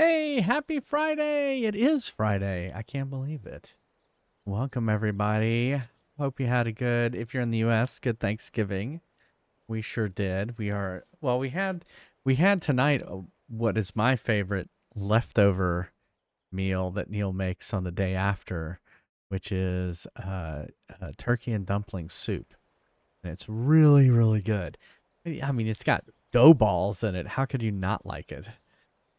Hey, happy Friday! It is Friday. I can't believe it. Welcome everybody. Hope you had a good, if you're in the US, good Thanksgiving. We sure did. We had tonight what is my favorite leftover meal that Neil makes on the day after, which is turkey and dumpling soup. And it's really, really good. I mean, it's got dough balls in it. How could you not like it?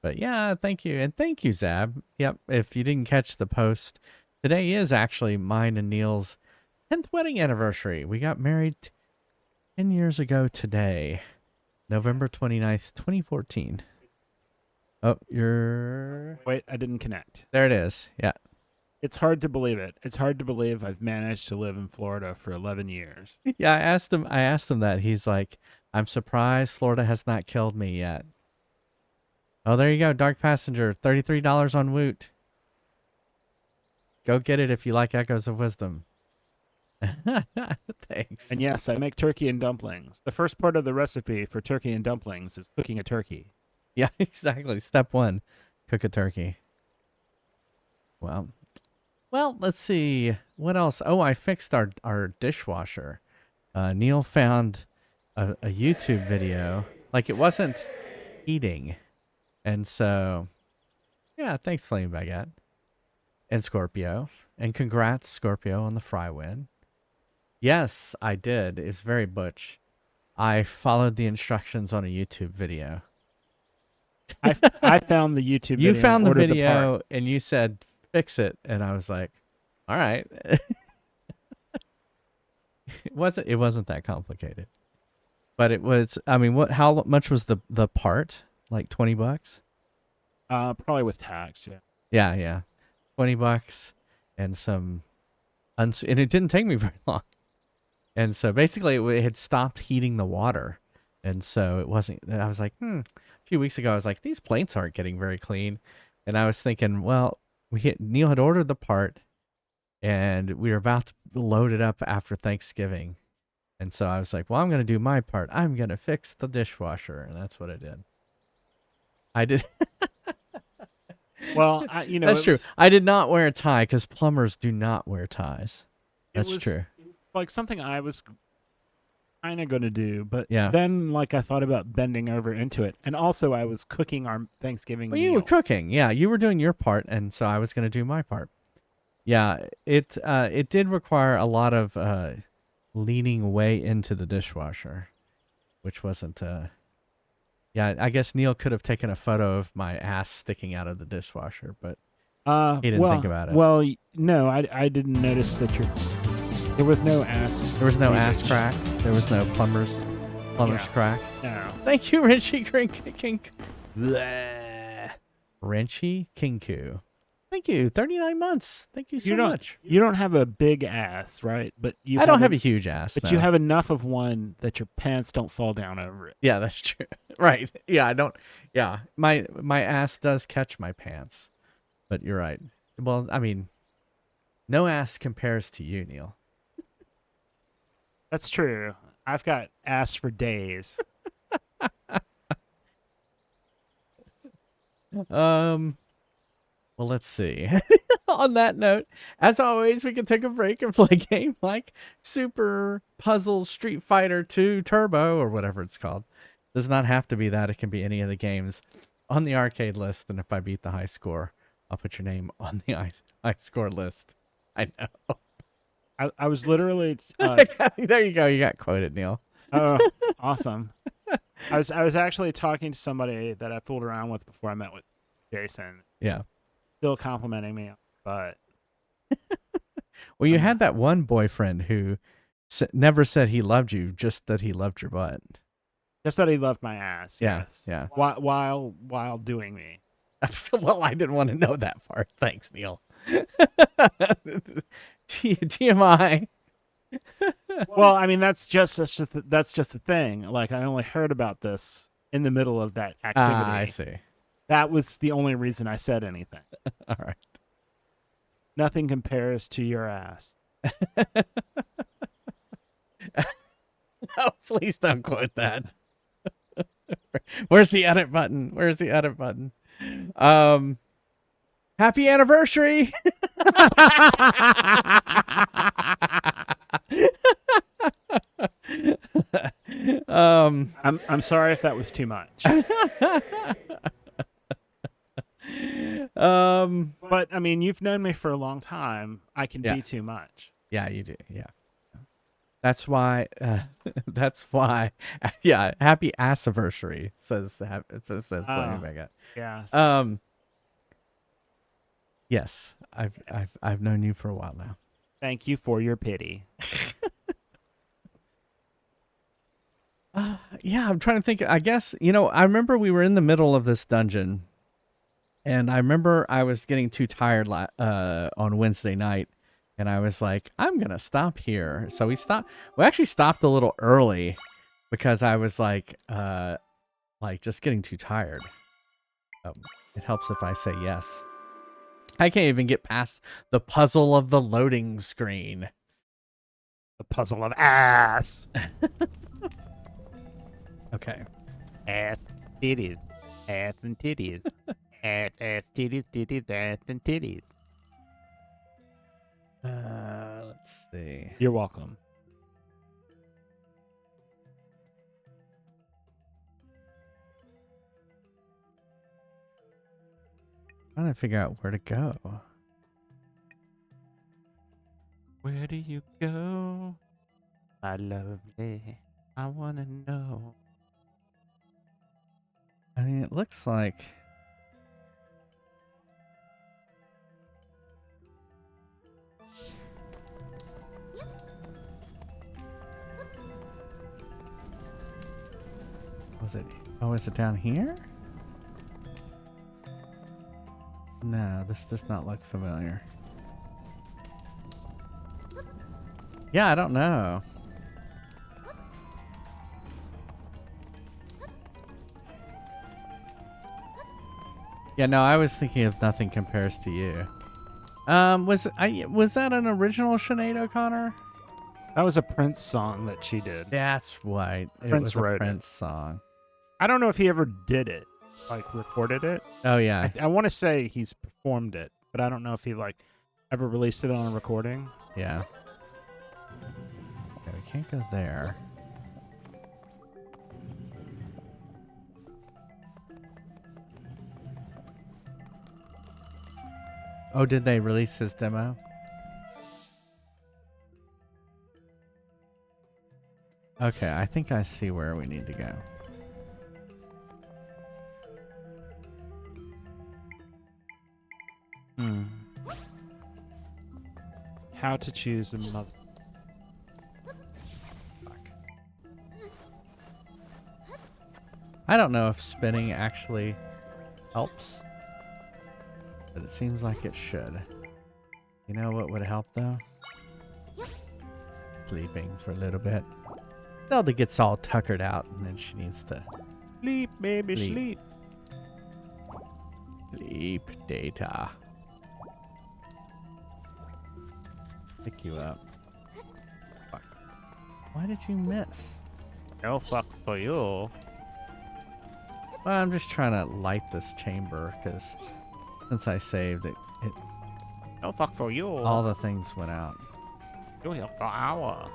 But yeah, thank you. And thank you, Zab. Yep, if you didn't catch the post, today is actually mine and Neil's 10th wedding anniversary. We got married 10 years ago today, November 29th, 2014. Oh, you're... Wait, I didn't connect. There it is. Yeah. It's hard to believe it. It's hard to believe I've managed to live in Florida for 11 years. Yeah, I asked him that. He's like, I'm surprised Florida has not killed me yet. Oh, there you go. Dark Passenger, $33 on Woot. Go get it if you like Echoes of Wisdom. Thanks. And yes, I make turkey and dumplings. The first part of the recipe for turkey and dumplings is cooking a turkey. Yeah, exactly. Step 1, cook a turkey. Well, let's see. What else? Oh, I fixed our dishwasher. Neil found a YouTube video. Like, it wasn't heating. And so, yeah, thanks, Flame Baguette. And Scorpio. And congrats, Scorpio, on the fry win. Yes, I did. It's very butch. I followed the instructions on a YouTube video. I found the YouTube video. You found the video part. and you said, fix it. And I was like, all right. It wasn't that complicated. But it was, I mean, how much was the part? Like $20? Probably with tax, yeah. Yeah. $20 and some, and it didn't take me very long. And so basically it had stopped heating the water. And so it wasn't, I was like, a few weeks ago, I was like, these plates aren't getting very clean. And I was thinking, well, Neil had ordered the part and we were about to load it up after Thanksgiving. And so I was like, well, I'm going to do my part. I'm going to fix the dishwasher. And that's what I did. I did. Well, that's true. I did not wear a tie because plumbers do not wear ties. That's true. It was like something I was kind of going to do, but yeah. Then like I thought about bending over into it. And also I was cooking our Thanksgiving meal. You were cooking. Yeah, you were doing your part, and so I was going to do my part. Yeah, it did require a lot of leaning way into the dishwasher, which wasn't... Yeah, I guess Neil could have taken a photo of my ass sticking out of the dishwasher, but he didn't think about it. Well, no, I didn't notice that there was no ass. There was no ass crack. There was no plumber's crack. No. Thank you, Renchi Kink. Renchi Kinku. Thank you. 39 months. Thank you so much. You don't have a big ass, right? But I don't have a huge ass. But no. you have enough of one that your pants don't fall down over it. Yeah, that's true. Right. Yeah, I don't. Yeah, my ass does catch my pants. But you're right. Well, I mean, no ass compares to you, Neil. That's true. I've got ass for days. Well, let's see. On that note, as always, we can take a break and play a game like Super Puzzle Street Fighter 2 Turbo or whatever it's called. Does not have to be that. It can be any of the games on the arcade list. And if I beat the high score, I'll put your name on the high score list. I know. I was literally... there you go. You got quoted, Neil. Oh, awesome. I was actually talking to somebody that I fooled around with before I met with Jason. Yeah. Still complimenting me, but... Well, you had that one boyfriend who never said he loved you, just that he loved your butt. Just that he loved my ass, yeah, yes. Yeah. While doing me. Well, I didn't want to know that part. Thanks, Neil. TMI. Well, I mean, that's just the thing. Like, I only heard about this in the middle of that activity. I see. That was the only reason I said anything. All right. Nothing compares to your ass. No, please don't quote that. Where's the edit button? Where's the edit button? Happy anniversary. I'm sorry if that was too much. But I mean, you've known me for a long time. I can Yeah. be too much. Yeah, you do. Yeah. That's why. That's why. Yeah. Happy anniversary says Flaming Mega. Yes. Yes. I've known you for a while now. Thank you for your pity. Yeah, I'm trying to think. I guess, I remember we were in the middle of this dungeon, and I remember I was getting too tired on Wednesday night, and I was like, I'm going to stop here. So we stopped. We actually stopped a little early because I was like just getting too tired. It helps if I say yes. I can't even get past the puzzle of the loading screen. The puzzle of ass. Okay. Ass, titties. Ass and titties. Ass, titties, titties, ass and titties. Let's see. You're welcome. I'm trying to figure out where to go. Where do you go, my lovely? I want to know. I mean, it looks like... Was it? Oh, is it down here? No, this does not look familiar. Yeah, I don't know. Yeah, no, I was thinking of Nothing Compares to You. Was that an original Sinead O'Connor? That was a Prince song that she did. That's right. Prince It was a wrote Prince song. I don't know if he ever did it, like recorded it. Oh yeah. I want to say he's performed it, but I don't know if he ever released it on a recording. Yeah. Okay, we can't go there. Oh, did they release his demo? Okay, I think I see where we need to go. How to choose a mother. Fuck. I don't know if spinning actually helps, but it seems like it should. You know what would help though? Sleeping for a little bit. Zelda gets all tuckered out and then she needs to Sleep, baby, Sleep. sleep. sleep data. Pick you up. Fuck. Why did you miss? No fuck for you. Well, I'm just trying to light this chamber because since I saved it, No fuck for you. all the things went out. You're here for hour.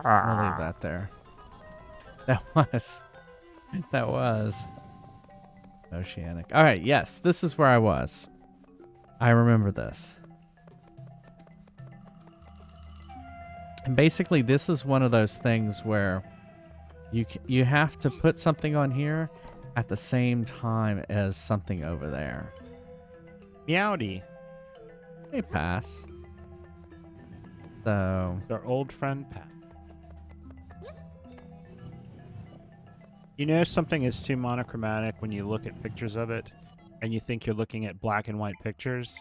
I'll leave that there. That was Oceanic. All right, yes, this is where I was. I remember this. And basically, this is one of those things where you have to put something on here at the same time as something over there. Meowdy. They pass. So Our old friend Pat. You know something is too monochromatic when you look at pictures of it and you think you're looking at black and white pictures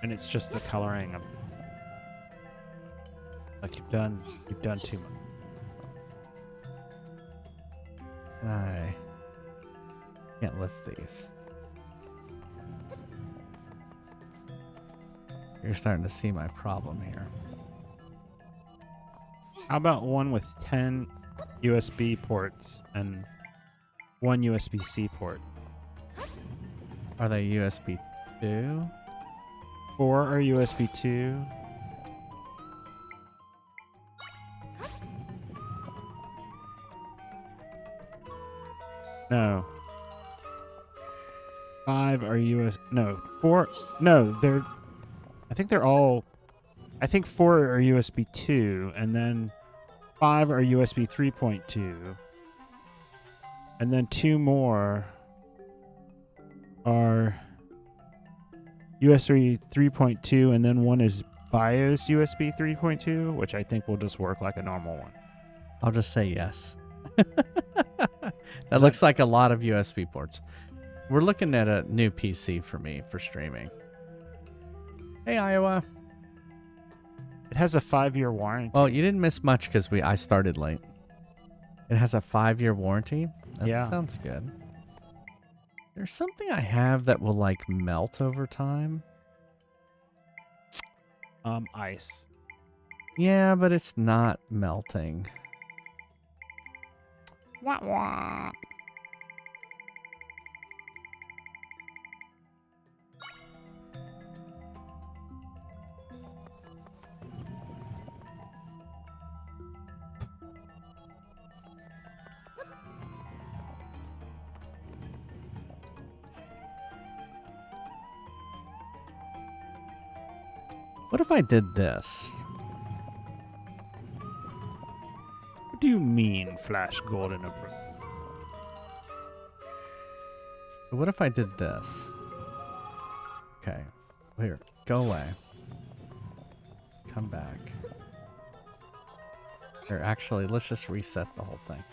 and it's just the coloring of it. Like you've done too much. I can't lift these. You're starting to see my problem here. How about one with 10 USB ports and one USB-C port? Are they USB 2? 4 are USB 2. No. 5 are No, 4. No, I think they're all. I think 4 are USB 2, and then 5 are USB 3.2, and then 2 more are USB 3.2, and then one is BIOS USB 3.2, which I think will just work like a normal one. I'll just say yes. That looks like a lot of USB ports. We're looking at a new PC for me for streaming. Hey, Iowa. It has a 5-year warranty. Well, you didn't miss much because I started late. It has a 5-year warranty. That sounds good. There's something I have that will like melt over time. Ice. Yeah, but it's not melting. Wah, wah. What if I did this? What do you mean, Flash Golden Approach? What if I did this? Okay. Here. Go away. Come back. Here, actually, let's just reset the whole thing.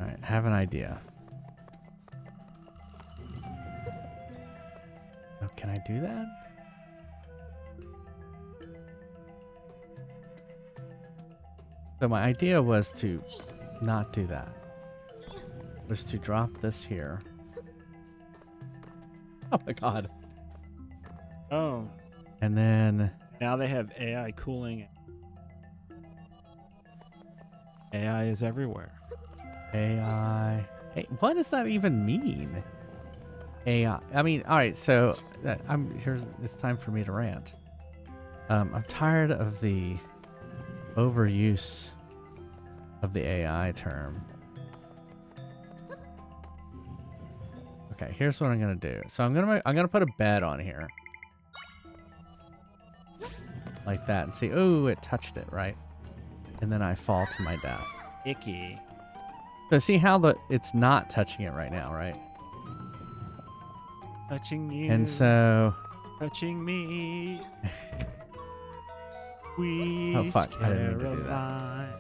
Alright, have an idea. Oh, can I do that? So my idea was to not do that. Was to drop this here. Oh my god. Oh. And then Now they have AI cooling. AI is everywhere. AI. Hey, what does that even mean? AI. I mean, all right. So it's time for me to rant. I'm tired of the overuse of the AI term. Okay, here's what I'm gonna do. So I'm gonna put a bed on here, like that, and see. Oh, it touched it, right? And then I fall to my death. Icky. So see how it's not touching it right now, right? Touching you. And so. Touching me. Sweet Oh fuck! I didn't mean to do that. Caroline.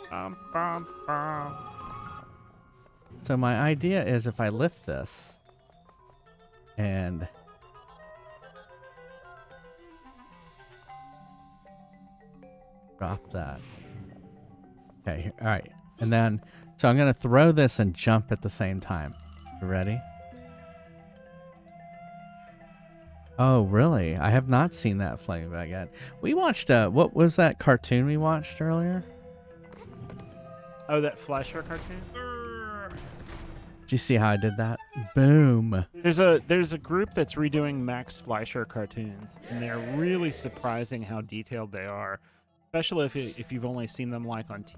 Bum, bum, bum. So my idea is if I lift this and drop that. Okay, all right. And then, so I'm going to throw this and jump at the same time. You ready? Oh, really? I have not seen that flaming back yet. We watched, what was that cartoon we watched earlier? Oh, that Fleischer cartoon? Did you see how I did that? Boom. There's a group that's redoing Max Fleischer cartoons, and they're really surprising how detailed they are, especially if you've only seen them like on TV.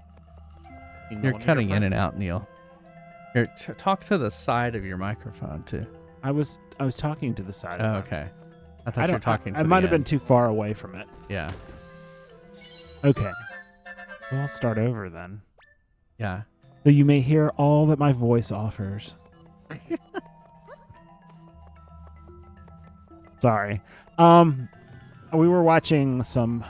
You're cutting in and out, Neil. Here, talk to the side of your microphone too. I was talking to the side. Oh, of it. okay. I thought you were talking to I the might have been end. too far away from it. Yeah. Okay. Well, I'll start over then. Yeah. So you may hear all that my voice offers. Sorry. We were watching some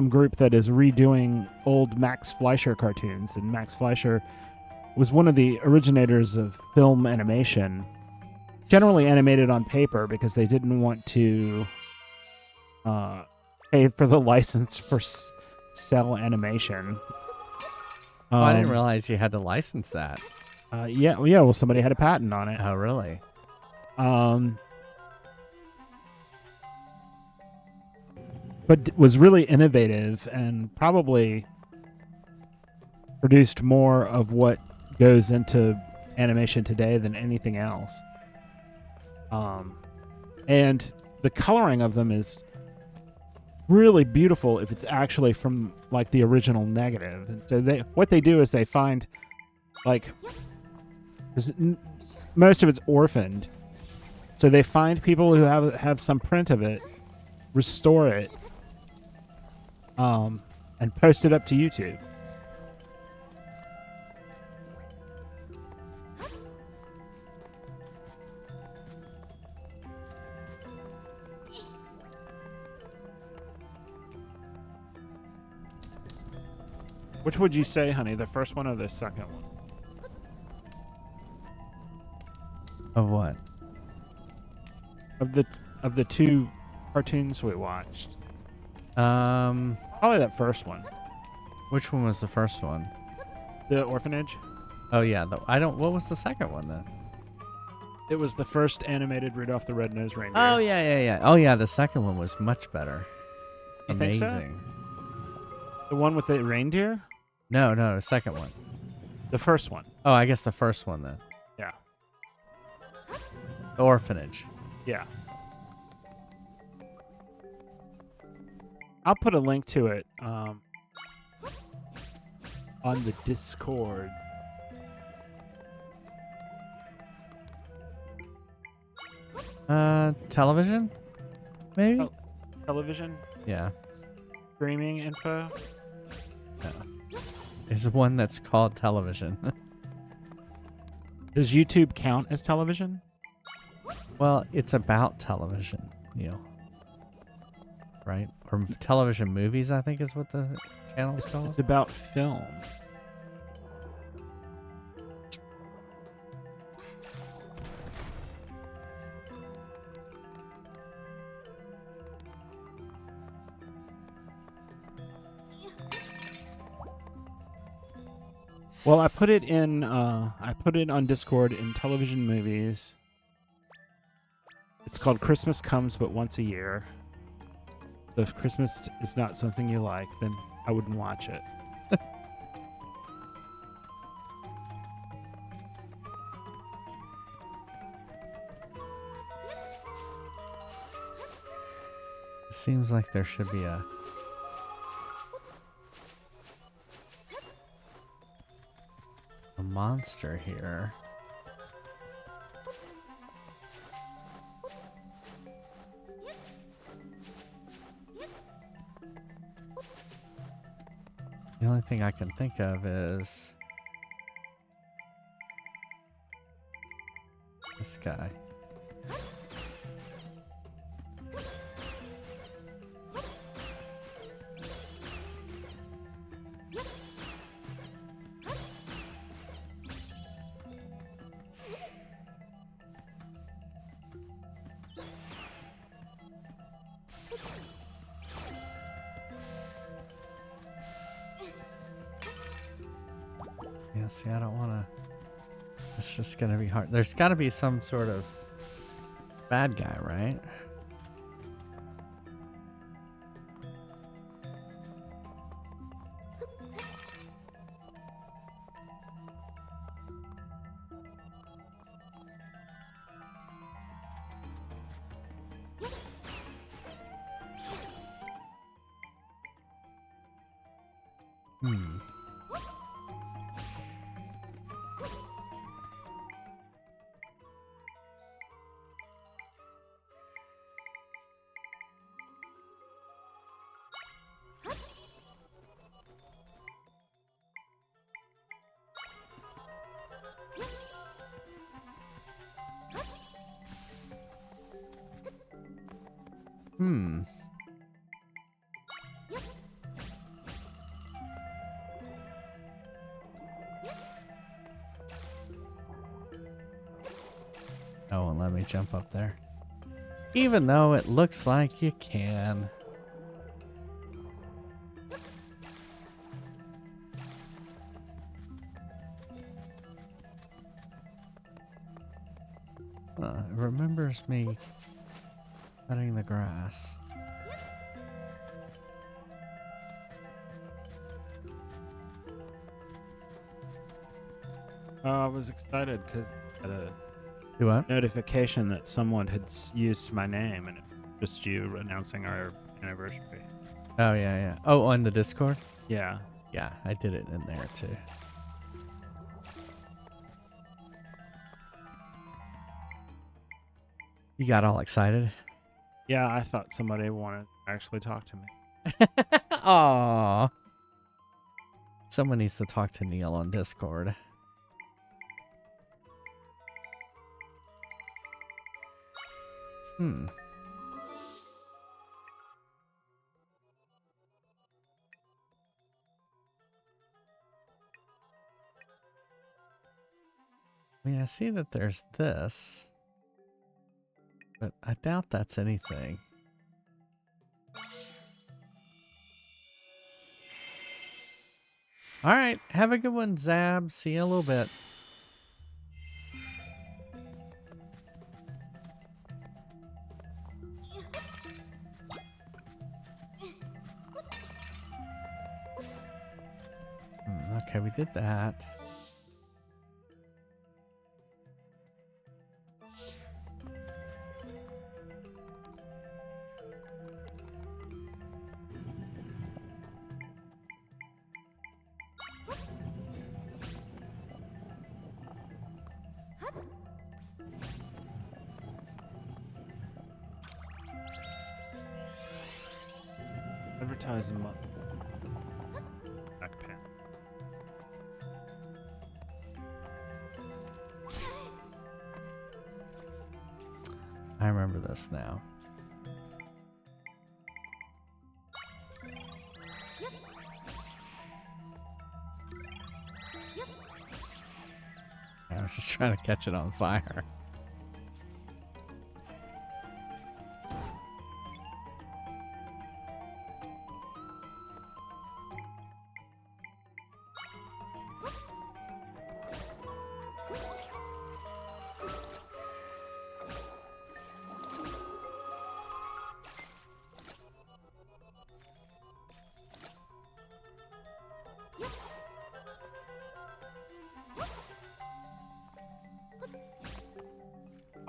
group that is redoing old Max Fleischer cartoons, and Max Fleischer was one of the originators of film animation, generally animated on paper because they didn't want to pay for the license for cell animation. Oh, I didn't realize you had to license that. Yeah. Well, somebody had a patent on it. Oh, really? but was really innovative and probably produced more of what goes into animation today than anything else. And the coloring of them is really beautiful if it's actually from like the original negative. And so what they do is they find like 'cause most of it's orphaned, so they find people who have some print of it, restore it, and post it up to YouTube. Which would you say, honey, the first one or the second one? Of what? Of the two cartoons we watched? Um, Probably that first one. which one was the first one? The orphanage. Oh yeah, what was the second one then? It was the first animated Rudolph the Red-Nosed Reindeer. Oh yeah. Oh yeah, the second one was much better. You think so? Amazing. The one with the reindeer? No, the second one. The first one. Oh, I guess the first one then. Yeah. The orphanage. Yeah. I'll put a link to it on the Discord. Television? Maybe? Television? Yeah. Streaming info? It's one that's called television. Does YouTube count as television? Well, it's about television, Neil. Right? Or television movies, I think is what the channel is called. It's about film. Well, I put it on Discord in television movies. It's called Christmas Comes But Once a Year. So if Christmas is not something you like, then I wouldn't watch it. It seems like there should be a monster here. The only thing I can think of is this guy. Yeah, see, I don't want to. It's just going to be hard. There's got to be some sort of bad guy, right? Hmm. Hmm. Oh, won't let me jump up there. Even though it looks like you can. It remembers me cutting the grass. I was excited because I had a Do what? notification that someone had used my name, and it was just you announcing our anniversary. Oh, yeah, yeah. Oh, on the Discord? Yeah. Yeah, I did it in there too. You got all excited? Yeah, I thought somebody wanted to actually talk to me. Aw. Someone needs to talk to Neil on Discord. Hmm. I mean, I see that there's this, but I doubt that's anything. All right, have a good one, Zab. See you in a little bit. Okay, we did that. Advertising back pen. I remember this now. I was just trying to catch it on fire.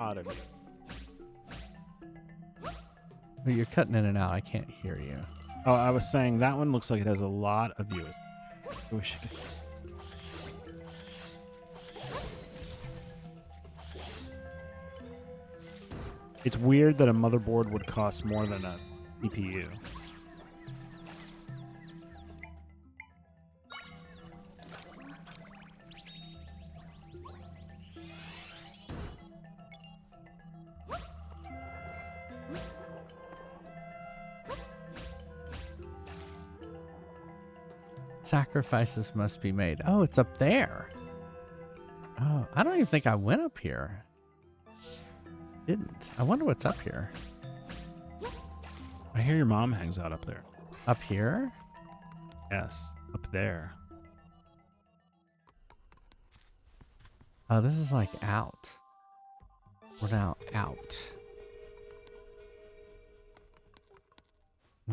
Odd of you. But you're cutting in and out. I can't hear you. Oh, I was saying that one looks like it has a lot of views. We should. It's weird that a motherboard would cost more than a CPU. Sacrifices must be made. Oh, it's up there. Oh, I don't even think I went up here. Didn't. I wonder what's up here. I hear your mom hangs out up there. Up here? Yes, up there. Oh, this is like out. We're now out.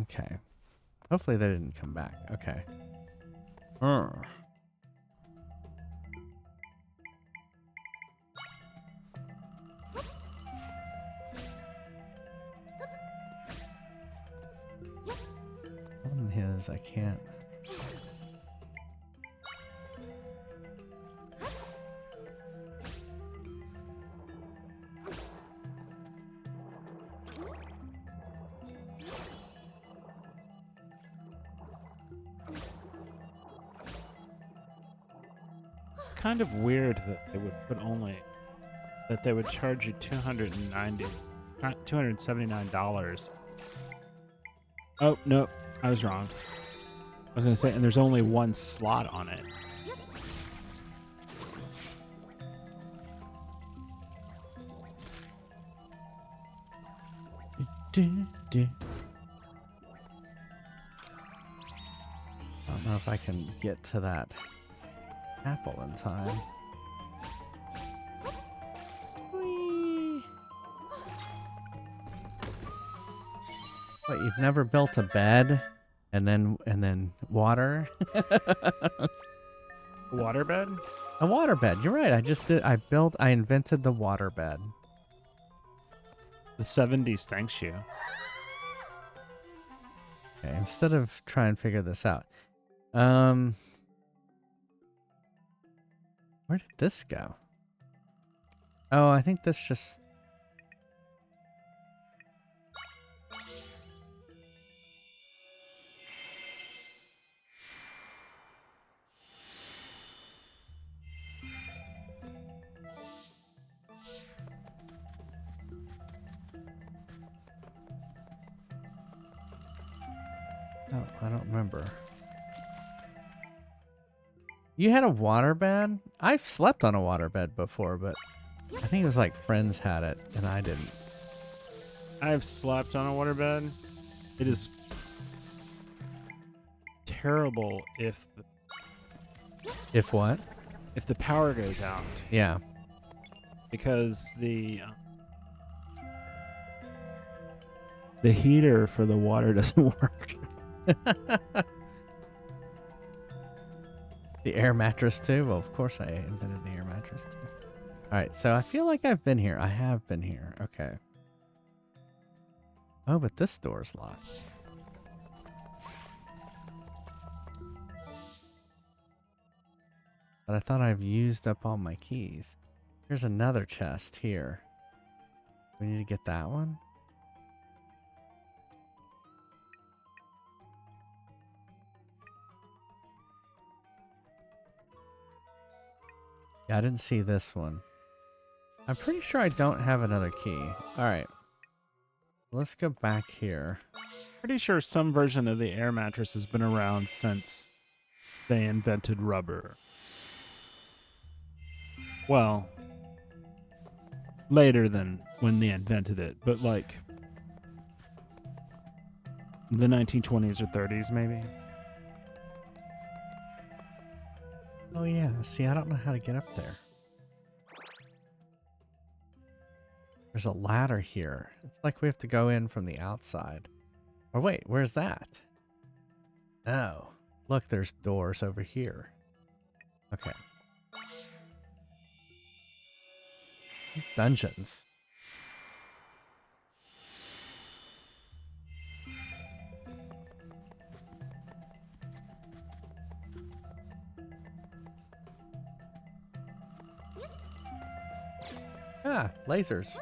Okay. Hopefully they didn't come back. Okay. On his, I can't. It's kind of weird that they would they would charge you $279. Oh, no, I was wrong. I was going to say, and there's only one slot on it. I don't know if I can get to that apple in time. Whee! What, you've never built a bed and then water? Waterbed? A waterbed. You're right. I invented the waterbed. The 70s thanks you. Okay, instead of trying to figure this out. Where did this go? Oh, I think this just... Oh, I don't remember. You had a waterbed? I've slept on a waterbed before, but I think it was like friends had it and I didn't. I've slept on a waterbed. It is terrible if If what? the power goes out, Yeah. because the heater for the water doesn't work. The air mattress too? Well, of course I invented the air mattress too. Alright, so I feel like I've been here. I have been here. Okay. Oh, but this door's locked. But I thought I've used up all my keys. Here's another chest here. We need to get that one? Yeah, I didn't see this one. I'm pretty sure I don't have another key. Alright. Let's go back here. Pretty sure some version of the air mattress has been around since they invented rubber. Well, later than when they invented it, but like the 1920s or 30s maybe. Oh yeah, see, I don't know how to get up there. There's a ladder here. It's like we have to go in from the outside. Or wait, where's that? Oh, look, there's doors over here. Okay. These dungeons. Ah, lasers.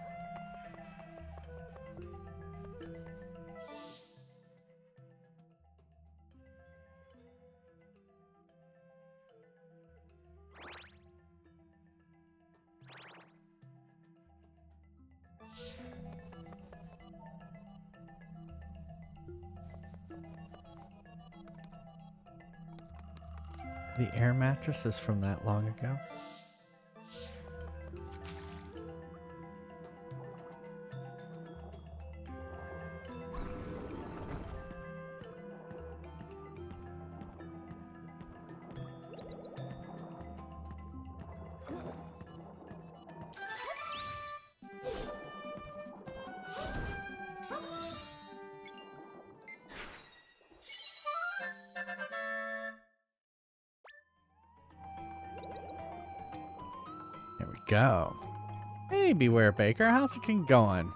The air mattress is from that long ago. There we go. Hey, Beware Baker, how's it been going?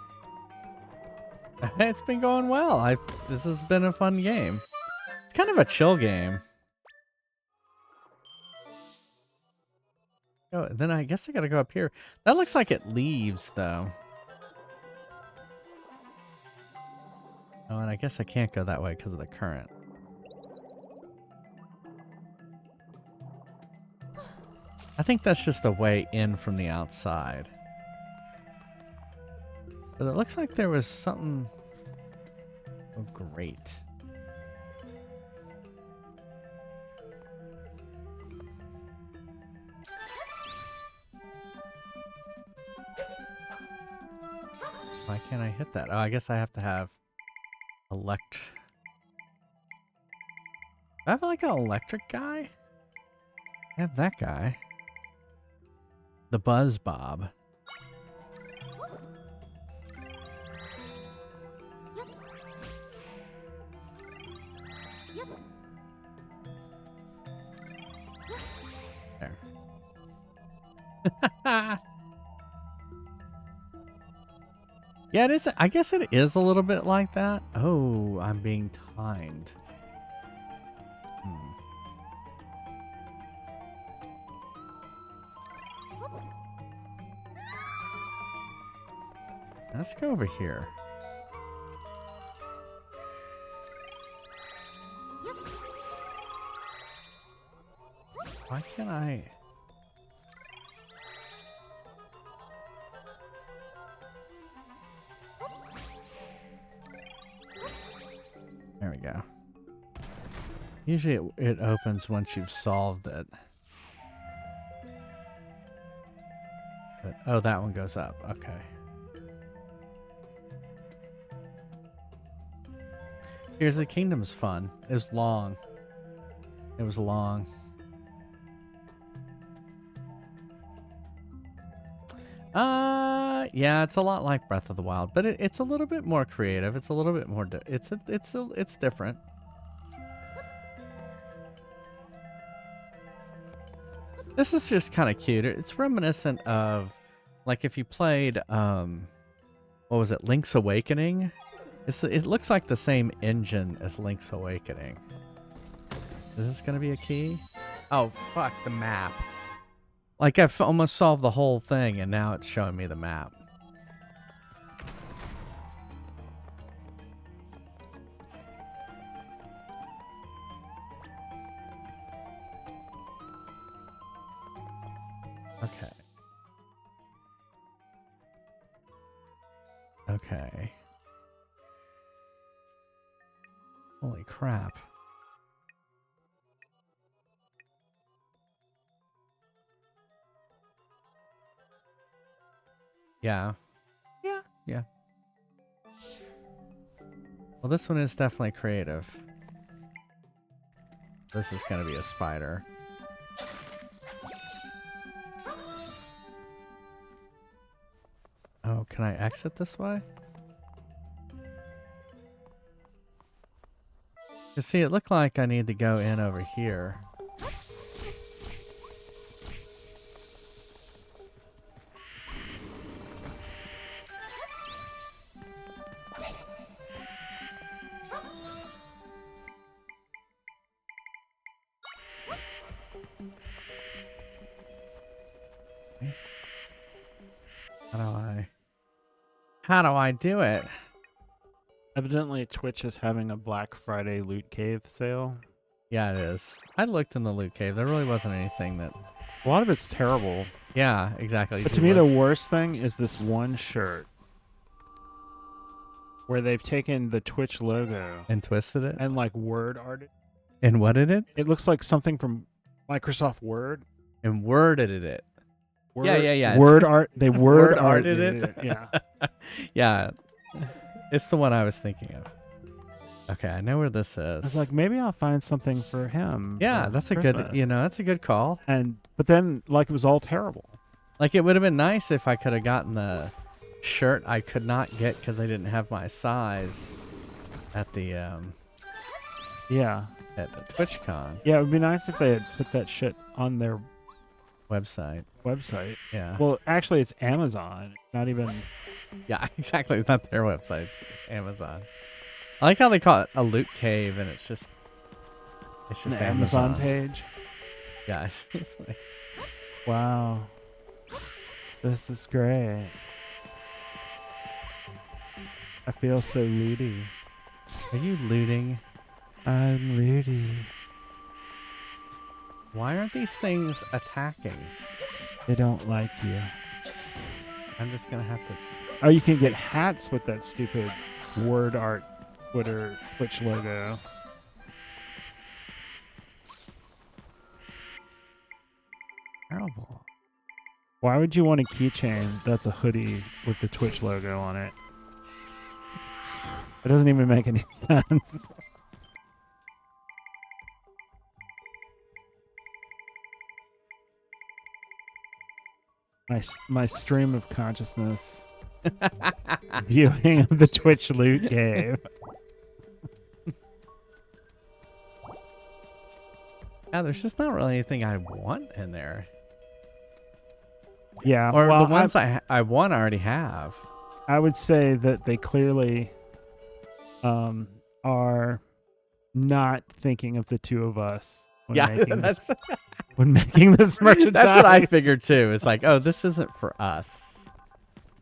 It's been going well. This has been a fun game. It's kind of a chill game. Oh, then I guess I gotta go up here. That looks like it leaves, though. Oh, and I guess I can't go that way because of the current. I think that's just the way in from the outside. But it looks like there was something... Oh, great. Why can't I hit that? Oh, I guess I have to have... Do I have like an electric guy? I have that guy. The Buzz Bob. There. Yeah, it is. I guess it is a little bit like that. Oh, I'm being timed. Hmm. Let's go over here. Why can't I? There we go. Usually it opens once you've solved it. But, oh, that one goes up. Okay. Here's the Kingdom's fun. It's long. It was long. Yeah, it's a lot like Breath of the Wild, but it's a little bit more creative. It's a little bit more. It's different. This is just kind of cute. It's reminiscent of, like, if you played what was it, Link's Awakening? It looks like the same engine as Link's Awakening. Is this gonna be a key? Oh fuck, the map. Like, I've almost solved the whole thing, and now it's showing me the map. Okay. Okay. Holy crap. Yeah. Yeah. Yeah. Well, this one is definitely creative. This is going to be a spider. Oh, can I exit this way? You see, it looked like I need to go in over here. How do I do it? Evidently, Twitch is having a Black Friday loot cave sale. Yeah, it is. I looked in the loot cave. There really wasn't anything that... A lot of it's terrible. Yeah, exactly. But to me, the worst thing is this one shirt where they've taken the Twitch logo and twisted it? And, like, word art it. And what did it? It looks like something from Microsoft Word. And worded it. Yeah. Word art. They word arted arted it. Yeah. Yeah. It's the one I was thinking of. Okay, I know where this is. I was like, maybe I'll find something for him. Yeah, for that's Christmas. a good, that's a good call. But then, like, it was all terrible. Like, it would have been nice if I could have gotten the shirt I could not get because I didn't have my size at the, yeah. At the TwitchCon. Yeah, it would be nice if they had put that shit on their website. Yeah. Well, actually, it's Amazon. Not even... Yeah, exactly. It's not their website. It's Amazon. I like how they call it a loot cave, and it's just an Amazon page. Yeah. It's like, wow. This is great. I feel so looty. Are you looting? I'm looty. Why aren't these things attacking? They don't like you. I'm just gonna have to... Oh, you can get hats with that stupid word art Twitch logo. Terrible. Why would you want a keychain that's a hoodie with the Twitch logo on it? It doesn't even make any sense. My stream of consciousness viewing of the Twitch loot cave. Yeah, there's just not really anything I want in there. Yeah, Or well, the ones I want I already have. I would say that they clearly are not thinking of the two of us when Yeah, making that's this merchandise. that's what I figured too. It's like, oh, this isn't for us.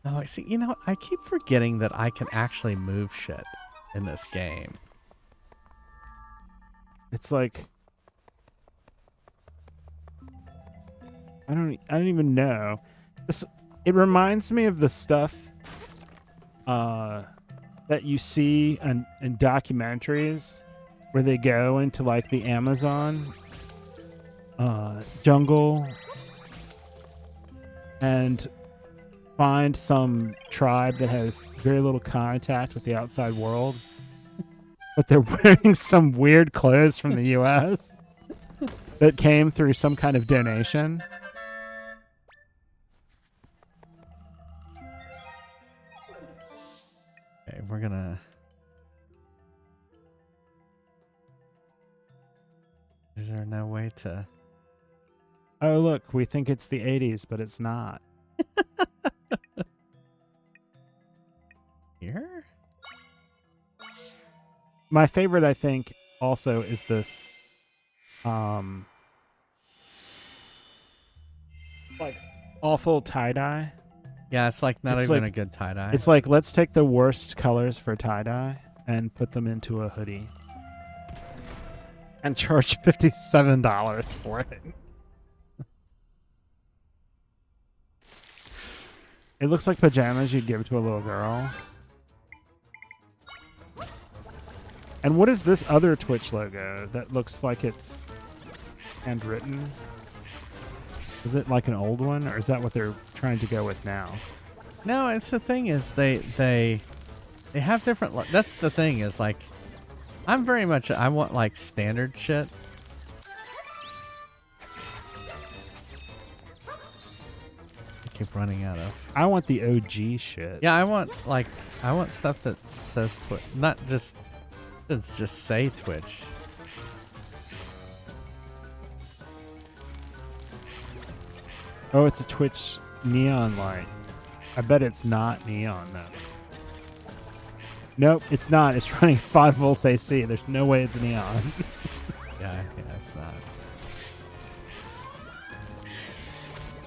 Oh, I see. You know, I keep forgetting that I can actually move shit in this game. It's like I don't even know. It reminds me of the stuff that you see in documentaries where they go into like the Amazon jungle and find some tribe that has very little contact with the outside world, but they're wearing some weird clothes from the US that came through some kind of donation. Okay, we're gonna. Is there no way to? Oh, look, we think it's the 80s, but it's not. Here? My favorite, I think, also is this like awful tie-dye. Yeah, it's like not It's even like- a good tie dye. It's like, let's take the worst colors for tie-dye and put them into a hoodie and charge $57 for it. It looks like pajamas you'd give to a little girl. And what is this other Twitch logo that looks like it's handwritten? Is it like an old one, or is that what they're trying to go with now? No, it's the thing is they have different. That's the thing is like, I'm very much I want like standard shit. I keep running out of. I want the OG shit. Yeah, I want stuff that says Twitch, not just it's just say Twitch. Oh, it's a Twitch neon light. I bet it's not neon though. Nope, it's not. It's running 5 volts AC. There's no way it's neon. Yeah, it's not.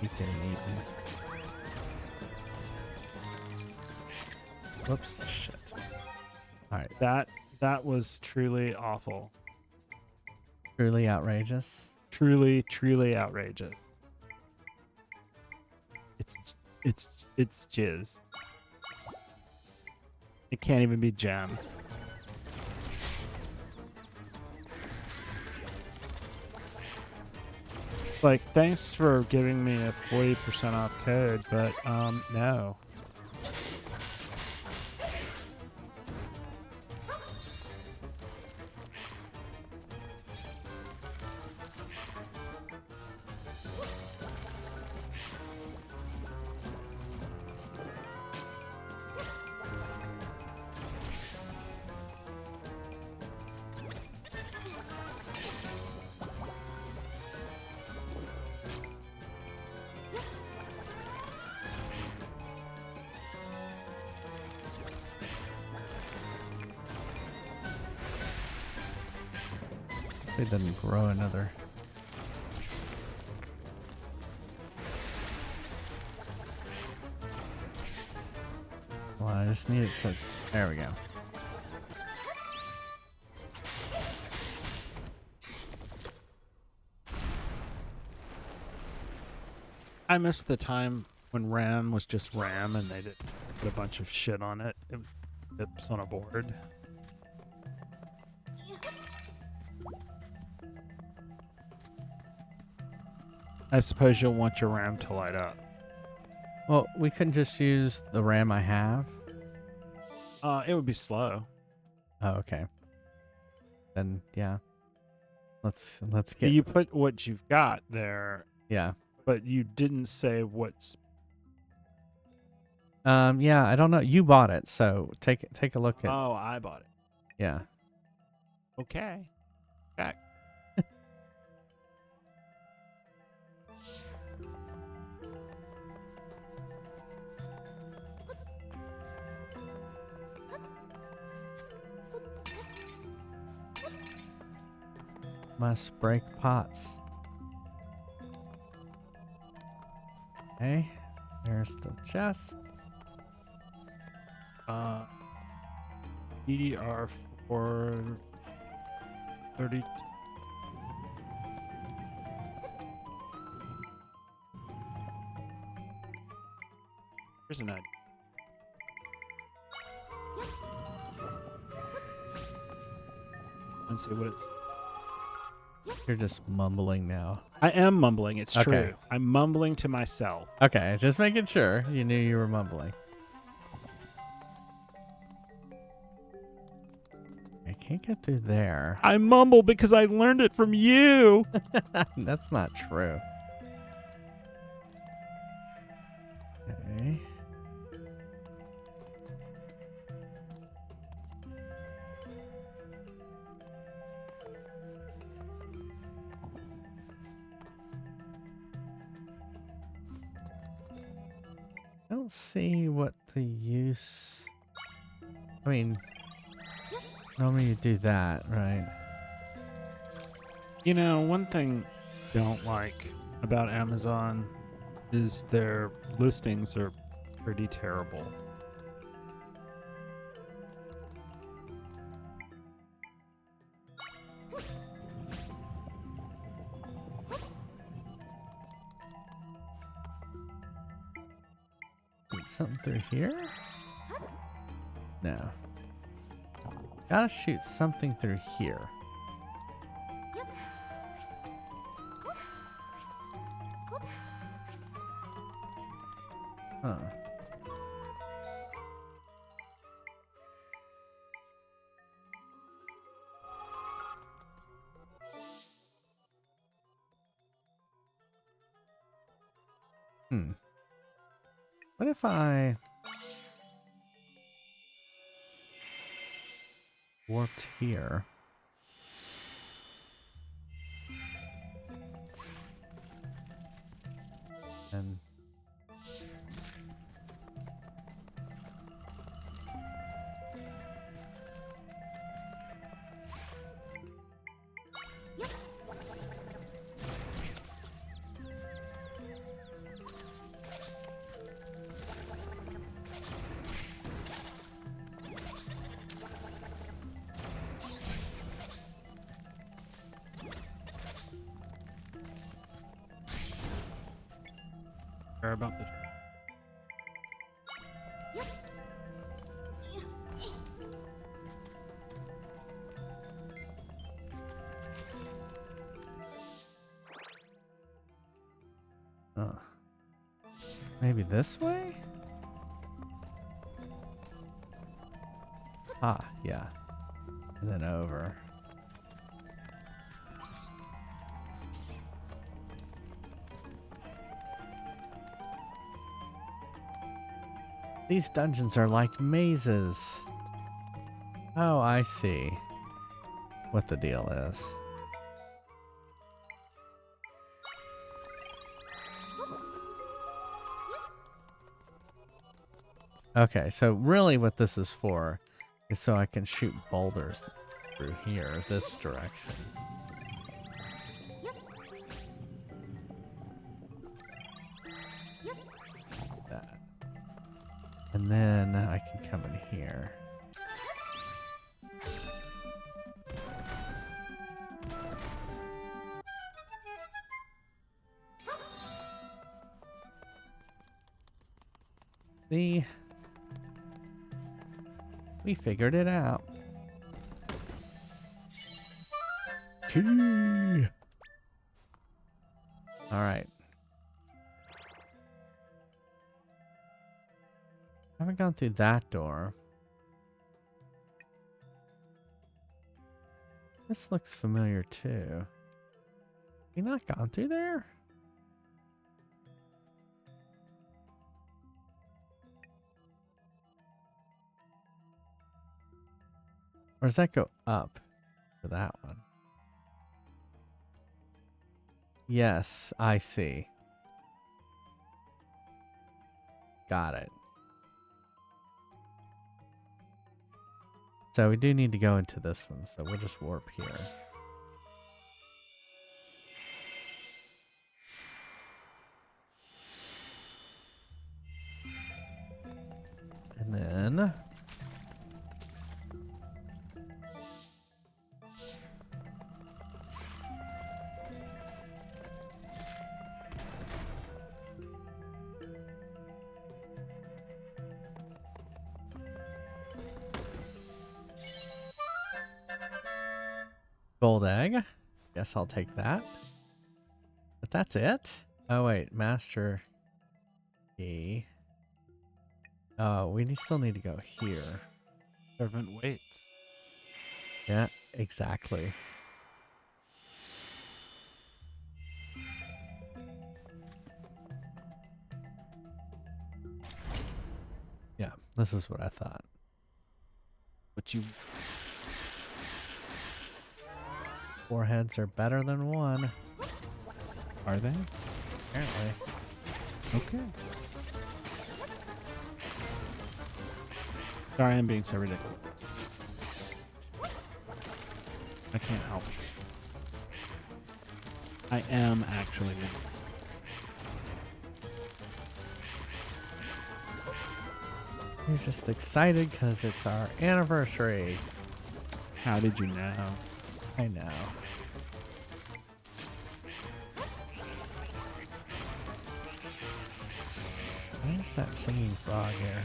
He's getting eaten. Whoops, shit. All right, That was truly awful. truly outrageous. Truly, truly outrageous. It's jizz. It can't even be gem. Like, thanks for giving me a 40% off code, but no. They didn't grow another. Well, I just need it to. There we go. I miss the time when RAM was just RAM and they didn't put a bunch of shit on it. It was chips on a board. I suppose you'll want your RAM to light up. Well, we couldn't just use the RAM I have. It would be slow. Oh, okay. Then yeah. Let's get. You put what you've got there, Yeah. but you didn't say what's. Yeah. I don't know. You bought it, so take a look at. Oh, I bought it. Yeah. Okay. Back. must break pots. Okay, there's the chest. DDR for 30. Here's an idea. Let's see what it's. You're just mumbling now. I am mumbling. It's Okay. true. I'm mumbling to myself. Okay, just making sure you knew you were mumbling. I can't get through there. I mumble because I learned it from you. That's not true. Okay. I don't see what the use. I mean, normally you do that, right? You know, one thing I don't like about Amazon is their listings are pretty terrible. Something through here? No. Gotta shoot something through here. Huh. What if I warped here? And Care about this. maybe this way? Ah, yeah. And then over. These dungeons are like mazes. Oh, I see what the deal is. Okay, so really what this is for is so I can shoot boulders through here, this direction. That. And then I can come in here. See? We figured it out. Key. All right. Haven't gone through that door. This looks familiar too. We not gone through there? Or does that go up to that one? Yes, I see. Got it. So we do need to go into this one, so we'll just warp here. Gold egg. Guess I'll take that. But that's it? Oh, wait. Master key. Oh, we still need to go here. Servant waits. Yeah, exactly. Yeah, this is what I thought. But you... Four heads are better than one, Are they? apparently. Okay. Sorry, I'm being so ridiculous. I can't help. I am actually. You're just excited because it's our anniversary. How did you know? I know. Where's that singing frog here?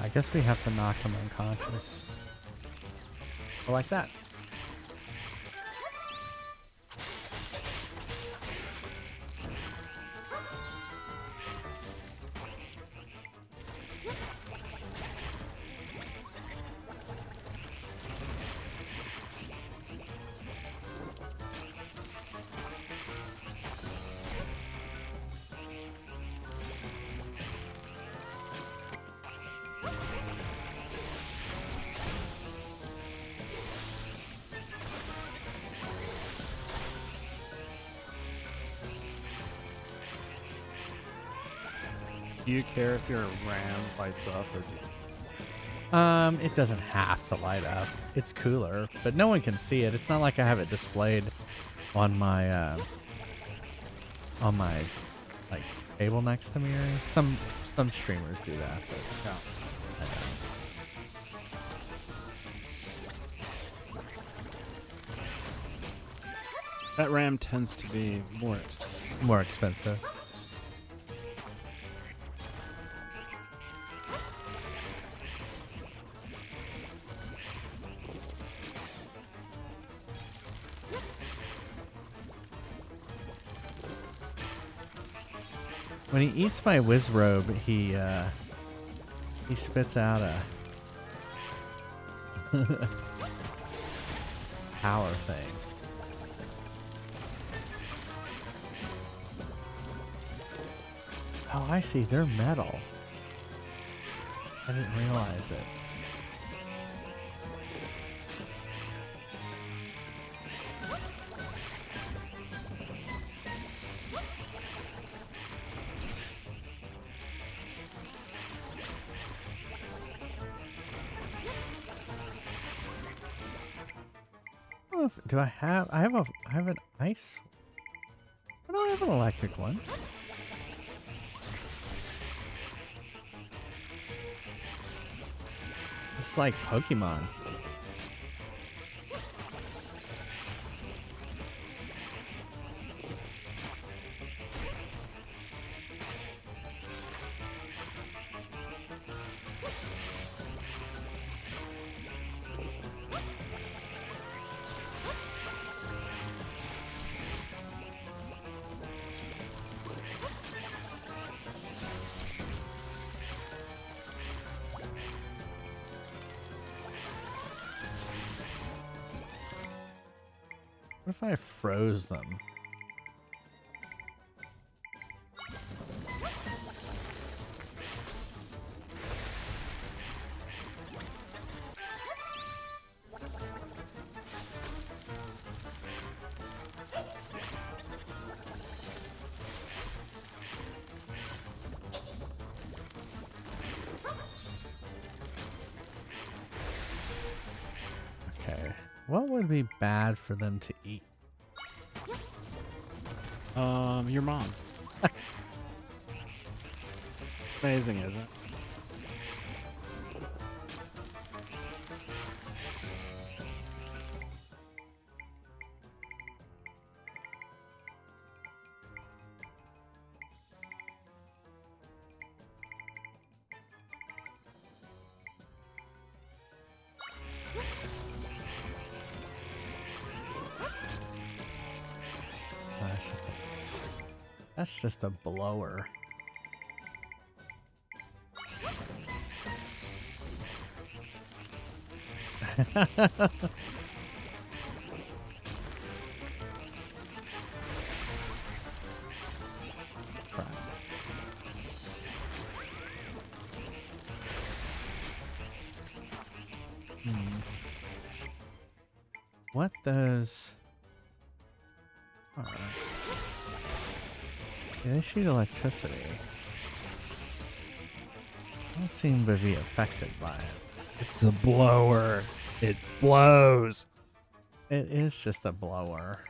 I guess we have to knock him unconscious. Or like that. Do you care if your RAM lights up or do It doesn't have to light up. It's cooler, but no one can see it. It's not like I have it displayed on my like table next to me or anything. Some streamers do that, but no. I don't. That RAM tends to be more expensive. More expensive. When he eats my whiz robe, he spits out a power thing. Oh, I see. They're metal. I didn't realize it. Do I have? I have an ice. I don't have an electric one. It's like Pokemon. What if I froze them? What would be bad for them to eat? Your mom. Amazing, isn't it? That's just a blower. What those? Yeah, they shoot electricity. Don't seem to be affected by it. It's a blower. It blows. It is just a blower.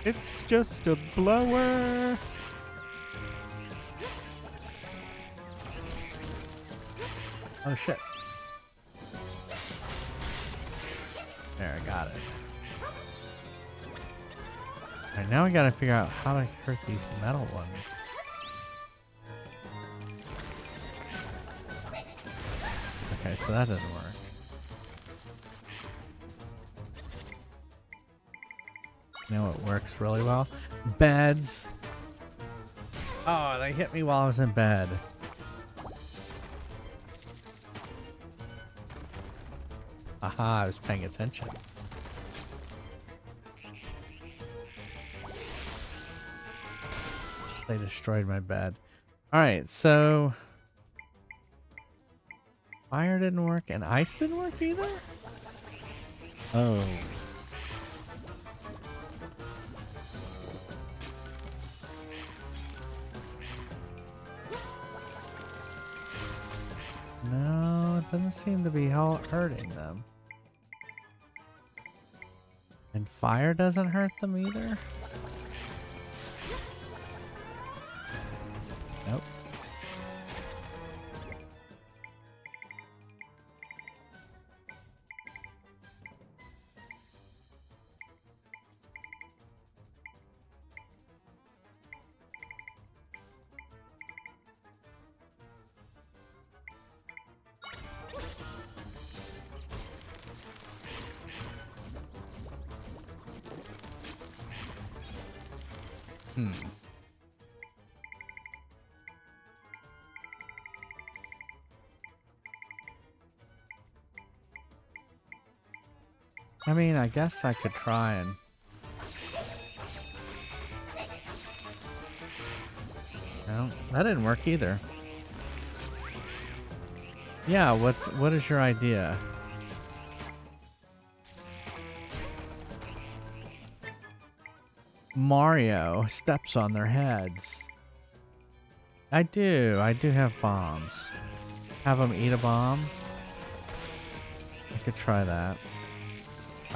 It's just a blower. Oh shit. There, I got it. Alright, now we gotta figure out how to hurt these metal ones. Okay, so that doesn't work. You know what works really well? Beds! Oh, they hit me while I was in bed. Aha, I was paying attention. They destroyed my bed. Alright, so... Fire didn't work and ice didn't work either? Oh. No, it doesn't seem to be hurting them. And fire doesn't hurt them either? Nope. I mean, I guess I could try and... No, that didn't work either. Yeah, what is your idea? Mario steps on their heads. I do have bombs. Have them eat a bomb? I could try that.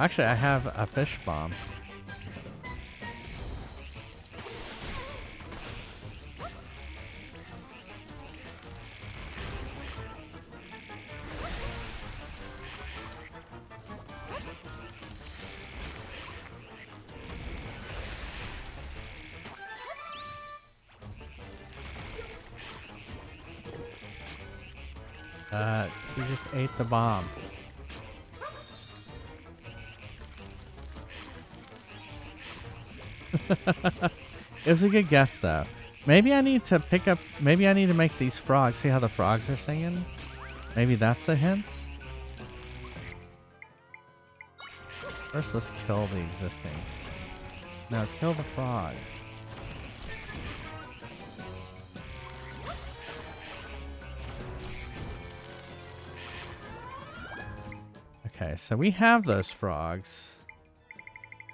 Actually, I have a fish bomb. You just ate the bomb. It was a good guess, though. Maybe I need to pick up... Maybe I need to make these frogs. See how the frogs are singing? Maybe that's a hint? First, let's kill the existing. No, kill the frogs. Okay, so we have those frogs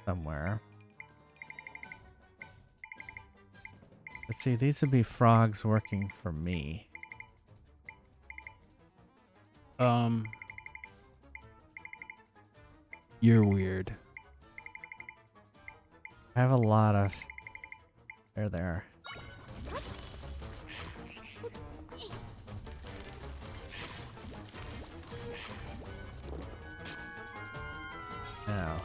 somewhere. Let's see, these would be frogs working for me. You're weird. I have a lot of... There. Now.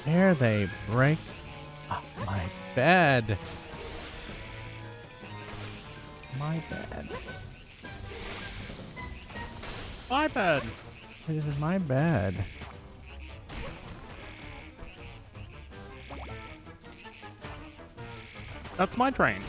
There they break up my bed. My bed. My bed. This is my bed. That's my train.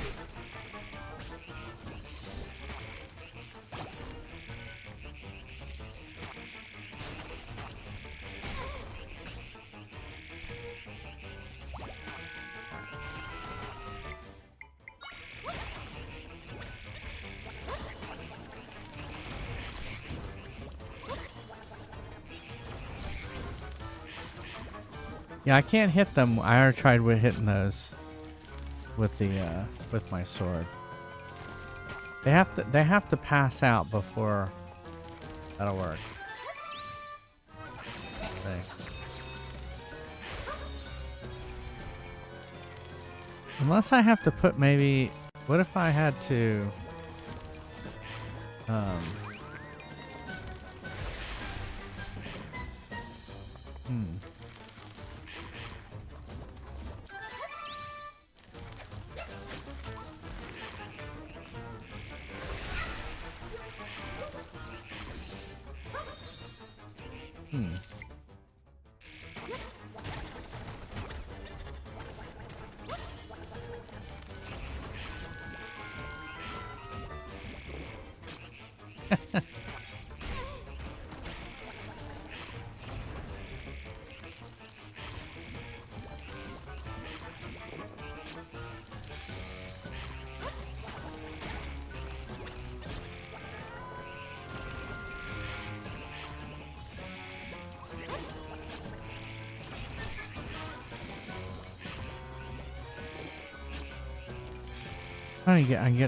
Yeah, I can't hit them. I already tried with hitting those with the with my sword. They have to pass out before that'll work. Thanks. Unless I have to put maybe, what if I had to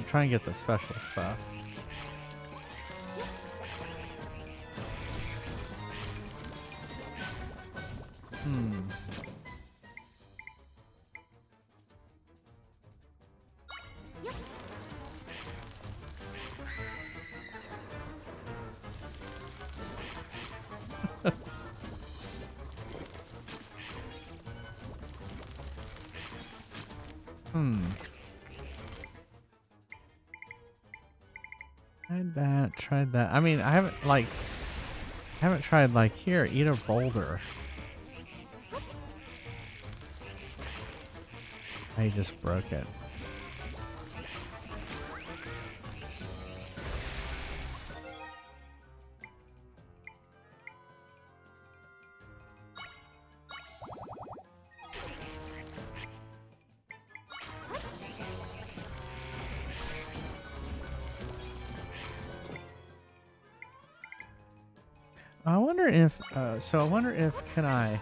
trying to get the special stuff. Tried that. I mean, I haven't tried like, here, eat a boulder. I just broke it. I wonder if, can I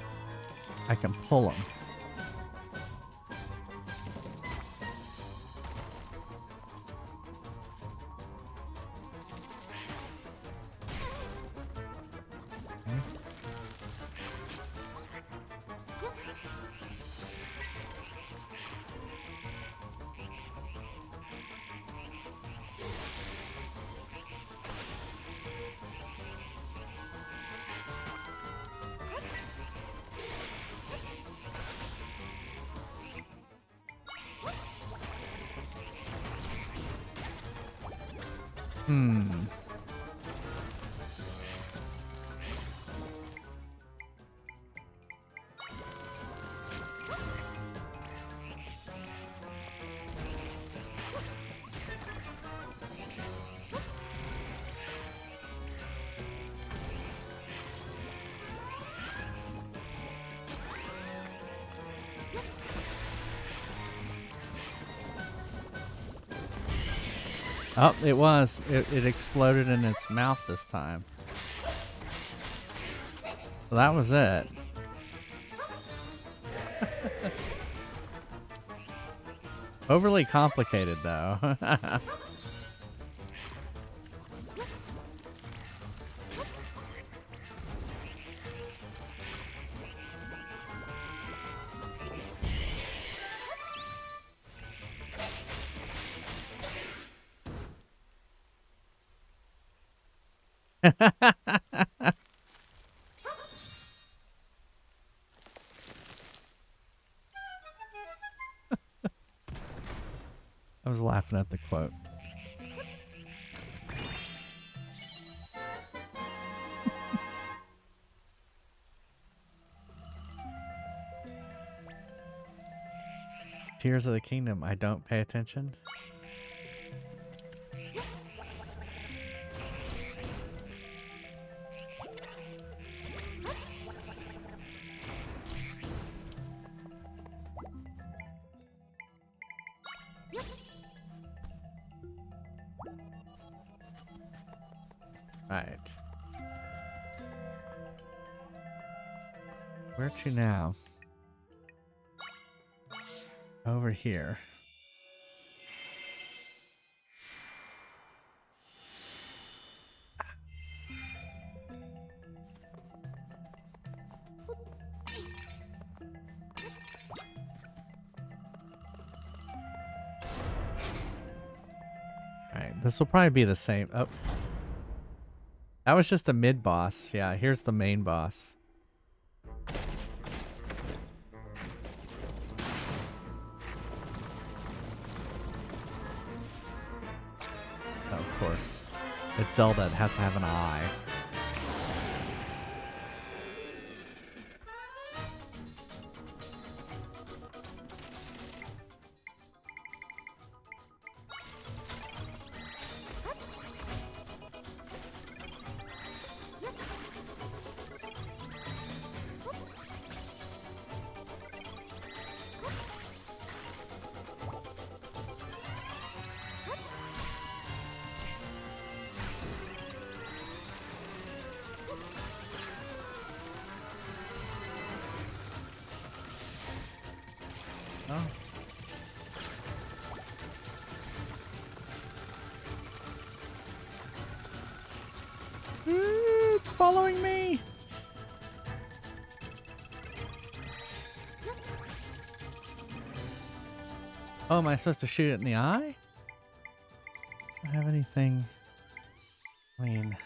can pull them. Oh, it was. It exploded in its mouth this time. So that was it. Overly complicated, though. I was laughing at the quote. Tears of the Kingdom. I don't pay attention. Right. Where to now? Over here. Alright, this will probably be the same. Oh. That was just the mid-boss. Yeah, here's the main boss. Oh, of course. It's Zelda. It has to have an eye. Oh. It's following me. Oh, am I supposed to shoot it in the eye? Do I have anything? I mean...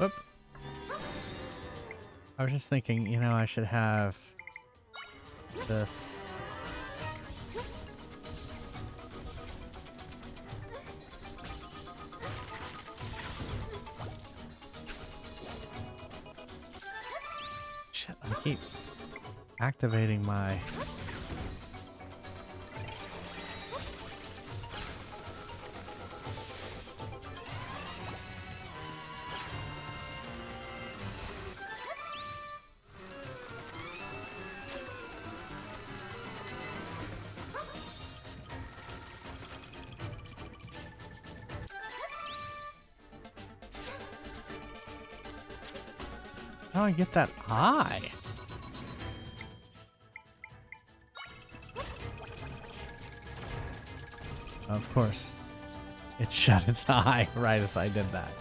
Whoop. I was just thinking, you know, I should have this. Shit, I keep activating my... How do I get that eye? Of course. It shut its eye right as I did that.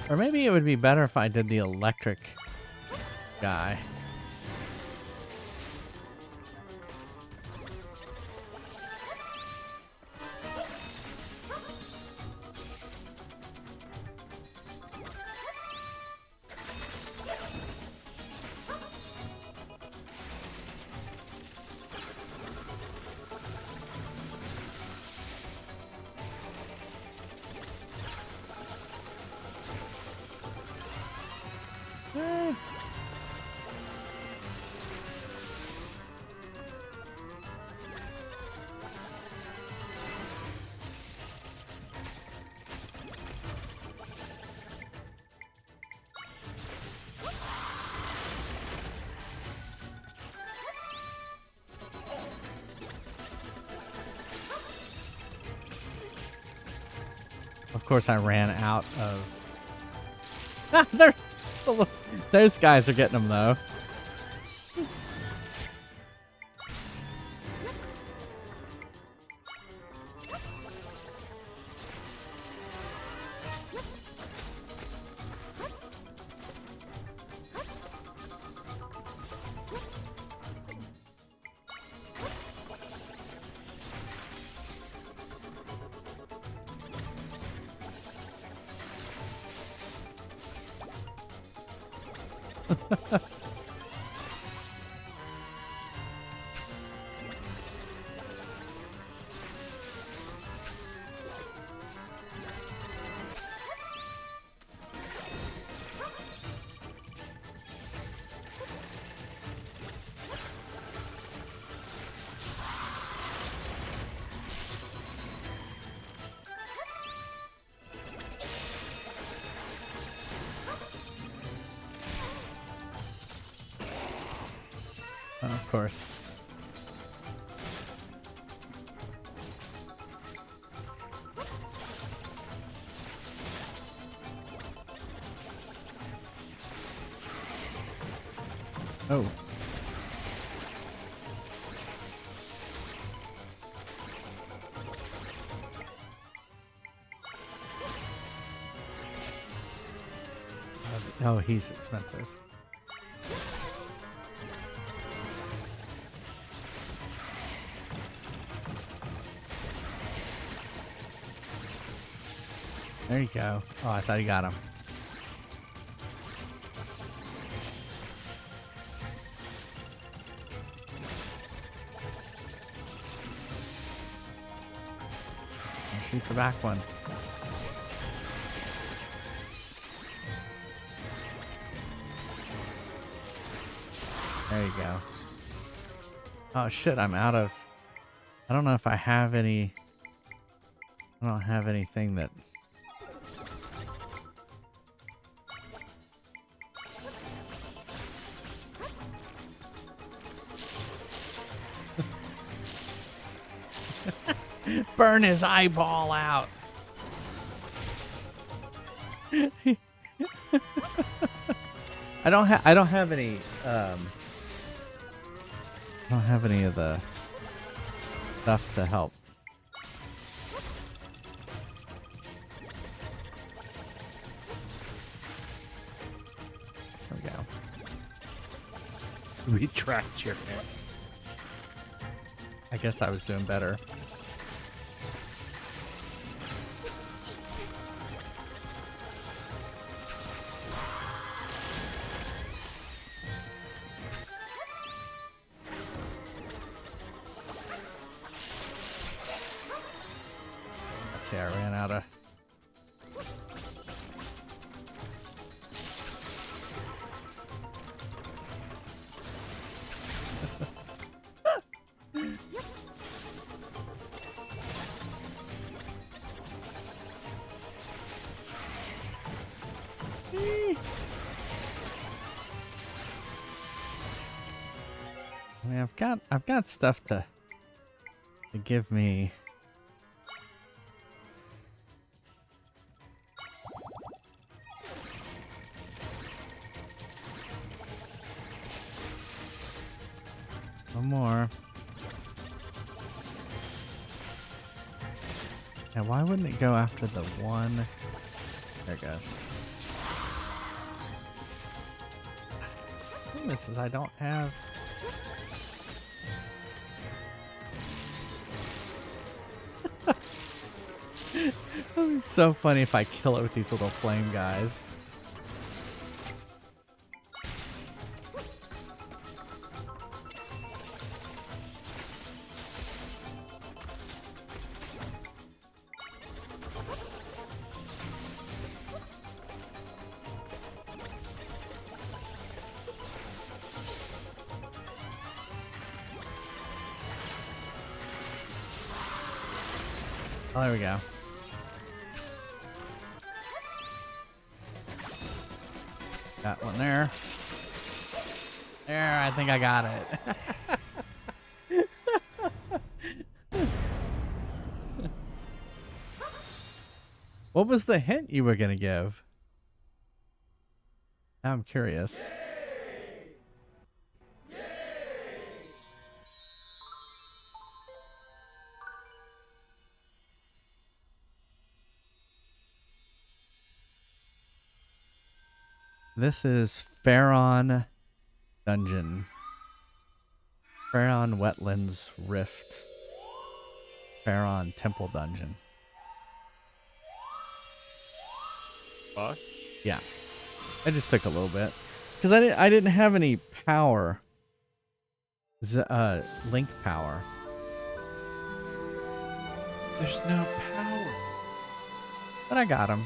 Or maybe it would be better if I did the electric guy. Of course, I ran out of... Those guys are getting them, though. Of course. Oh. Oh, he's expensive. There you go. Oh, I thought you got him. I'll shoot the back one. There you go. Oh shit, I'm out of... I don't know if I have any... I don't have anything that... Burn his eyeball out. I don't have any I don't have any of the stuff to help. There we go. Retract your head. I guess I was doing better. Let's see, I ran out of... I mean, I've got stuff to give me. One more. Yeah, why wouldn't it go after the one? There it goes. The thing is I don't have... That'd be so funny if I kill it with these little flame guys. Oh, there we go. Got one there. There, I think I got it. What was the hint you were going to give? Now I'm curious. This is Faron Dungeon. Faron Wetlands Rift. Faron Temple Dungeon. Boss? Yeah. It just took a little bit. Because I didn't have any power. Link power. There's no power. But I got him.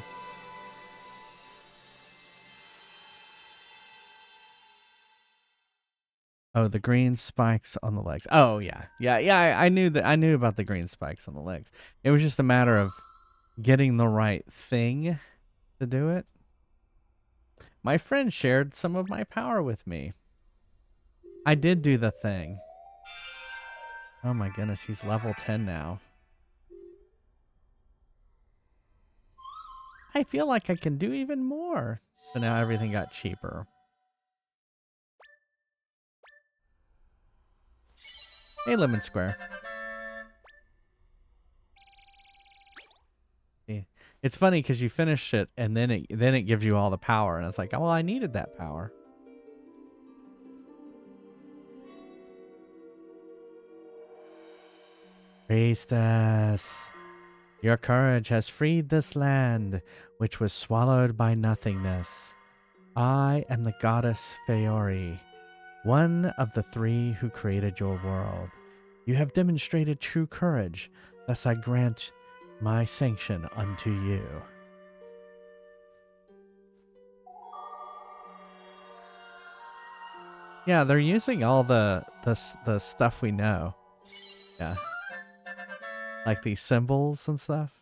Oh, the green spikes on the legs. Oh, yeah. Yeah, I knew that. I knew about the green spikes on the legs. It was just a matter of getting the right thing to do it. My friend shared some of my power with me. I did do the thing. Oh my goodness, he's level 10 now. I feel like I can do even more. So now everything got cheaper. Hey, Lemon Square. See, it's funny because you finish it and then it gives you all the power, and it's like, oh, well, I needed that power. Priestess, your courage has freed this land, which was swallowed by nothingness. I am the goddess Faori, one of the three who created your world. You have demonstrated true courage, thus I grant my sanction unto you. Yeah, they're using all the stuff we know. Yeah. Like these symbols and stuff.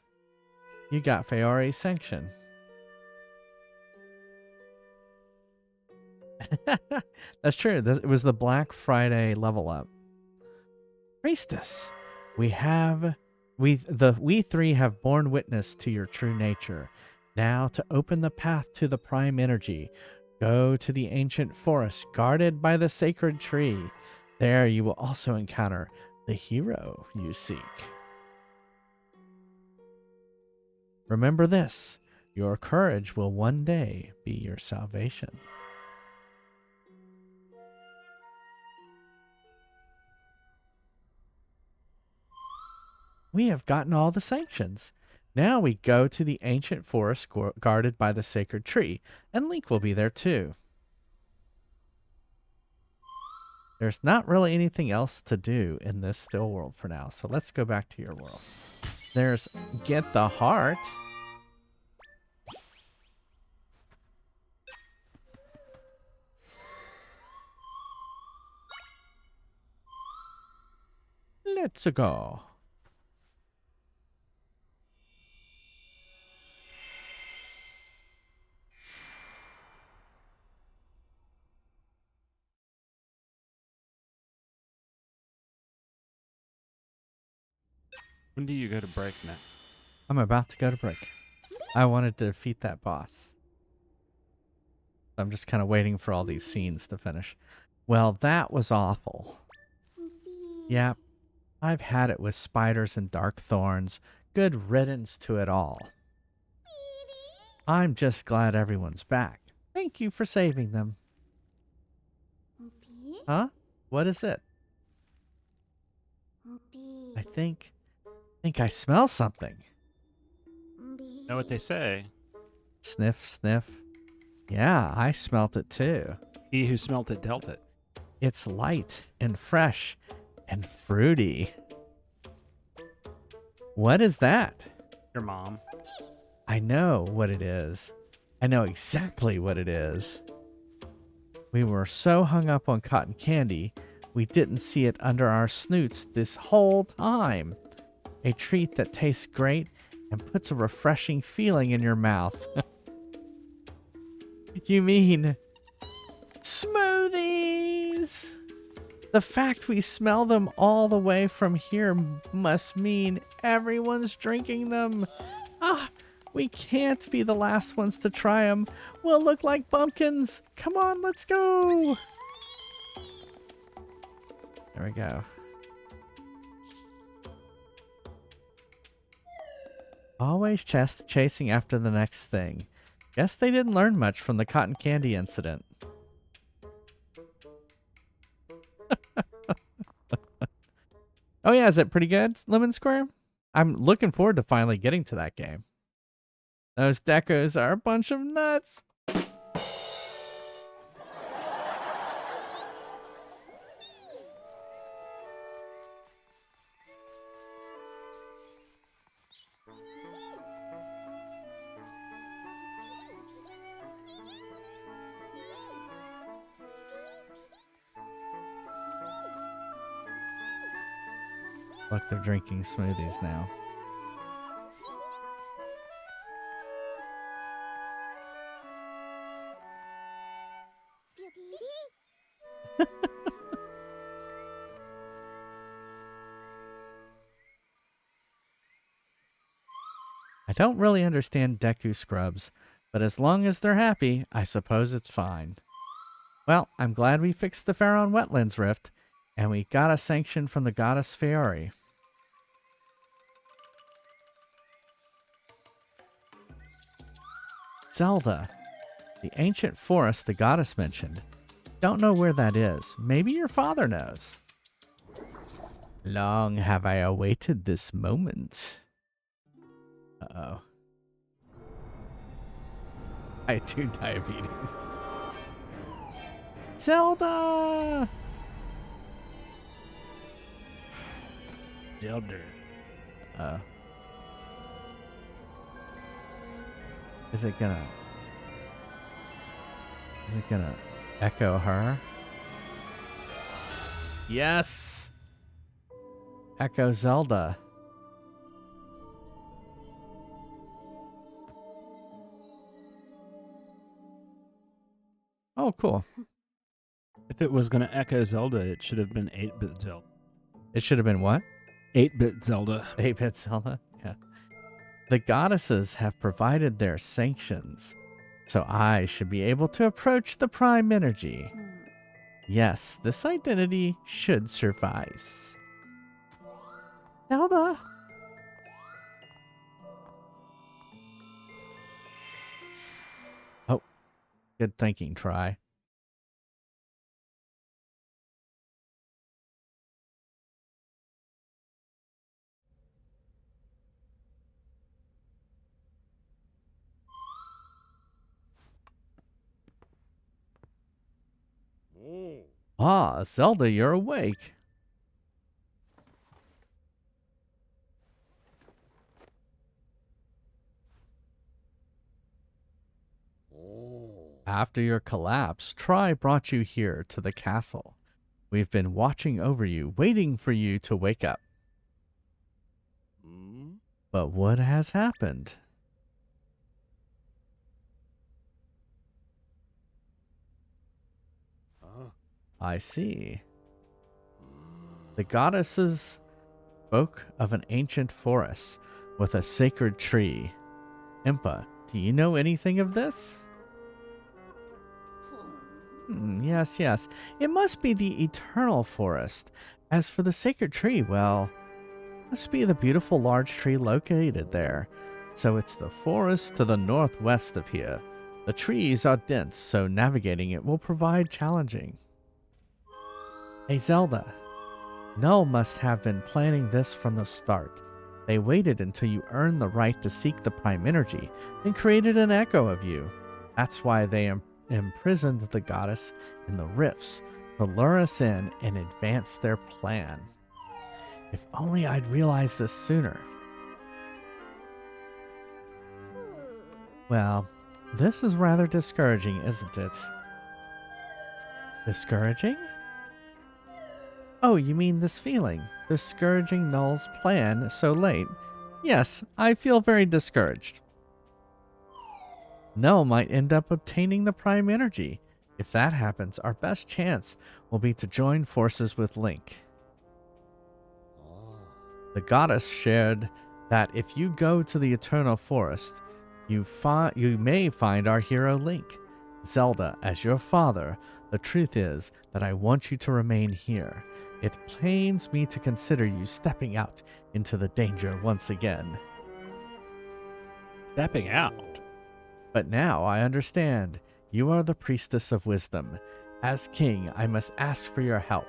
You got Faori's sanction. That's true. It was the Black Friday level up. Priestess, we three have borne witness to your true nature. Now, to open the path to the prime energy, go to the ancient forest guarded by the sacred tree. There you will also encounter the hero you seek. Remember this, your courage will one day be your salvation. We have gotten all the sanctions. Now we go to the ancient forest guarded by the sacred tree, and Link will be there too. There's not really anything else to do in this still world for now, so let's go back to your world. There's get the heart. Let's go. When do you go to break now? I'm about to go to break. I wanted to defeat that boss. I'm just kind of waiting for all these scenes to finish. Well, that was awful. Yep. I've had it with spiders and dark thorns, good riddance to it all. I'm just glad everyone's back. Thank you for saving them. Huh? What is it? I think I smell something. Know what they say? Sniff, sniff. Yeah, I smelt it too. He who smelt it dealt it. It's light and fresh and fruity. What is that? Your mom. I know what it is. I know exactly what it is. We were so hung up on cotton candy, we didn't see it under our snoots this whole time. A treat that tastes great and puts a refreshing feeling in your mouth. You mean smoothies? The fact we smell them all the way from here must mean everyone's drinking them. Ah, we can't be the last ones to try them. We'll look like bumpkins. Come on, let's go. There we go. Always chasing after the next thing. Guess they didn't learn much from the cotton candy incident. Oh yeah, is it pretty good, Lemon Square? I'm looking forward to finally getting to that game. Those decos are a bunch of nuts. Look, they're drinking smoothies now. I don't really understand Deku scrubs, but as long as they're happy, I suppose it's fine. Well, I'm glad we fixed the Faron Wetlands Rift, and we got a sanction from the goddess Faori. Zelda, the ancient forest the goddess mentioned. Don't know where that is. Maybe your father knows. Long have I awaited this moment. Uh-oh. I had 2 diabetes. Zelda! Zelda. Is it gonna echo her? Yes! Echo Zelda. Oh, cool. If it was going to echo Zelda, it should have been 8-bit Zelda. It should have been what? 8-bit Zelda. 8-bit Zelda? Yeah. The goddesses have provided their sanctions, so I should be able to approach the prime energy. Yes, this identity should suffice. Zelda! Oh, good thinking, Try. Ah, Zelda, you're awake. After your collapse, Try brought you here to the castle. We've been watching over you, waiting for you to wake up. But what has happened? I see. The goddesses spoke of an ancient forest with a sacred tree. Impa, do you know anything of this? Yes, yes. It must be the eternal forest. As for the sacred tree, well, Must be the beautiful large tree located there. So it's the forest to the northwest of here. The trees are dense, so navigating it will provide challenging. Hey Zelda, Null must have been planning this from the start. They waited until you earned the right to seek the Prime Energy, and created an echo of you. That's why they imprisoned the goddess in the rifts, to lure us in and advance their plan. If only I'd realized this sooner. Well, this is rather discouraging, isn't it? Discouraging? Oh, you mean this feeling? Discouraging Null's plan so late? Yes, I feel very discouraged. Null might end up obtaining the Prime Energy. If that happens, our best chance will be to join forces with Link. The goddess shared that if you go to the Eternal Forest, you may find our hero Link. Zelda, as your father, the truth is that I want you to remain here. It pains me to consider you stepping out into the danger once again. Stepping out. But now I understand. You are the priestess of wisdom. As king, I must ask for your help.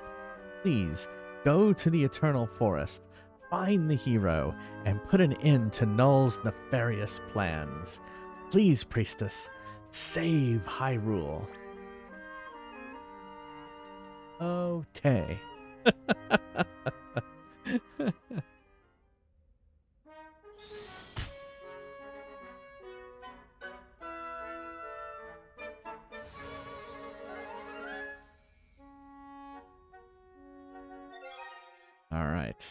Please, go to the Eternal Forest, find the hero, and put an end to Null's nefarious plans. Please, priestess, save Hyrule. Oh, Tay. All right.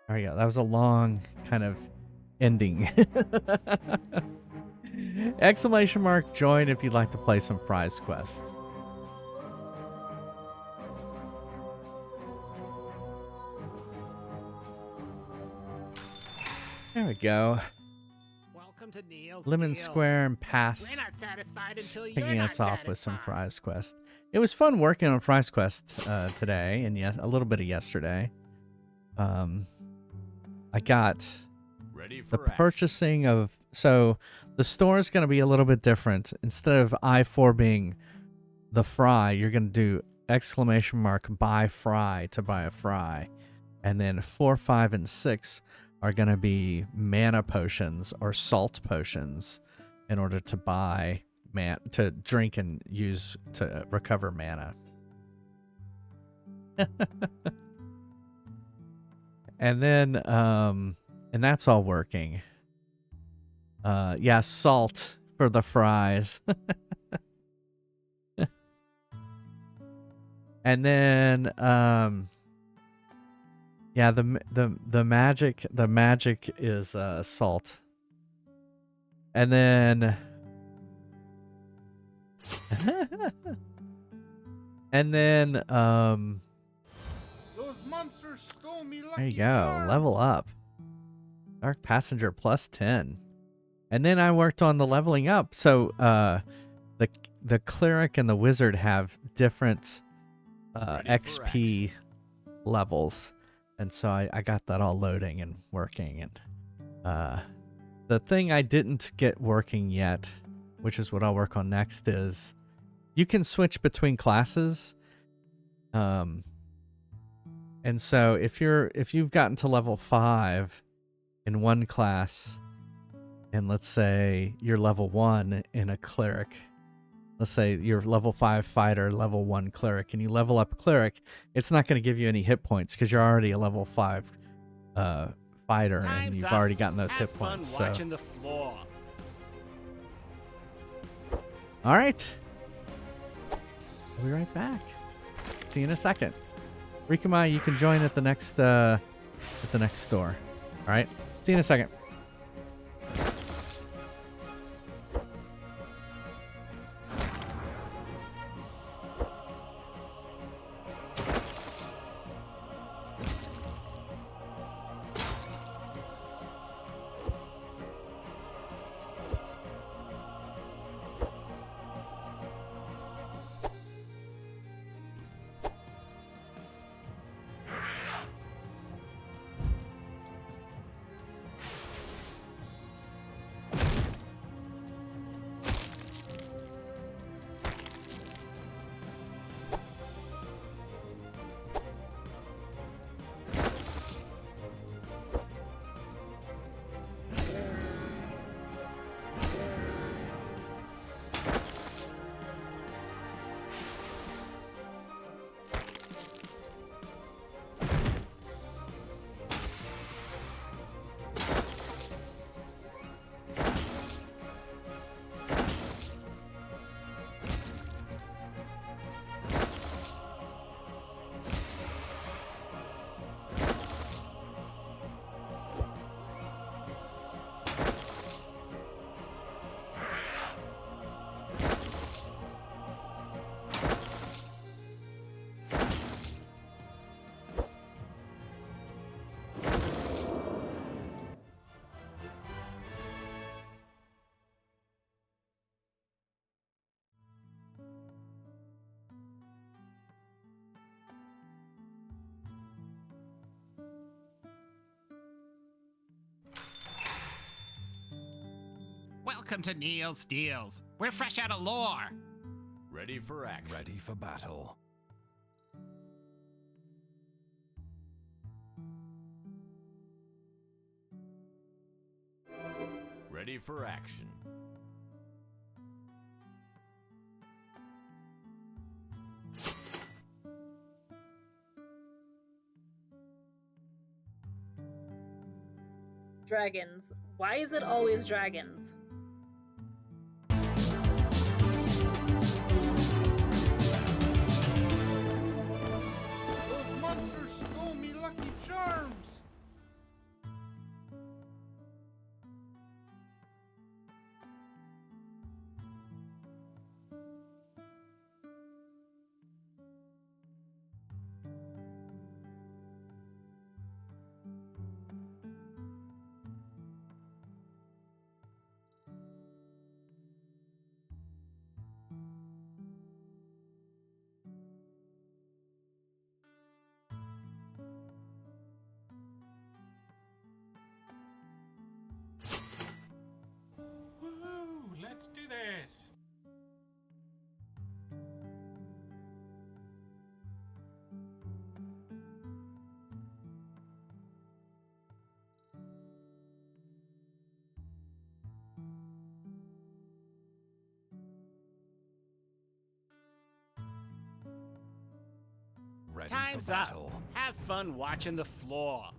There we go. That was a long kind of ending. Exclamation mark join if you'd like to play some Fry's Quest. There we go. Welcome to Neil's Lemon Deal. Square and Pass We're not satisfied until you're picking not us off with some satisfied. Fry's Quest. It was fun working on Fry's Quest today and yes, a little bit of yesterday. I got the purchasing of, so the store is going to be a little bit different. Instead of I4 being the fry, you're going to do exclamation mark buy fry to buy a fry. And then 4, 5, and 6 are going to be mana potions or salt potions in order to buy to drink and use to recover mana. And then and that's all working. Yeah, salt for the fries. And then yeah, the magic is salt. And then and then Those monsters stole me there lucky you go. charms. Level up. Dark Passenger plus 10. And then I worked on the leveling up. So the cleric and the wizard have different XP levels. And so I got that all loading and working. And the thing I didn't get working yet, which is what I'll work on next, is you can switch between classes. And so if you've gotten to level 5 in one class, and let's say you're level 1 in a cleric, let's say you're level 5 fighter, level 1 cleric, and you level up cleric, it's not going to give you any hit points because you're already a level 5 fighter and Time's you've up. already gotten those Have hit fun points. So, watching the floor. all right, we'll be right back. See you in a second. Rikamai, you can join at the next store. All right, see you in a second. Welcome to Neil's Deals. We're fresh out of lore. Ready for action. Ready for battle. Ready for action. Dragons. Why is it always dragons? Those monsters stole me lucky charms. Woohoo! Let's do this! Ready Time's for up. battle. Have fun watching the floor.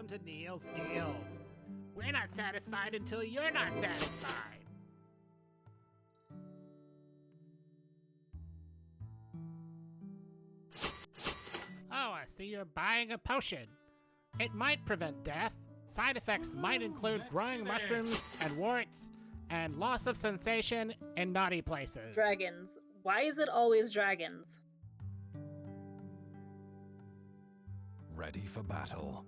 Welcome to Neil's Deals. We're not satisfied until you're not satisfied. Oh, I see you're buying a potion. It might prevent death. Side effects might include let's growing do this. mushrooms and warts and loss of sensation in naughty places. Dragons. Why is it always dragons? Ready for battle.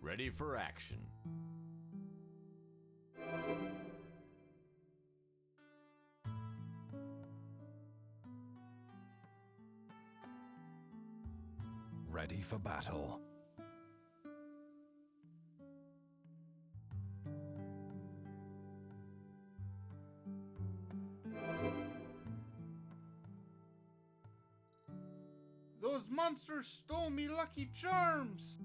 Ready for action. Ready for battle. Those monsters stole me Lucky Charms!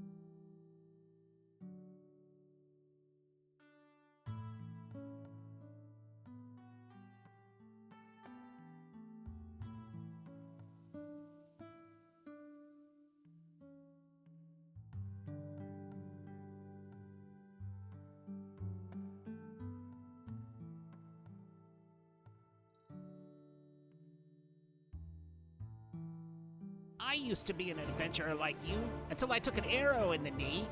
I used to be an adventurer like you until I took an arrow in the knee.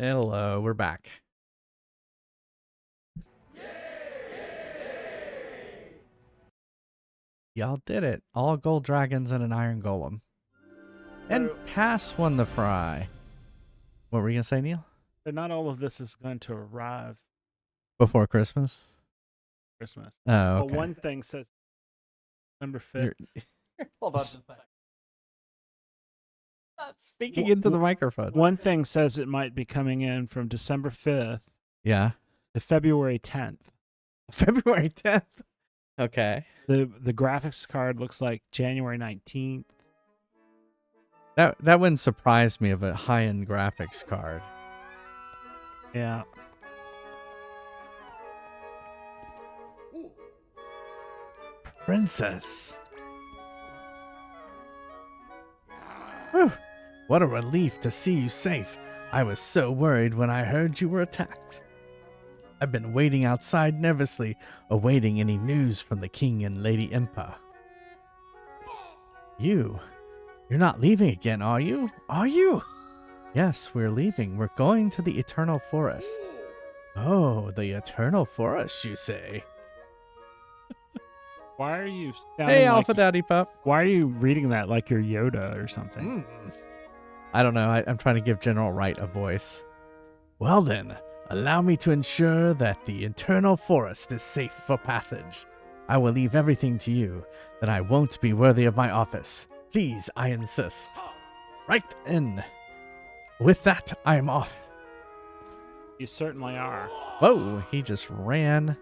Hello, we're back. Y'all did it. All gold dragons and an iron golem. And pass won the fry. What were you going to say, Neil? But not all of this is going to arrive Before Christmas? Christmas. Oh, Well, okay. one thing says December 5th. Hold on. Speaking into the microphone. One thing says it might be coming in from December 5th Yeah. to February 10th. February 10th. Okay. The graphics card looks like January 19th. That wouldn't surprise me of a high-end graphics card. Yeah. Princess. Whew. What a relief to see you safe. I was so worried when I heard you were attacked. I've been waiting outside nervously, awaiting any news from the king and Lady Impa. You're not leaving again, are you? Are you? Yes, we're leaving. We're going to the Eternal Forest. Oh, the Eternal Forest, you say? Why are you sounding Hey, like Alpha Daddy Pup. Why are you reading that like you're Yoda or something? I don't know. I'm trying to give General Wright a voice. Well then, allow me to ensure that the Eternal Forest is safe for passage. I will leave everything to you, that I won't be worthy of my office. Please, I insist. Right then. With that, I am off. You certainly are. Whoa, he just ran.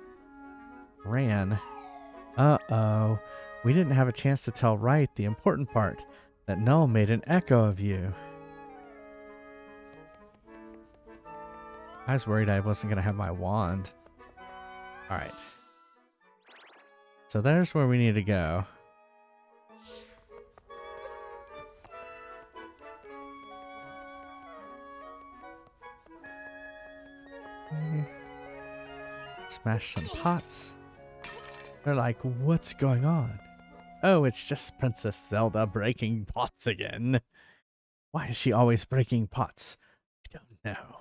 Uh-oh. We didn't have a chance to tell Wright the important part, that Null made an echo of you. I was worried I wasn't going to have my wand. Alright. So there's where we need to go. Smash some pots. They're like, what's going on? Oh, it's just Princess Zelda breaking pots again. Why is she always breaking pots? I don't know.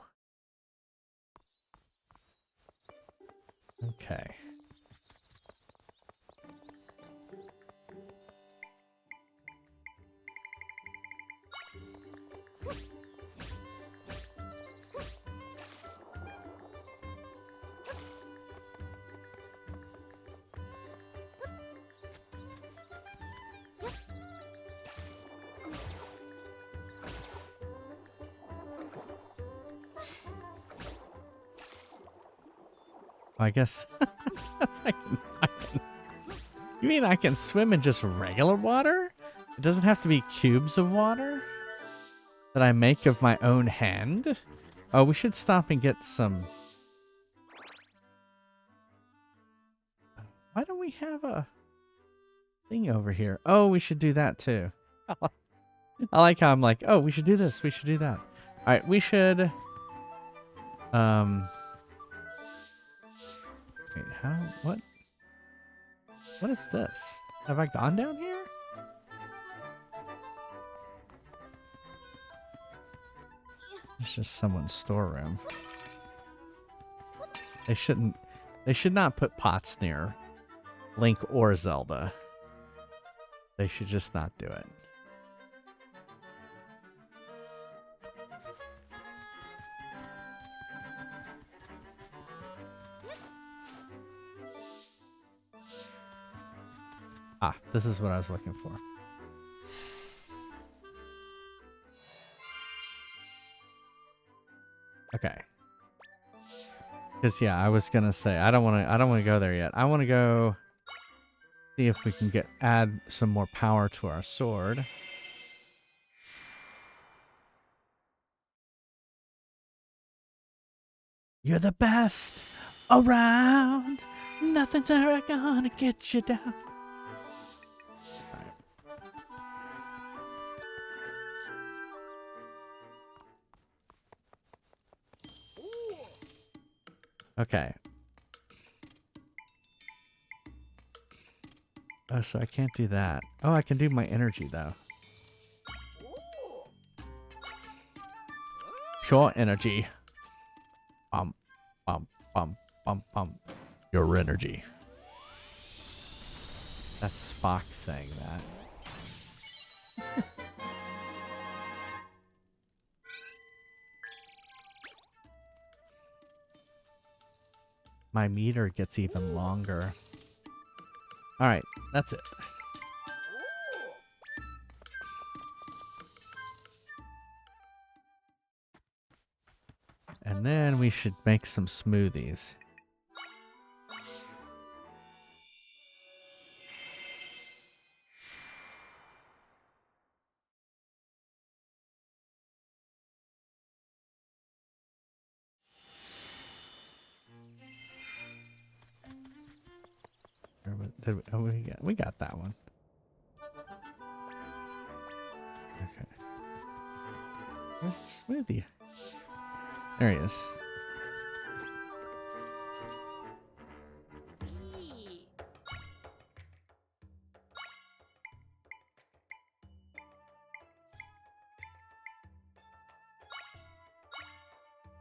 Okay. I guess You mean I can swim in just regular water? It doesn't have to be cubes of water that I make of my own hand? Oh, we should stop and get some... Why don't we have a thing over here? Oh, we should do that too. I like how I'm like, oh, we should do this, we should do that. Alright, we should... Wait, how? What? What is this? Have I gone down here? It's just someone's storeroom. They should not put pots near Link or Zelda. They should just not do it. Ah, this is what I was looking for. Okay. Because yeah, I was gonna say I don't want to go there yet. I want to go see if we can add some more power to our sword. You're the best around. Nothing's ever gonna get you down. Okay. Oh, so I can't do that. Oh, I can do my energy, though. Pure energy. Bum, bum, bum, bum, bum. Your energy. That's Spock saying that. My meter gets even longer. Alright, that's it. And then we should make some smoothies. Oh, we got that one. Okay. Where's the smoothie? There he is.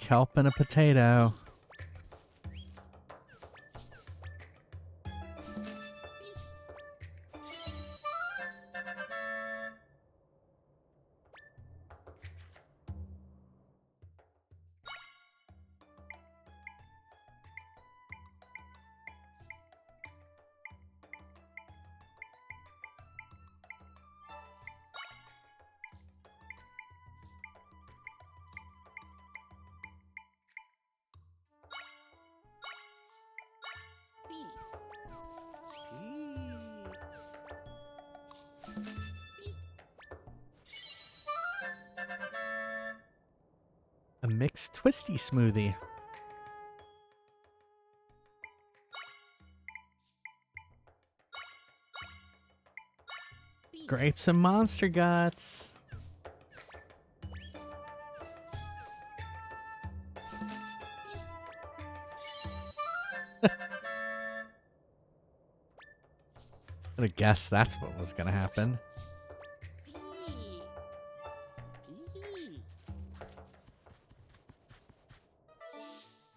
Kelp and a potato. A mixed twisty smoothie. Grapes and monster guts. I'd have guessed that's what was gonna happen.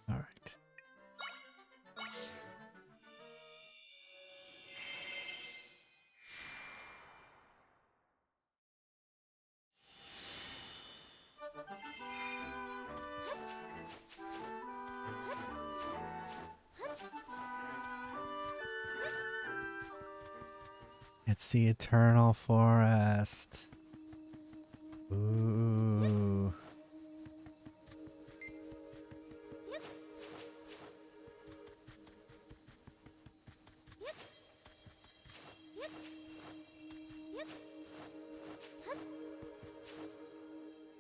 All right. It's the eternal forest. Ooh.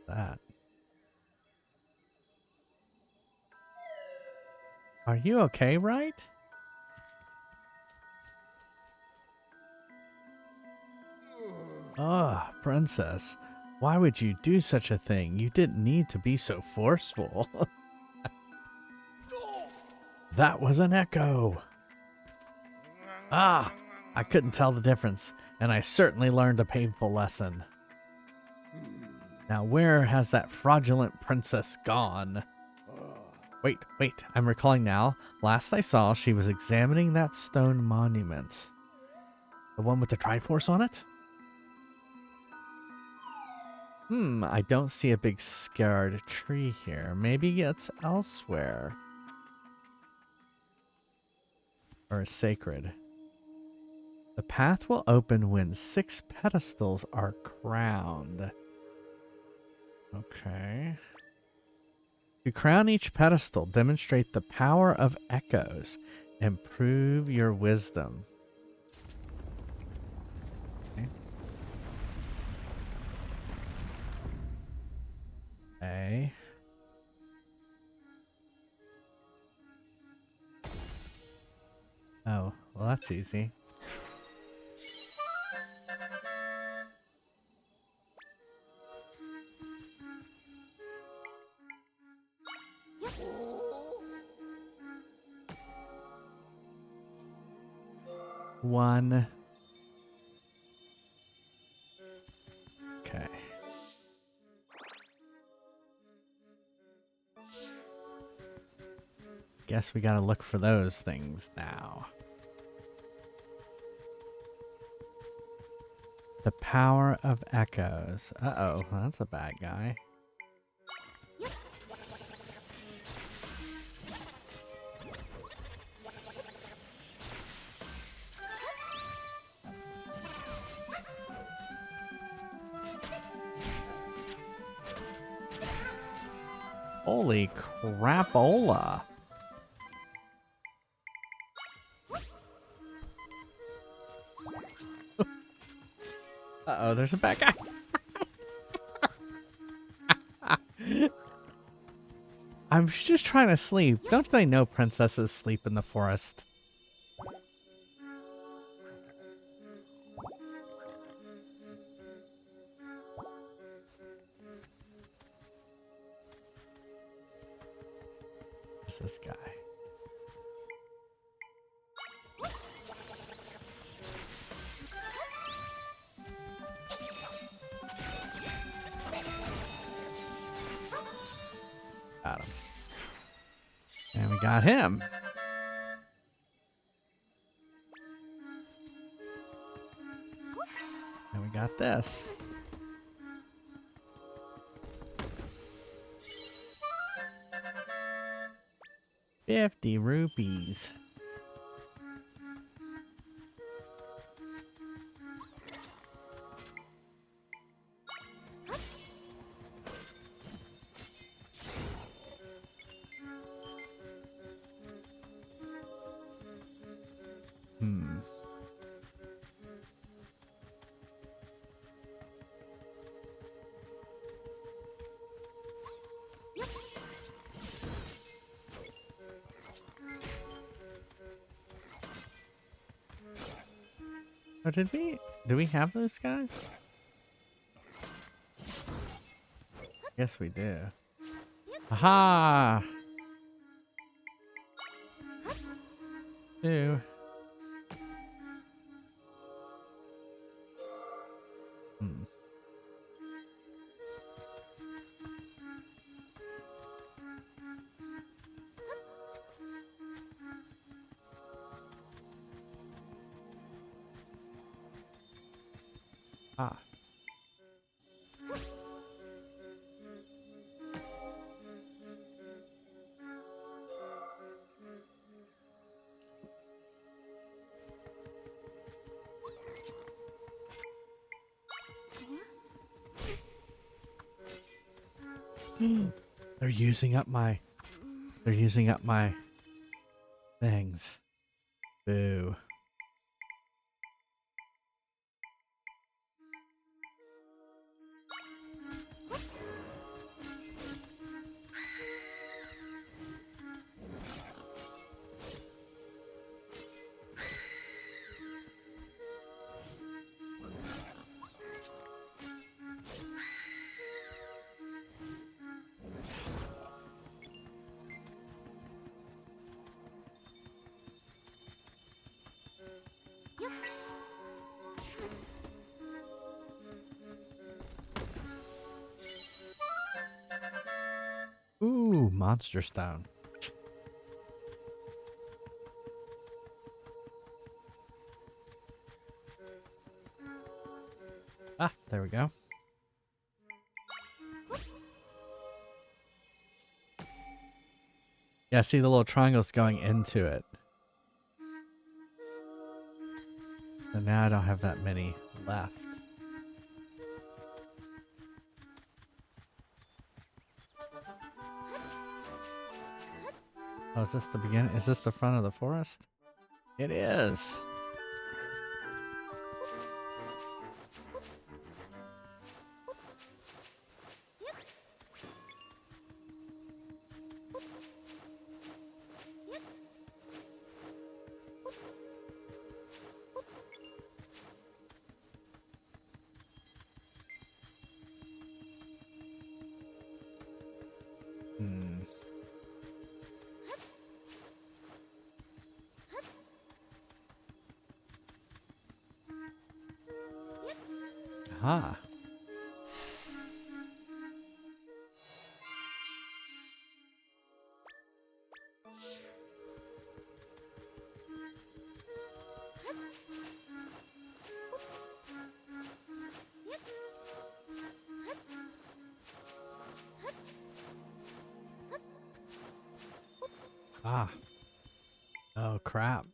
That. Are you okay, right? Ah, princess. Why would you do such a thing? You didn't need to be so forceful. That was an echo. Ah, I couldn't tell the difference, and I certainly learned a painful lesson. Now where has that fraudulent princess gone? Wait, I'm recalling now. Last I saw, she was examining that stone monument. The one with the Triforce on it? I don't see a big scarred tree here. Maybe it's elsewhere. Or sacred. The path will open when 6 pedestals are crowned. Okay. To crown each pedestal, demonstrate the power of echoes and prove your wisdom. Okay. Okay. Oh, well, that's easy. One. Okay. guess we gotta look for those things now. The power of echoes. Uh-oh, that's a bad guy. Holy crapola. Uh-oh, there's a bad guy. I'm just trying to sleep. Don't they know princesses sleep in the forest? Where's this guy? Got him. And we got him. And we got this. $50 rupees. Oh, did we have those guys? Yes, we do. Aha! Two. Ah. They're using up my things. Boo. Ooh, monster stone. Ah, there we go. Yeah, see the little triangles going into it. And now I don't have that many left. Oh, is this the beginning? Is this the front of the forest? It is. Aha. Ah. Oh, crap.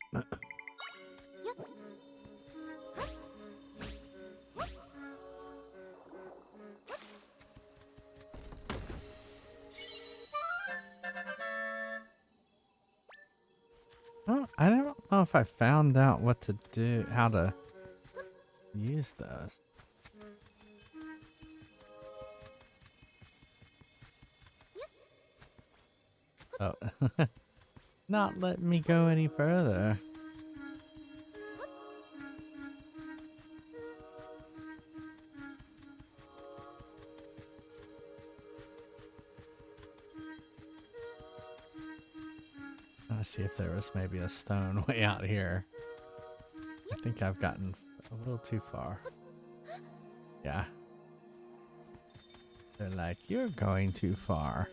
I don't know if I found out what to do, how to use those. Oh, not letting me go any further. Let's see if there was maybe a stone way out here. I think I've gotten a little too far. Yeah. They're like, you're going too far.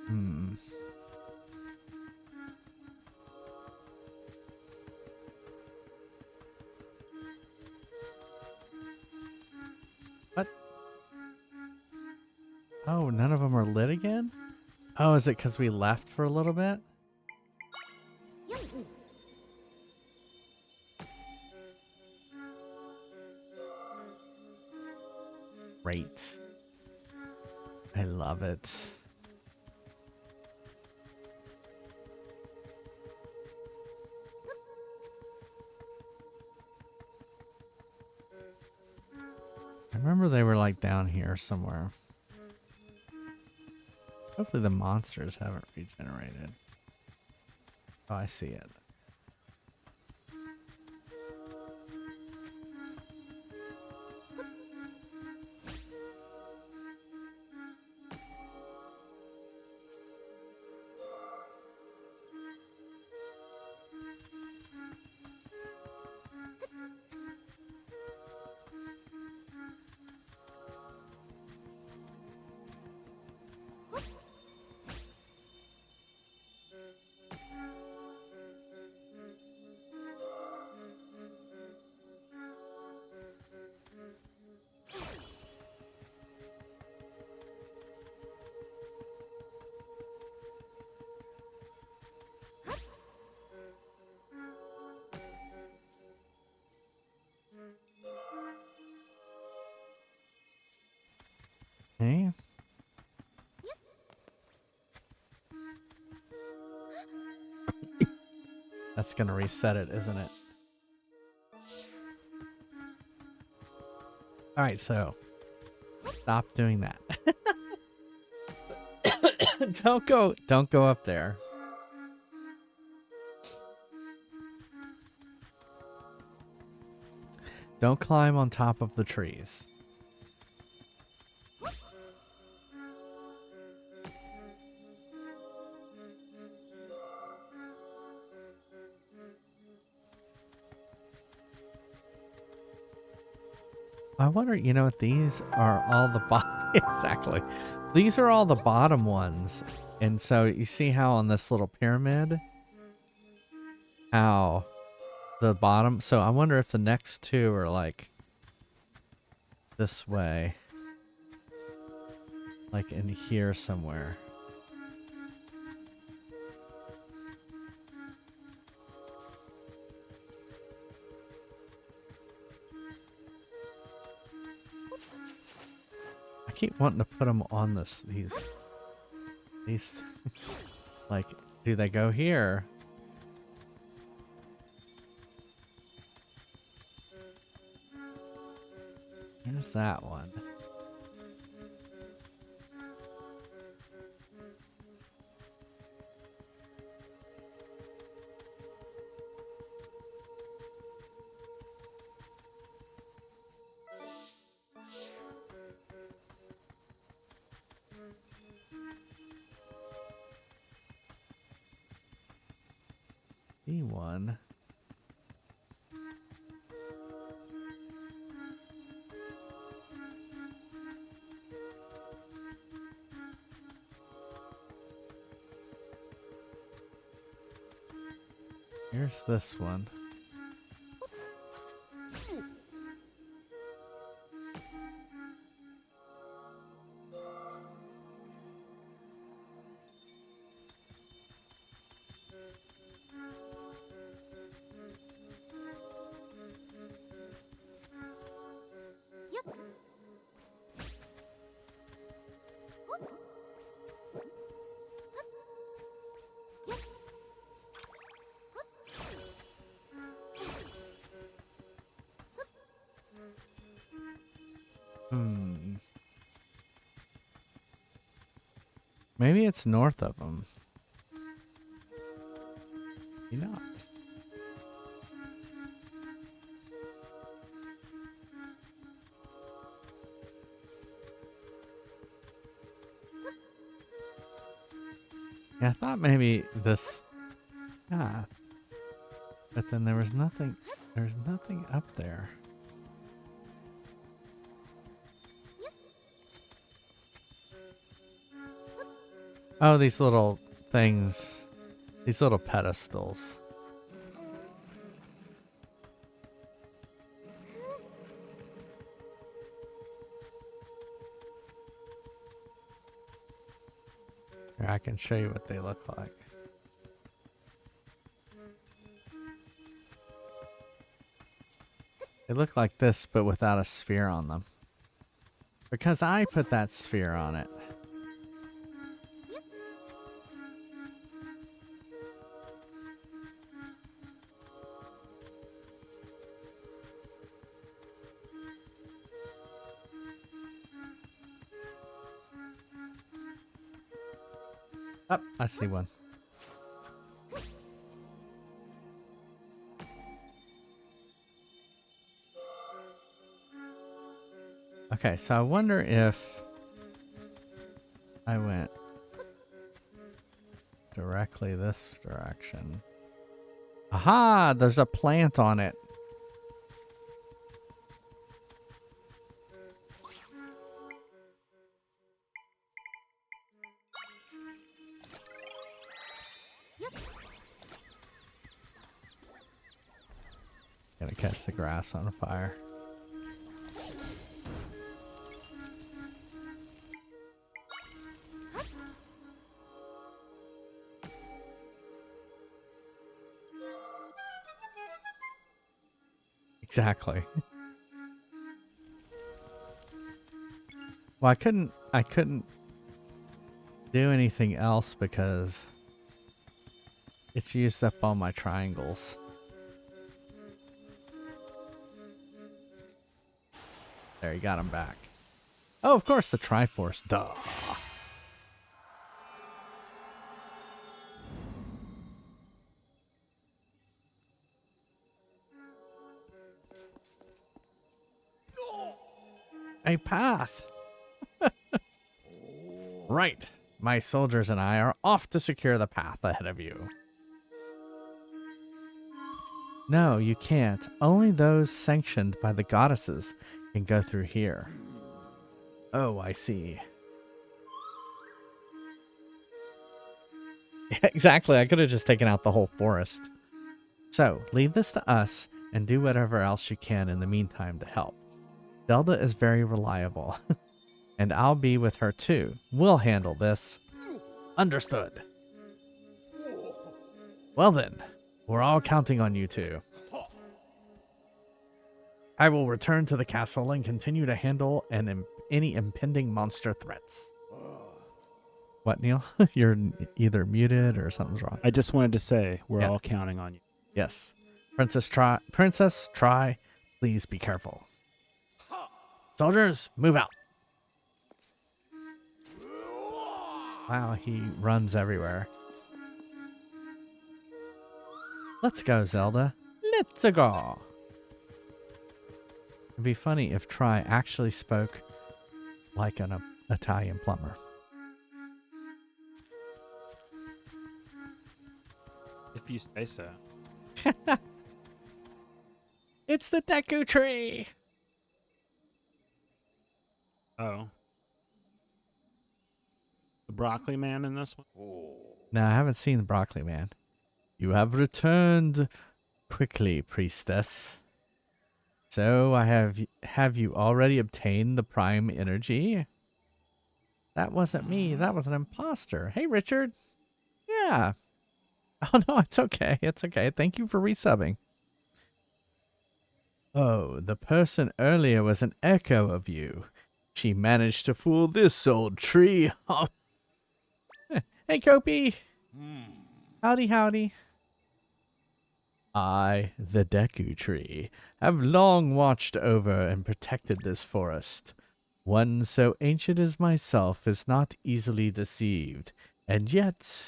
Hmm. What? Oh, none of them are lit again? Oh, is it because we left for a little bit? Great. I love it. I remember they were like down here somewhere. Hopefully the monsters haven't regenerated. Oh, I see it. Okay. That's gonna reset it, isn't it? Alright, so stop doing that. Don't go up there. Don't climb on top of the trees. I wonder, you know what, these are all the bottom. Exactly. These are all the bottom ones. And so you see how on this little pyramid, how the bottom, so I wonder if the next two are like this way. Like in here somewhere. I keep wanting to put them on these, like, do they go here? There's that one. see one. Here's this one. Maybe it's north of them. Maybe not. Yeah, I thought maybe this. Yeah. But then there was nothing. There's nothing up there. Oh, these little things. These little pedestals. Here, I can show you what they look like. They look like this, but without a sphere on them. Because I put that sphere on it. Oh, I see one. Okay, so I wonder if I went directly this direction. Aha! There's a plant on it. Gonna catch the grass on fire. Exactly. Well, I couldn't do anything else because it's used up all my triangles. There, you got him back. Oh, of course, the Triforce. Duh. A path. Right. My soldiers and I are off to secure the path ahead of you. No, you can't. Only those sanctioned by the goddesses can go through here. Oh, I see. Exactly. I could have just taken out the whole forest. So, leave this to us and do whatever else you can in the meantime to help. Zelda is very reliable. And I'll be with her too. We'll handle this. Understood. Well then, we're all counting on you two. I will return to the castle and continue to handle any impending monster threats. What, Neil? You're either muted or something's wrong. I just wanted to say we're Yeah. all counting on you. Yes. Princess, try. Please be careful. Soldiers, move out. Wow, he runs everywhere. Let's go, Zelda. Let's go. It'd be funny if Try actually spoke like an Italian plumber. If you say so. It's the Deku tree. Oh. The broccoli man in this one? No, I haven't seen the Broccoli Man. You have returned quickly, priestess. So have you already obtained the prime energy? That wasn't me. That was an imposter. Hey, Richard. Yeah. Oh, no, it's okay. It's okay. Thank you for resubbing. Oh, the person earlier was an echo of you. She managed to fool this old tree. Hey, Kopi. Howdy, howdy. I, the Deku Tree, have long watched over and protected this forest. One so ancient as myself is not easily deceived, and yet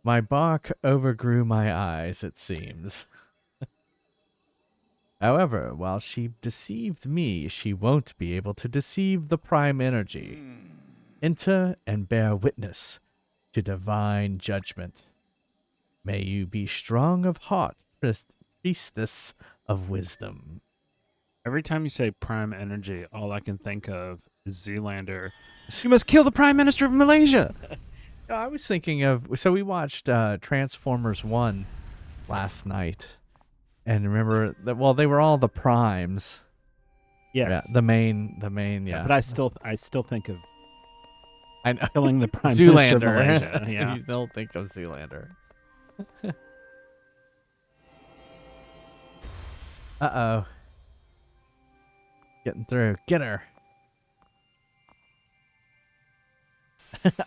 my bark overgrew my eyes, it seems. However, while she deceived me, she won't be able to deceive the prime energy. Enter and bear witness to divine judgment. May you be strong of heart, priestess of wisdom. Every time you say prime energy, all I can think of is Zoolander. You must kill the prime minister of Malaysia. No, I was thinking of, so we watched Transformers 1 last night. And remember that, well, they were all the primes. Yes. Yeah, the main, yeah. But I still think of I know. killing the prime minister of Zoolander. Malaysia. Yeah. You still think of Zoolander. Uh-oh. Getting through. Get her.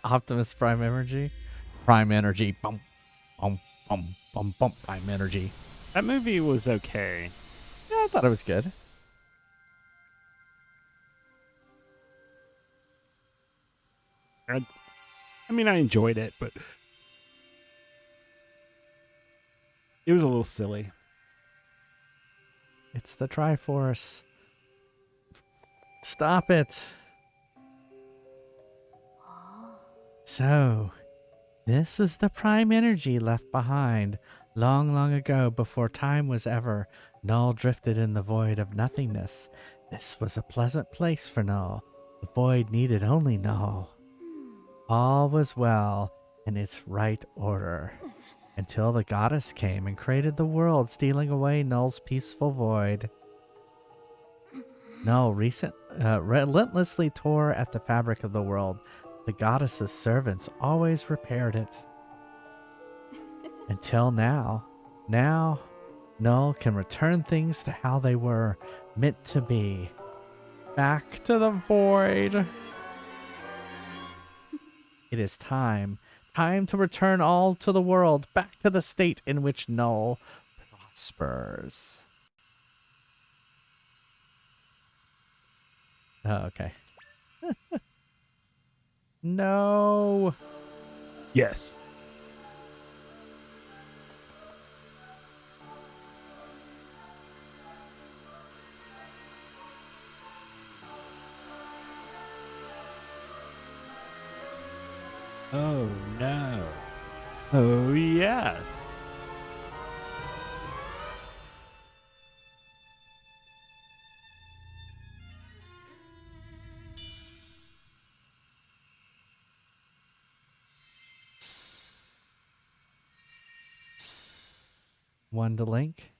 Optimus Prime Energy. Prime Energy. Bum, bum, bum, bum, bum. Prime Energy. That movie was okay. Yeah, I thought it was good. I mean, I enjoyed it, but it was a little silly. It's the Triforce. Stop it. So, this is the prime energy left behind long, long ago before time was ever. Null drifted in the void of nothingness. This was a pleasant place for Null. The void needed only Null. All was well in its right order until the goddess came and created the world, stealing away Null's peaceful void. Null relentlessly tore at the fabric of the world. The goddess's servants always repaired it. Until now. Now, Null can return things to how they were meant to be. Back to the void. It is time. Time to return all to the world, back to the state in which Null prospers. Oh, okay. No. Yes. Oh, no. Oh, yes. One to link.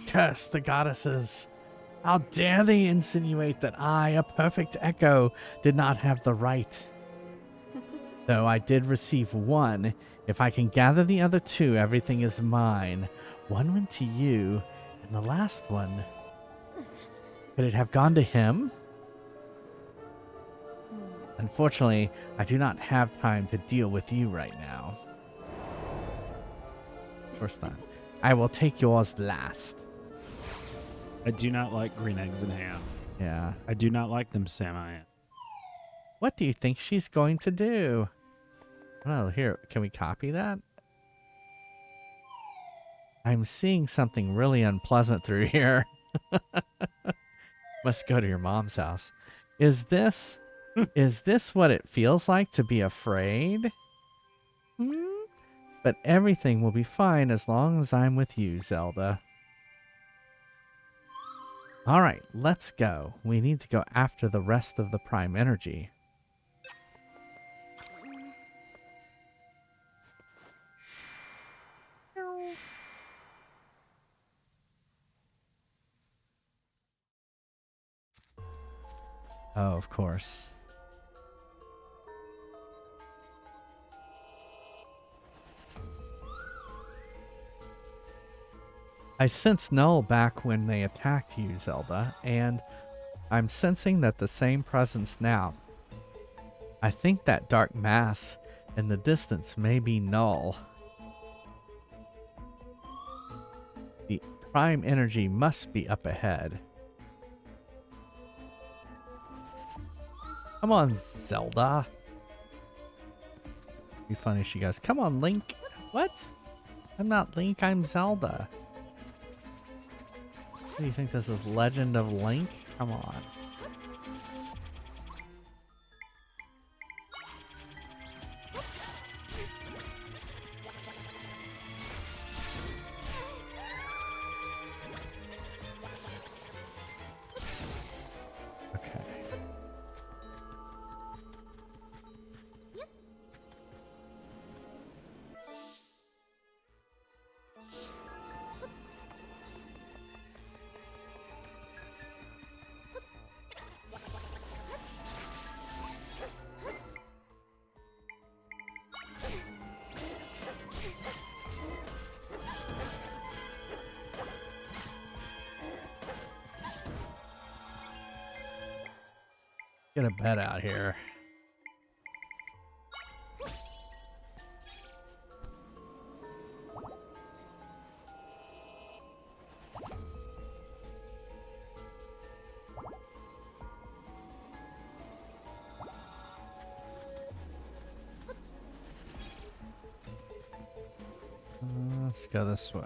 Curse the goddesses. How dare they insinuate that I, a perfect echo, did not have the right? Though I did receive one, if I can gather the other two, everything is mine. One went to you, and the last one. Could it have gone to him? Unfortunately, I do not have time to deal with you right now. Of course not. I will take yours last. I do not like green eggs and ham. Yeah. I do not like them, Sam. What do you think she's going to do? Oh, here, can we copy that? I'm seeing something really unpleasant through here. Must go to your mom's house. Is this Is this what it feels like to be afraid? Hmm? But everything will be fine as long as I'm with you, Zelda. Alright, let's go. We need to go after the rest of the prime energy. Oh, of course. I sensed Null back when they attacked you, Zelda, and I'm sensing that the same presence now. I think that dark mass in the distance may be Null. The prime energy must be up ahead. Come on, Zelda. Be funny if she goes, come on, Link. What? I'm not Link, I'm Zelda. What do you think this is, Legend of Link? Come on. Okay. Get a bed out here. Let's go this way.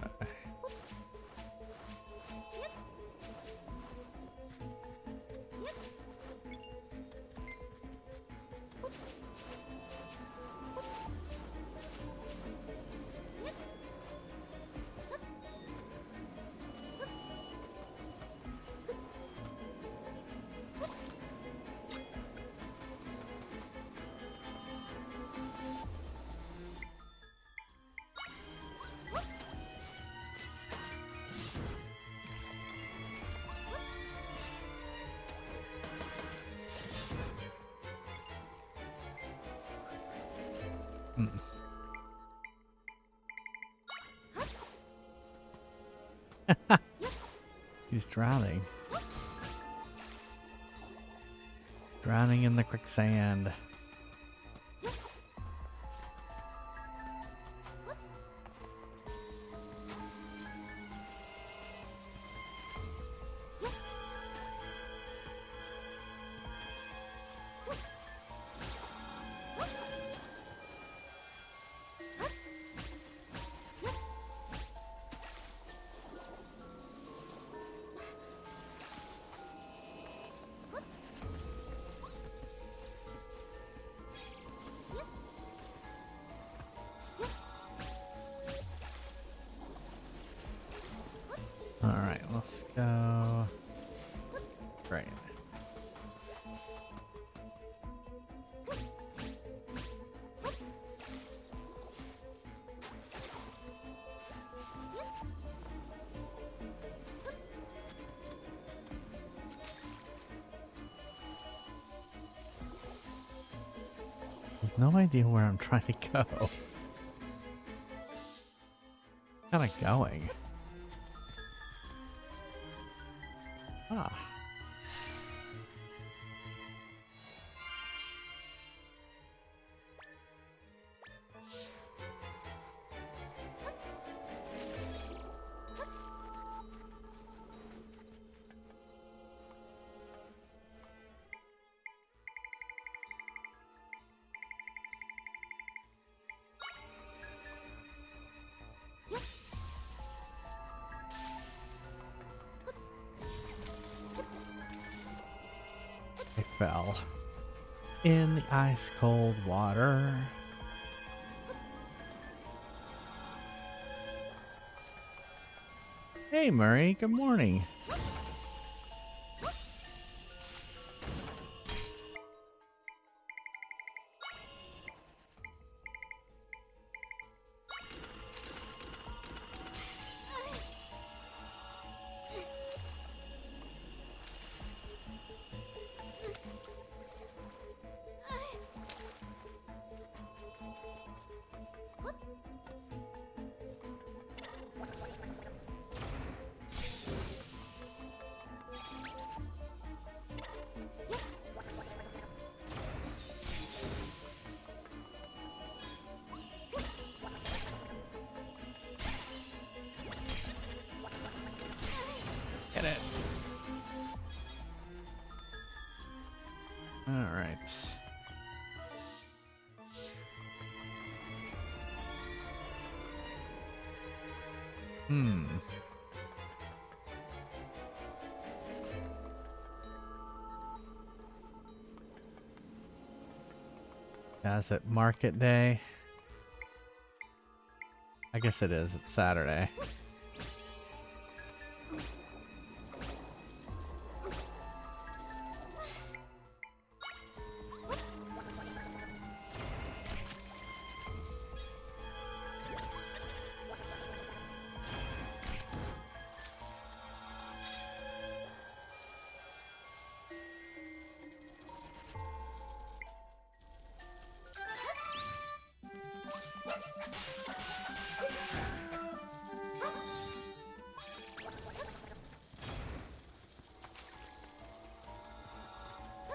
He's drowning. Drowning in the quicksand. Alright, let's go. Great. No idea where I'm trying to go. Kind of going. Ah. I fell. in the ice cold water. Hey, Murray. Good morning. Get it. All right. Is it market day? I guess it is. It's Saturday.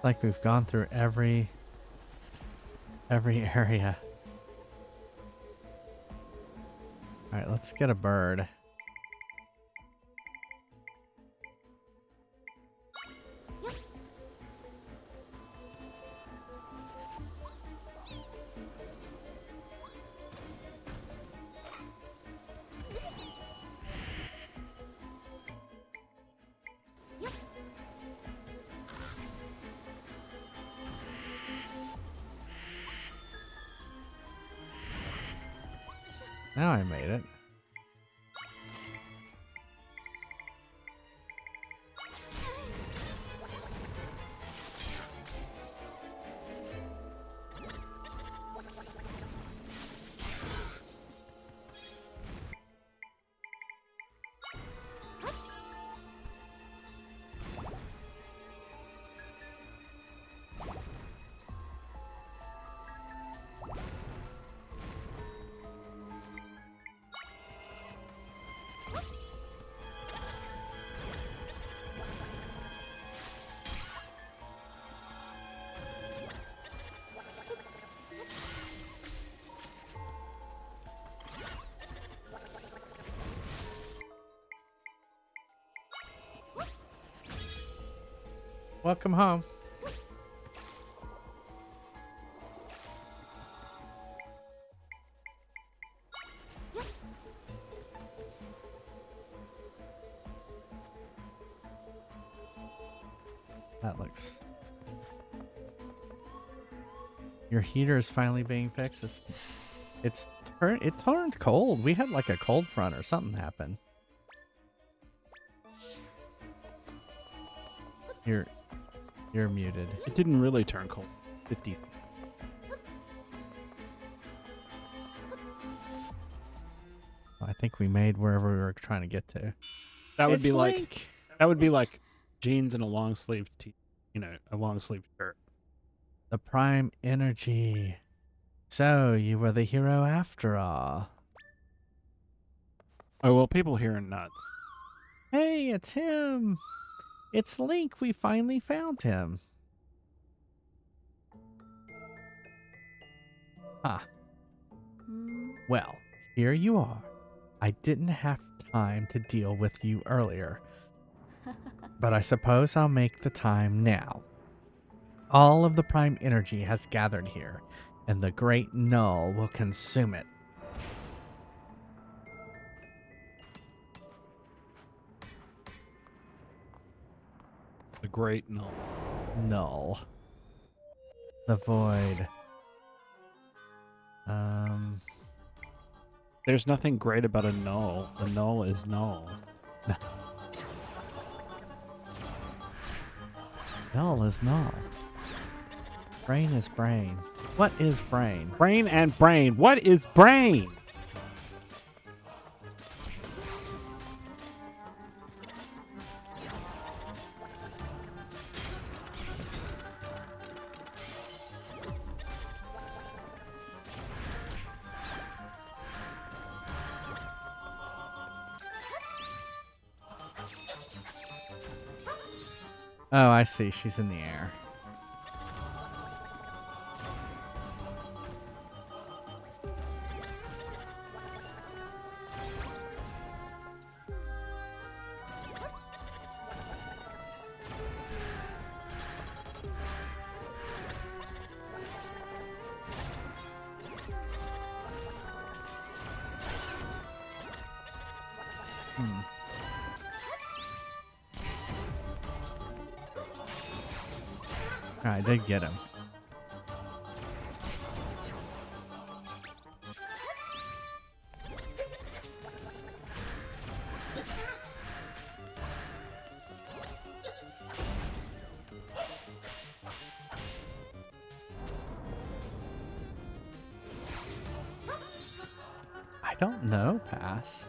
Like we've gone through every area. All right, let's get a bird. Now I made it. Welcome home. That looks... Your heater is finally being fixed. It turned cold. We had like a cold front or something happen. You're muted. It didn't really turn cold. 50. I think we made wherever we were trying to get to. That would It's be like Link. that would be like jeans and a long sleeve a long sleeve shirt. The prime energy. So you were the hero after all. Oh well, people here are nuts. Hey, it's him. It's Link. We finally found him. Ah. Well, here you are. I didn't have time to deal with you earlier, but I suppose I'll make the time now. All of the prime energy has gathered here, and the great Null will consume it. The great Null. Null. The void. There's nothing great about a null. A null is null. Null is null. Brain is brain. What is brain? Brain and brain. What is brain? Oh, I see. She's in the air. I did get him. I don't know, pass.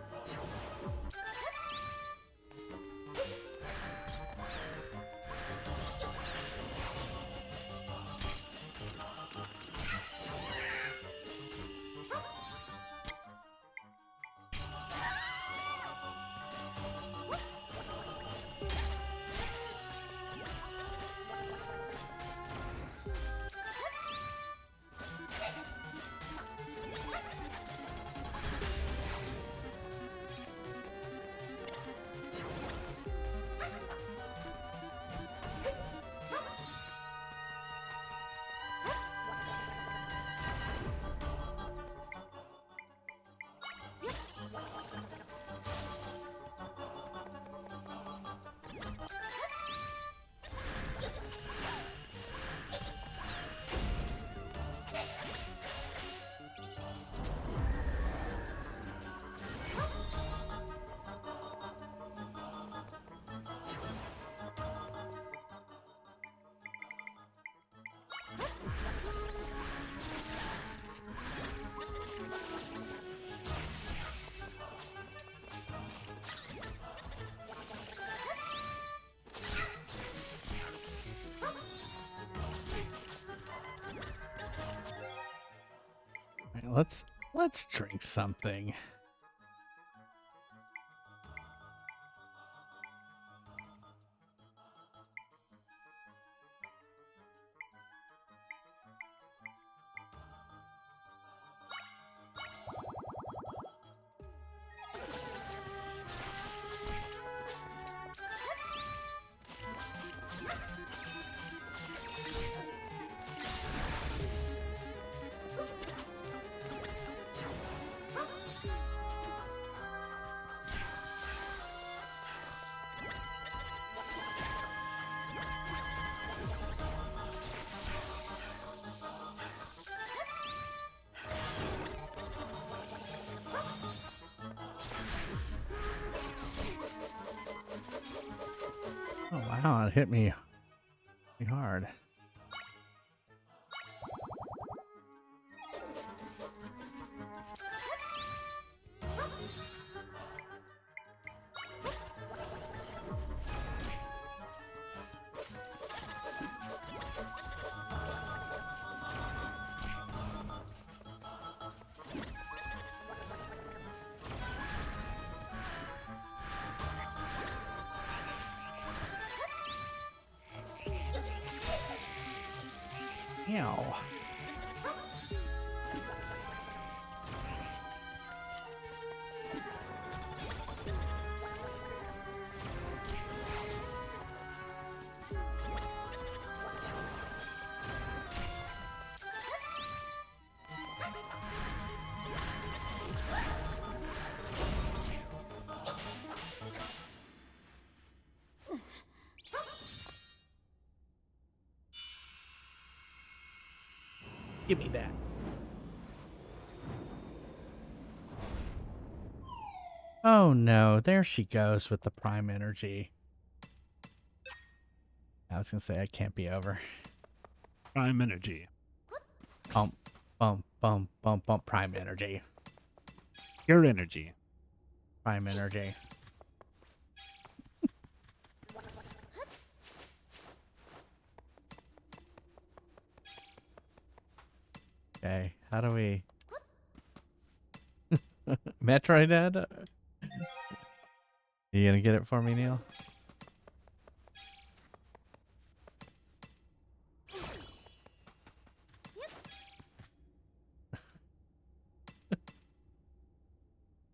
Let's drink something. Oh wow, it hit me pretty hard. Ow. Give me that. Oh no, there she goes with the prime energy. I was gonna say it can't be over. Prime energy. Bump, bump, bump, bump, bump. Prime energy. Pure energy. Prime energy. Okay, how do we... Metroid Ed? You gonna get it for me, Neil?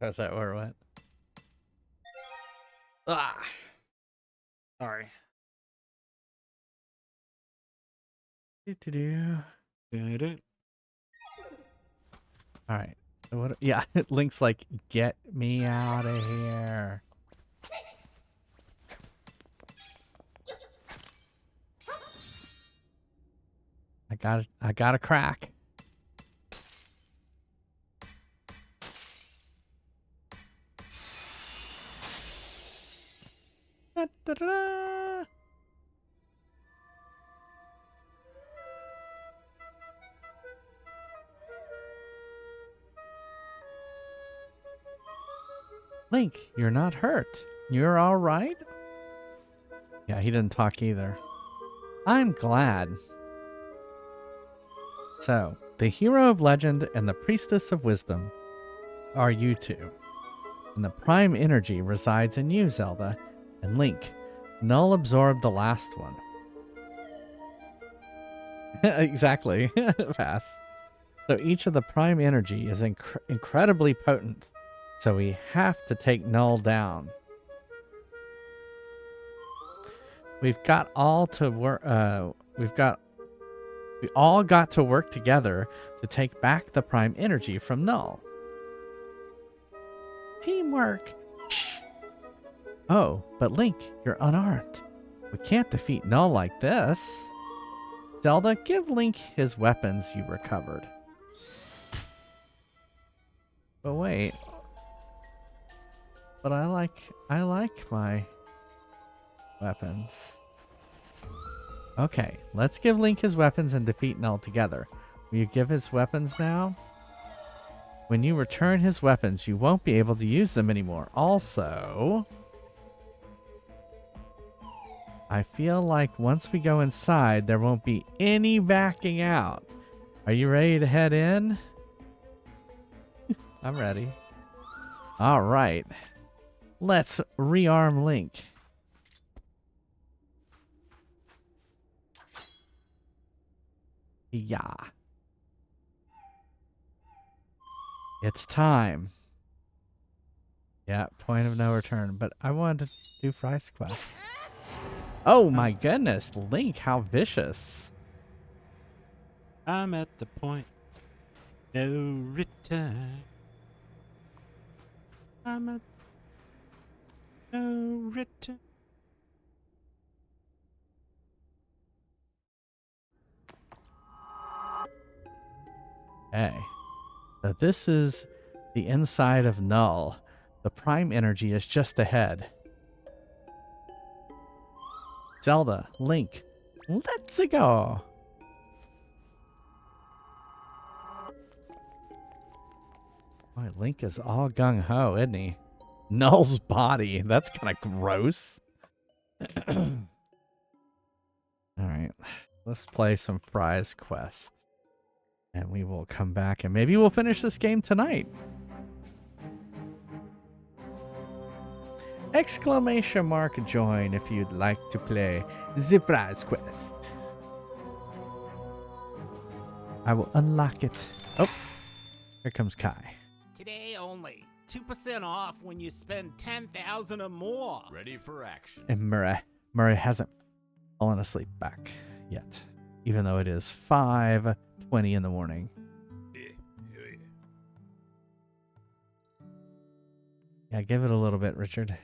How's that where it went? Ah! Sorry. Do-do-do. Da-da. All right. So what? Yeah, Link's like, get me out of here. I got a crack. Da-da-da. Link, you're not hurt. You're all right? Yeah, he didn't talk either. I'm glad. So, the hero of legend and the priestess of wisdom are you two. And the prime energy resides in you, Zelda. And Link, Null absorbed the last one. Exactly. Pass. So each of the prime energy is incredibly potent. So we have to take Null down. We've got all to work. We all got to work together to take back the prime energy from Null. Teamwork. Shh. Oh, but Link, you're unarmed. We can't defeat Null like this. Zelda, give Link his weapons you recovered. But wait. But I like my weapons. Okay, let's give Link his weapons and defeat Null together. Will you give his weapons now? When you return his weapons, you won't be able to use them anymore. Also, I feel like once we go inside, there won't be any backing out. Are you ready to head in? I'm ready. All right. Let's rearm Link. Yeah. It's time. Yeah, point of no return. But I wanted to do Fry's quest. Oh my goodness, Link, how vicious. I'm at the point. No return. I'm at no return. Okay. So this is the inside of Null. The prime energy is just ahead. Zelda, Link, let's go. Boy, Link is all gung-ho, isn't he? Null's body. That's kind of gross. All right. Let's play some Fry's quest. And we will come back and maybe we'll finish this game tonight. Exclamation mark join if you'd like to play the Fry's quest. I will unlock it. Oh, here comes Kai. Today only. 2% off when you spend 10,000 or more. Ready for action. And Murray hasn't fallen asleep back yet, even though it is 5:20 in the morning. Yeah, give it a little bit, Richard.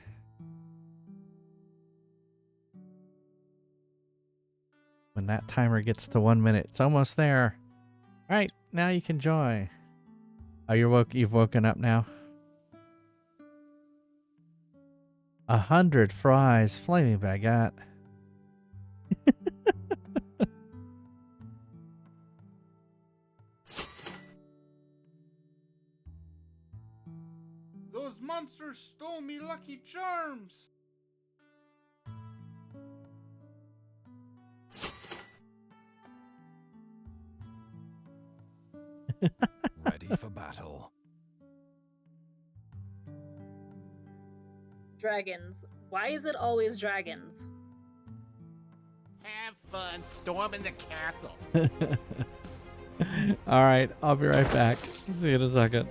When that timer gets to 1 minute, it's almost there. All right, now you can join. Oh, you've woken up now. 100 fries, flaming baguette. Those monsters stole me Lucky Charms! Ready for battle. Dragons. Why is it always dragons? Have fun storming the castle. All right, I'll be right back. See you in a second.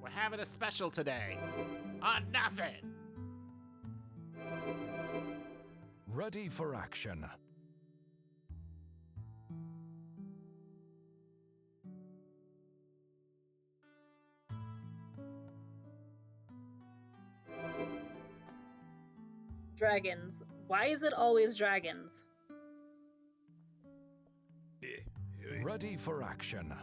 We're having a special today. On nothing. Ready for action. Dragons. Why is it always dragons? Ready for action.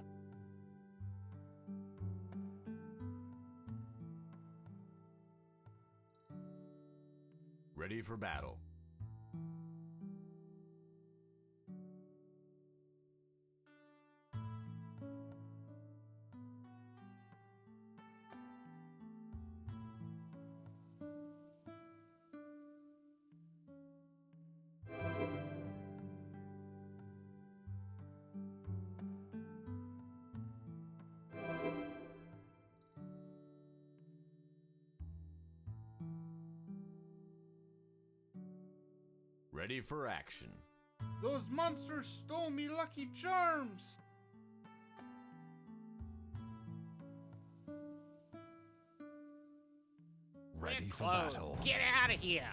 Ready for battle. Ready for action. Those monsters stole me Lucky Charms! Ready We're for closed. battle. Get out of here.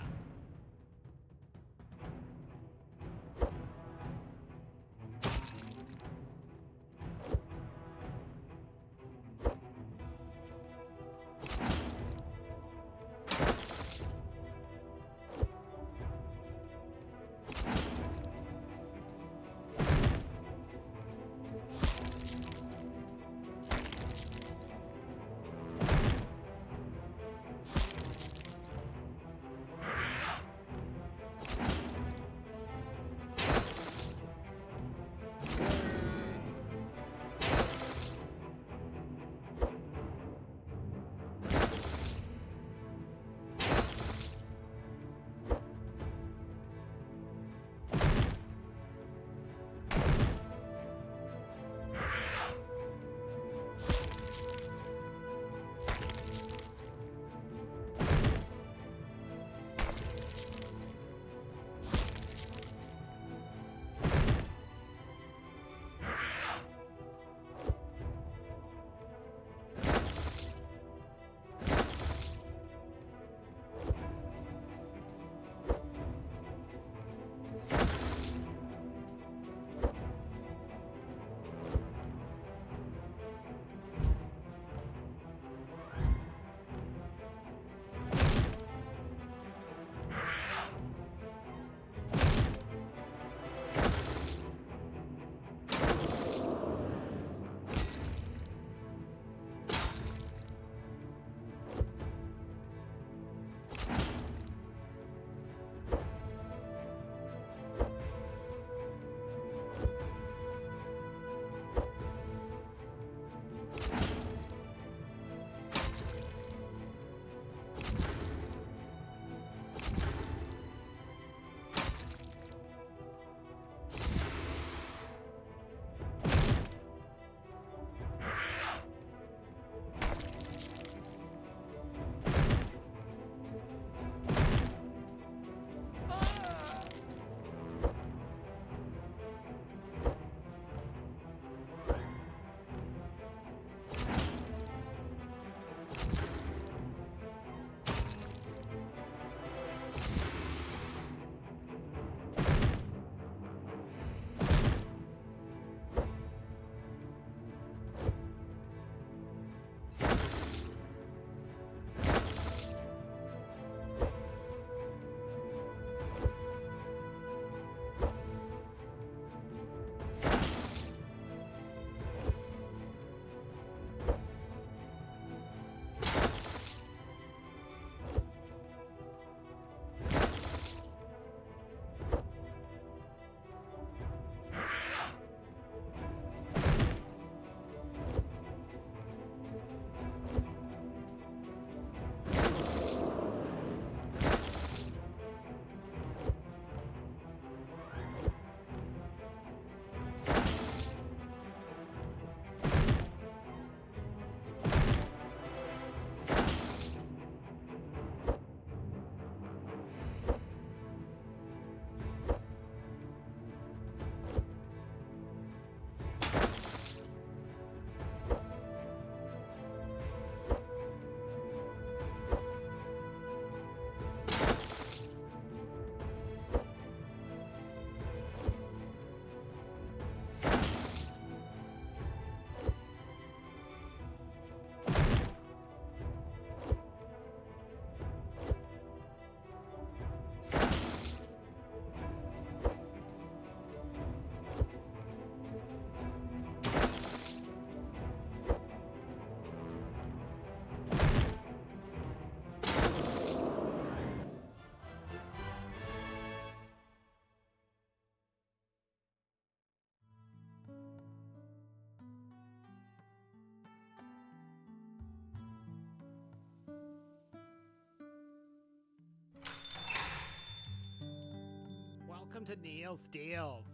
welcome to Neil's Deals.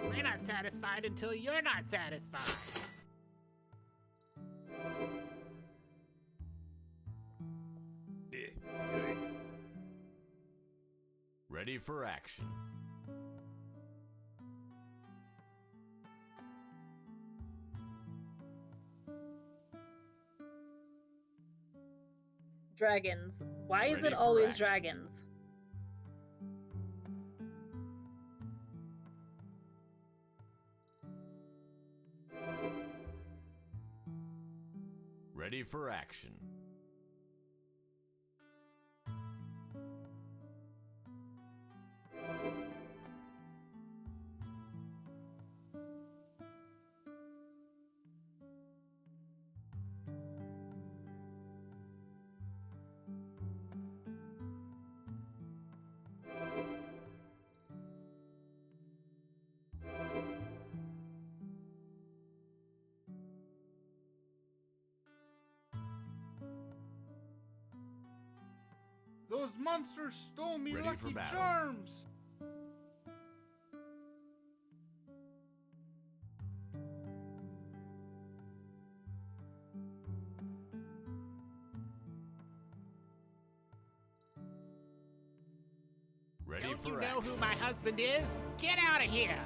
We're not satisfied until you're not satisfied. Ready for action. Dragons. Why is Ready it for always action. dragons? Ready for action. Those monsters stole me Ready for Lucky battle. Charms! Ready Don't for you know action. who my husband is? Get out of here!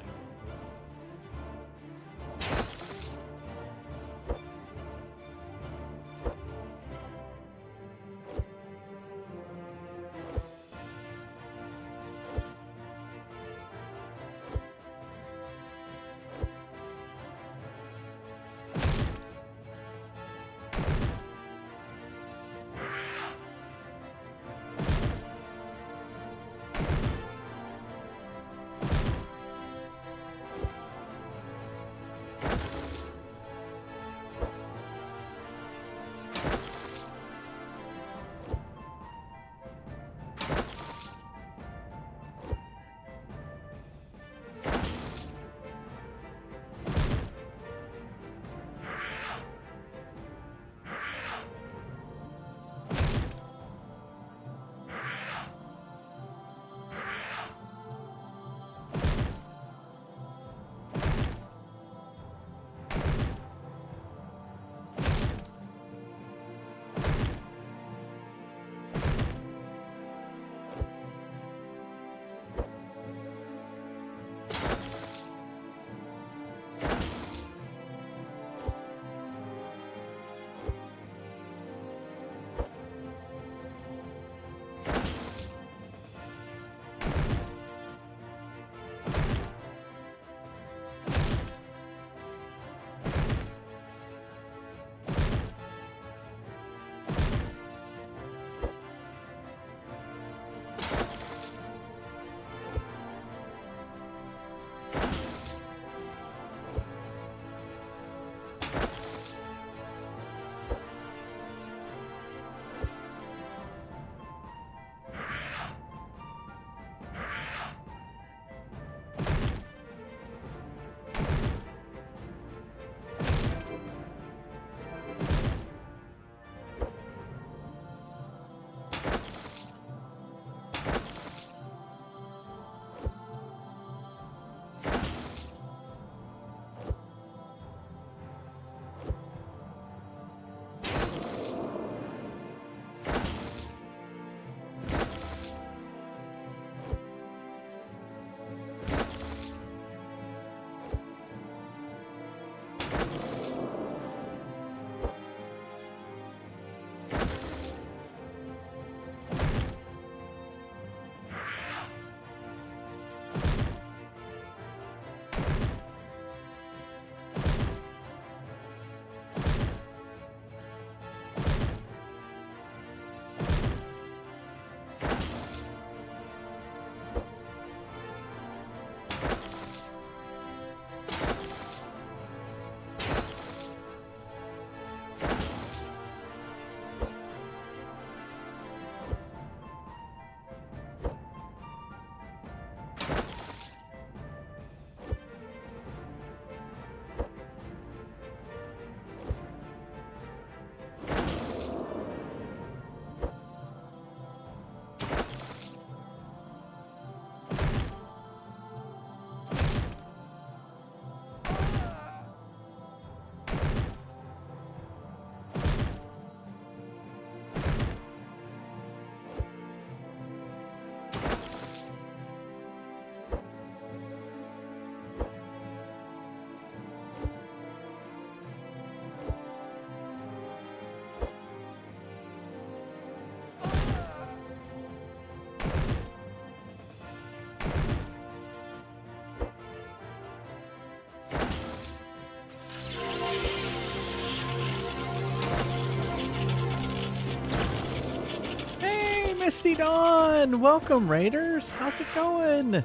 Misty Dawn! Welcome, Raiders. How's it going?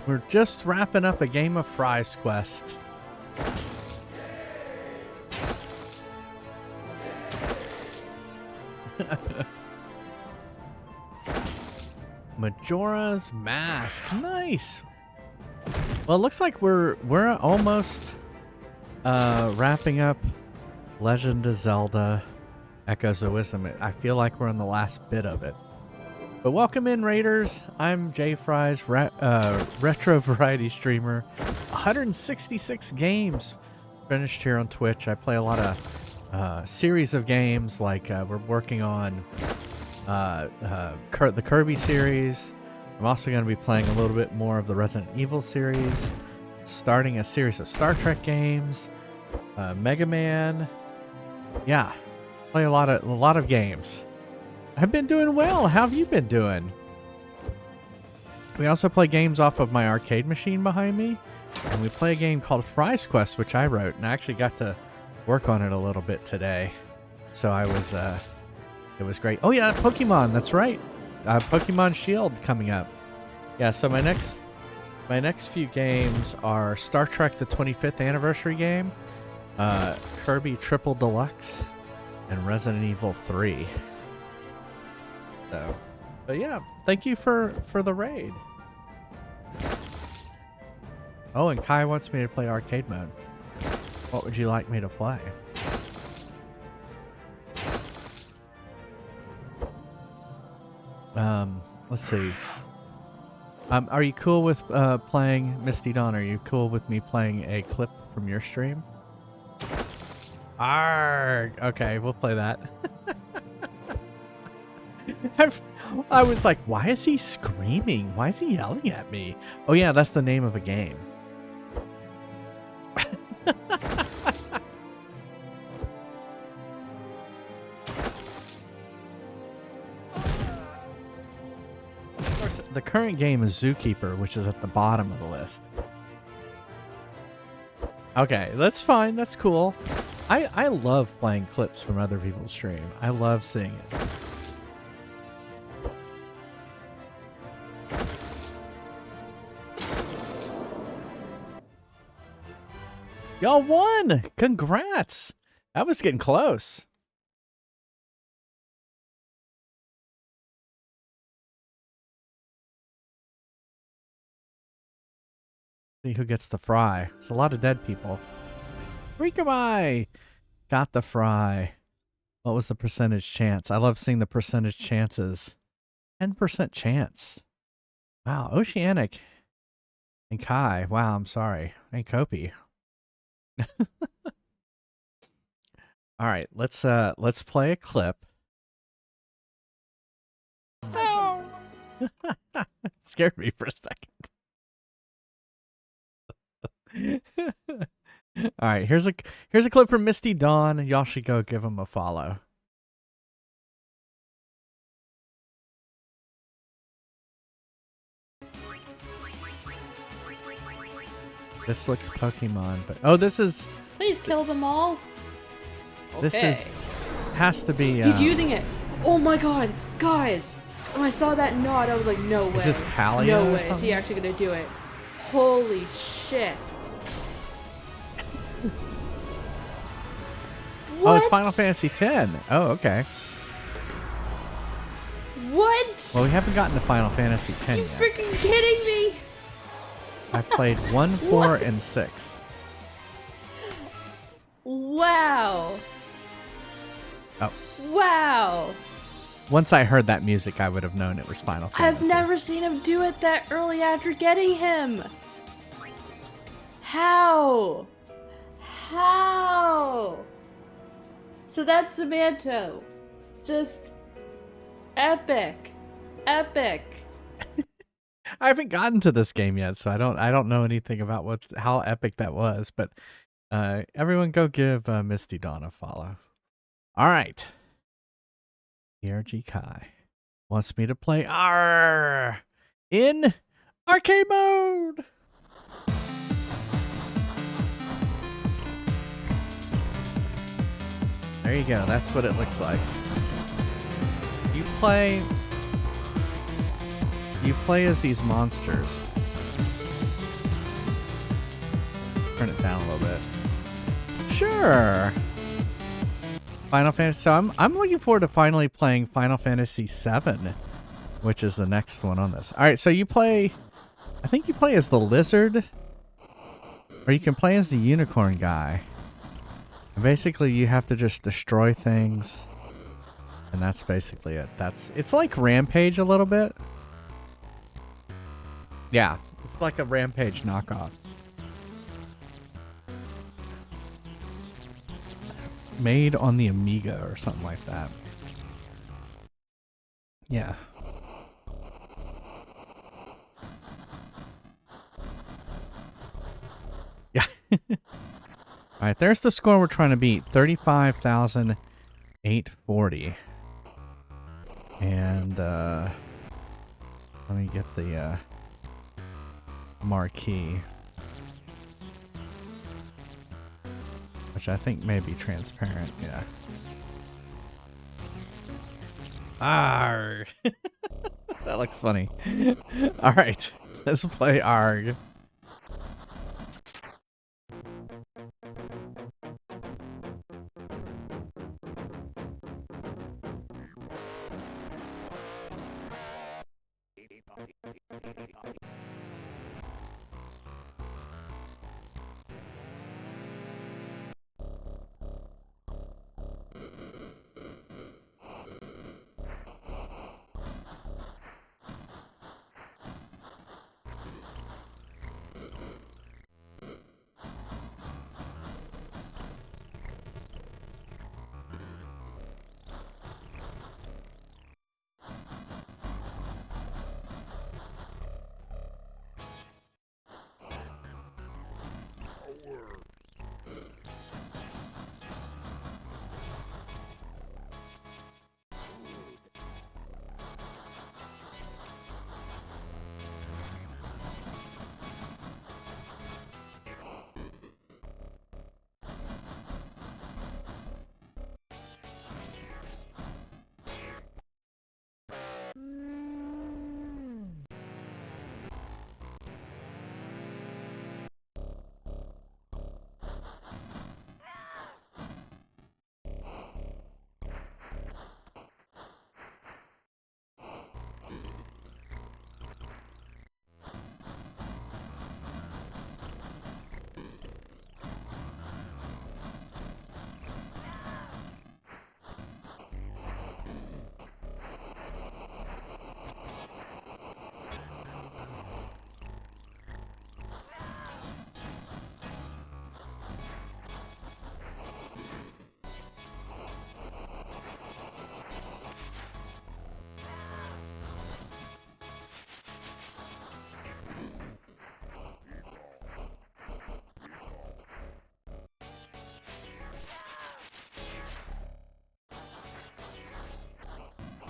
We're just wrapping up a game of Fry's Quest. Majora's Mask. Nice. Well, it looks like we're almost wrapping up Legend of Zelda Echoes of Wisdom. I feel like we're in the last bit of it. But welcome in, Raiders. I'm Jay Fry's retro variety streamer. 166 games finished here on Twitch. I play a lot of series of games, like we're working on the Kirby series. I'm also going to be playing a little bit more of the Resident Evil series, starting a series of Star Trek games, Mega Man. Yeah, play a lot of games. I've been doing well. How have you been doing? We also play games off of my arcade machine behind me, and we play a game called Fry's Quest, which I wrote, and I actually got to work on it a little bit today. So I was, it was great. Oh yeah, Pokemon. That's right. Pokemon Shield coming up. Yeah. So my next few games are Star Trek: The 25th Anniversary game, Kirby Triple Deluxe, and Resident Evil 3. So, but yeah, thank you for the raid. Oh, and Kai wants me to play arcade mode. What would you like me to play? Let's see. Are you cool with playing Misty Dawn? Are you cool with me playing a clip from your stream? Arrgh. Okay, we'll play that. I was like, why is he screaming? Why is he yelling at me? Oh yeah, that's the name of a game. Of course, the current game is Zookeeper, which is at the bottom of the list. Okay, that's fine. That's cool. I love playing clips from other people's stream. I love seeing it. Y'all won! Congrats! That was getting close. See who gets the fry. It's a lot of dead people. Rikamai got the fry. What was the percentage chance? I love seeing the percentage chances. 10% chance. Wow, Oceanic and Kai. Wow, I'm sorry. And Kopi. All right, let's play a clip. Oh. Scared me for a second. All right, here's a clip from Misty Dawn. Y'all should go give him a follow. This looks Pokemon, but oh, this is. Please kill them all. This Okay. has to be. He's using it. Oh my god, guys! When I saw that nod, I was like, no way. Is this Paleo? No or way. Is something? he actually gonna do it? Holy shit! Oh, it's What? Final Fantasy X. Oh, okay. What? Well, we haven't gotten to Final Fantasy X You yet. freaking kidding me? I've played 1, 4, and 6. Wow. Oh. Wow. Once I heard that music, I would have known it was Final Fantasy. I've never seen him do it that early after getting him. How? How? So that's Samanto. Just epic. Epic. I haven't gotten to this game yet, so I don't know anything about how epic that was. But everyone, go give Misty Dawn a follow. All right. ERG Kai wants me to play R in arcade mode. There you go. That's what it looks like. You play as these monsters. Turn it down a little bit. Sure. Final Fantasy. So I'm looking forward to finally playing Final Fantasy VII, which is the next one on this. All right, so you play. I think you play as the lizard, or you can play as the unicorn guy. And basically, you have to just destroy things, and that's basically it. It's like Rampage a little bit. Yeah, it's like a Rampage knockoff. Made on the Amiga or something like that. Yeah. Yeah. All right, there's the score we're trying to beat. 35,840. And let me get the marquee, which I think may be transparent. Yeah. Arg. That looks funny. All right, let's play Arg.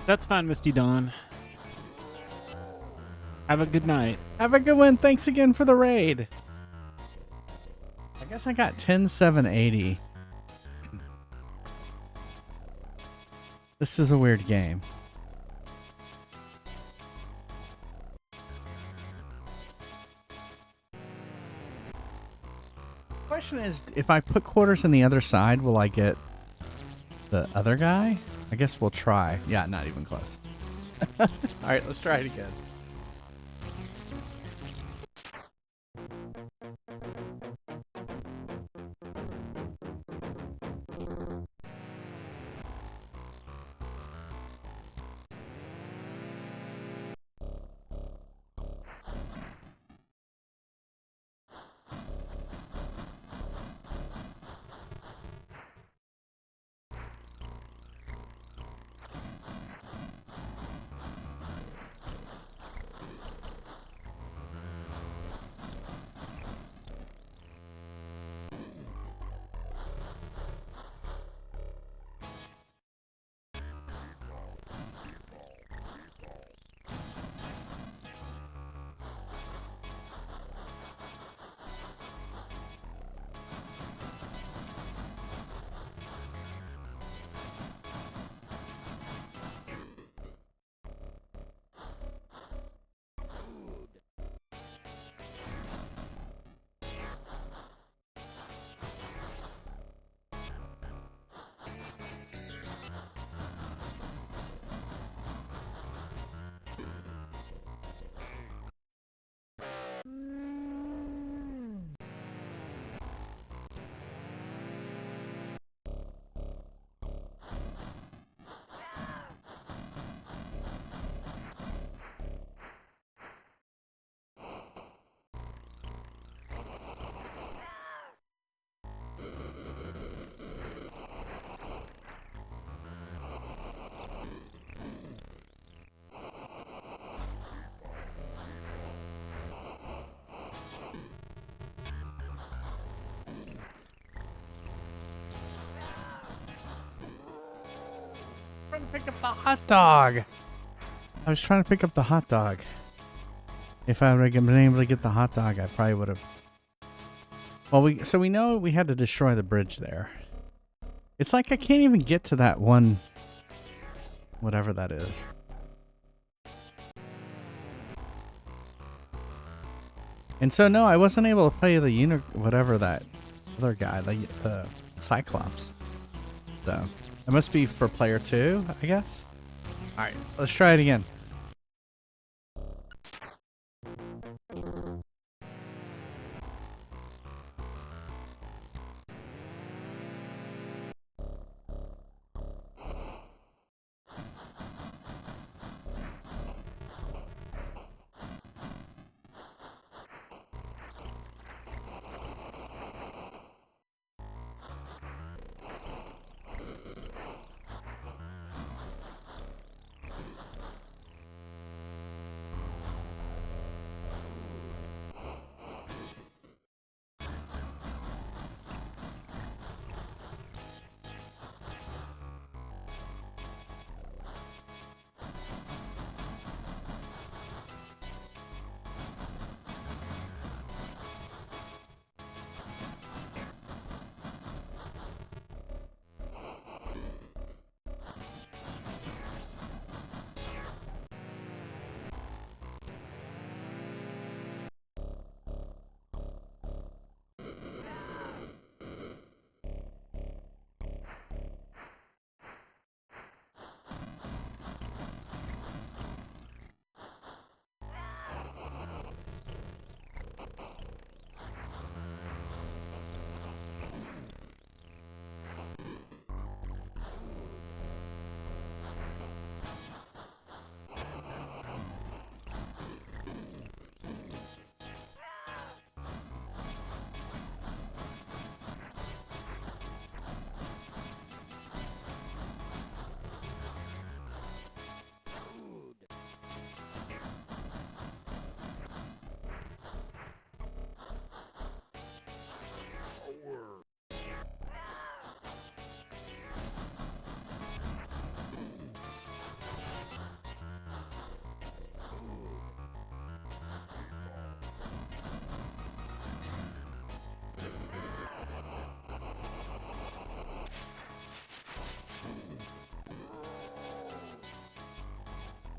That's fine, Misty Dawn. Have a good night. Have a good one. Thanks again for the raid. I guess I got 10,780. This is a weird game. Question is, if I put quarters in the other side, will I get the other guy? I guess we'll try. Yeah, not even close. All right, let's try it again. pick up the hot dog. I was trying to pick up the hot dog. If I would have been able to get the hot dog, I probably would have. Well, we know we had to destroy the bridge there. It's like I can't even get to that one, whatever that is. And so no, I wasn't able to play the whatever that other guy, the Cyclops. So it must be for player 2, I guess. All right, let's try it again.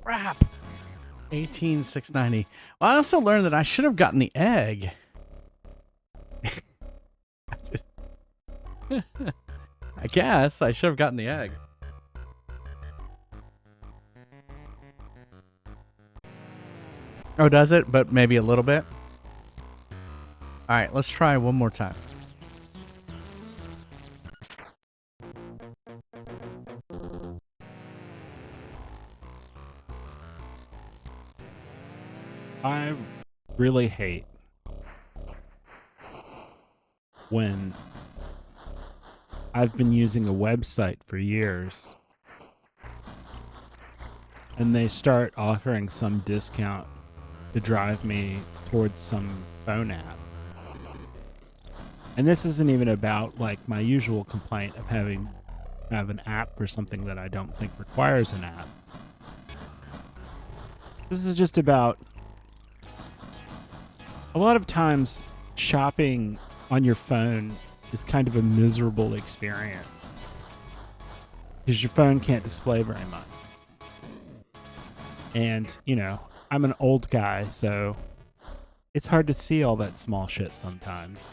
Crap. 18,690. Well, I also learned that I should have gotten the egg. I guess I should have gotten the egg. Oh, does it? But maybe a little bit. All right, let's try one more time. I really hate when I've been using a website for years and they start offering some discount to drive me towards some phone app. And this isn't even about like my usual complaint of having an app for something that I don't think requires an app. This is just about a lot of times shopping on your phone is kind of a miserable experience because your phone can't display very much. And, you know, I'm an old guy, so it's hard to see all that small shit sometimes.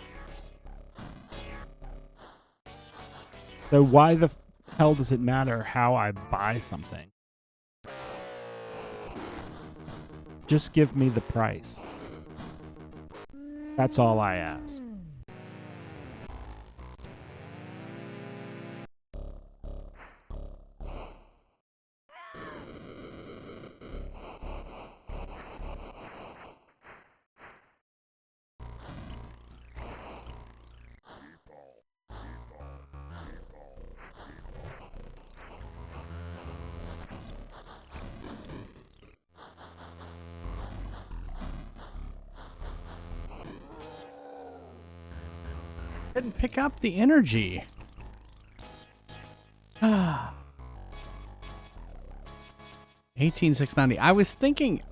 So why the hell does it matter how I buy something? Just give me the price. That's all I ask. Didn't pick up the energy. 18690. I was thinking,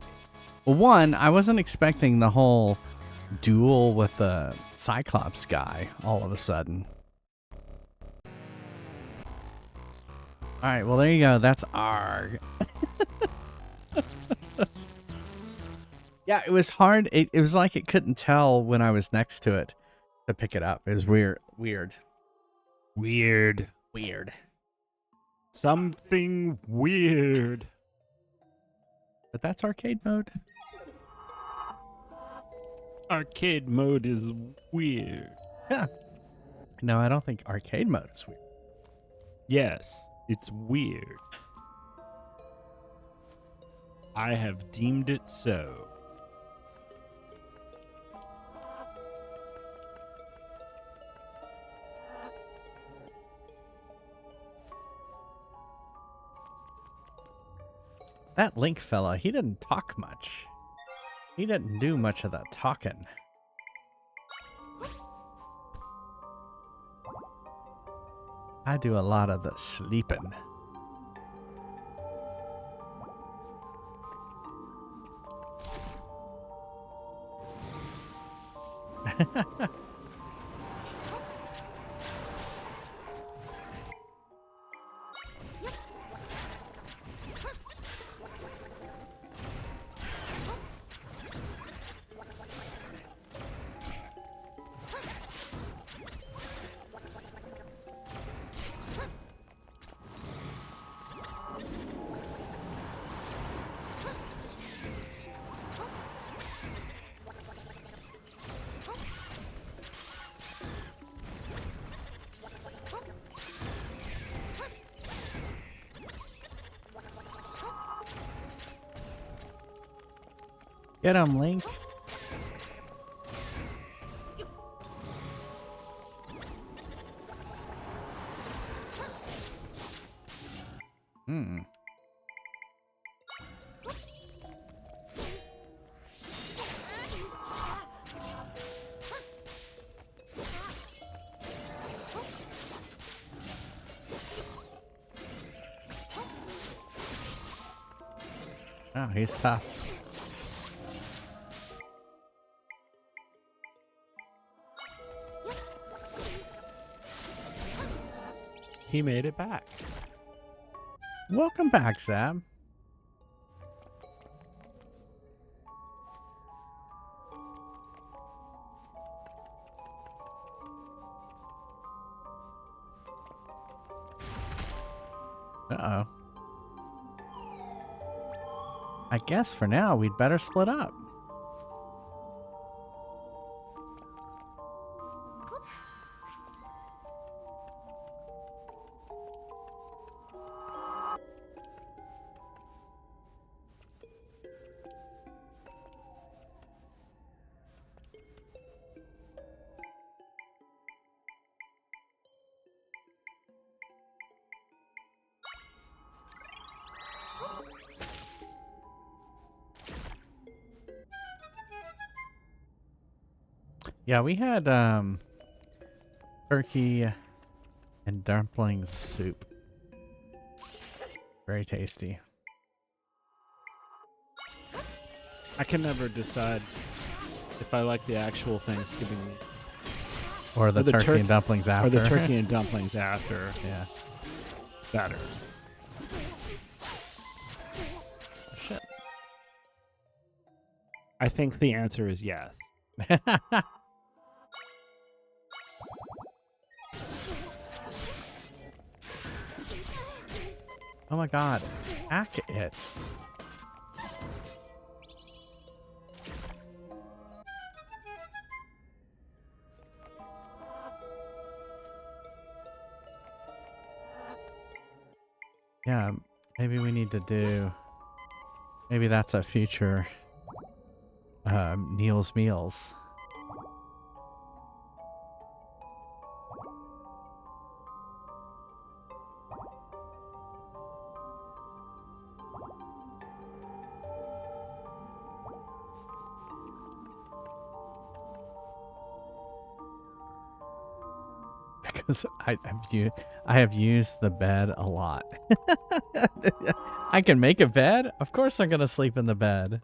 well, one, I wasn't expecting the whole duel with the Cyclops guy all of a sudden. All right, well, there you go. That's ARG. Yeah, it was hard. It was like it couldn't tell when I was next to it to pick it up. It was weird. Weird. Something weird. But that's arcade mode. Arcade mode is weird. Yeah. No, I don't think arcade mode is weird. Yes, it's weird. I have deemed it so. That Link fella, he didn't talk much. He didn't do much of the talking. I do a lot of the sleeping. Get him, Link. Hmm. Oh, he's tough. He made it back. Welcome back, Zab. Uh-oh. I guess for now we'd better split up. Yeah, we had turkey and dumpling soup. Very tasty. I can never decide if I like the actual Thanksgiving Or the turkey and dumplings after. or the turkey and dumplings after Yeah. better. Shit. I think the answer is yes. Oh my god. Hack it. Yeah, maybe we need to do... Maybe that's a future Neil's Meals. because I have used the bed a lot. I can make a bed. Of course, I'm gonna sleep in the bed.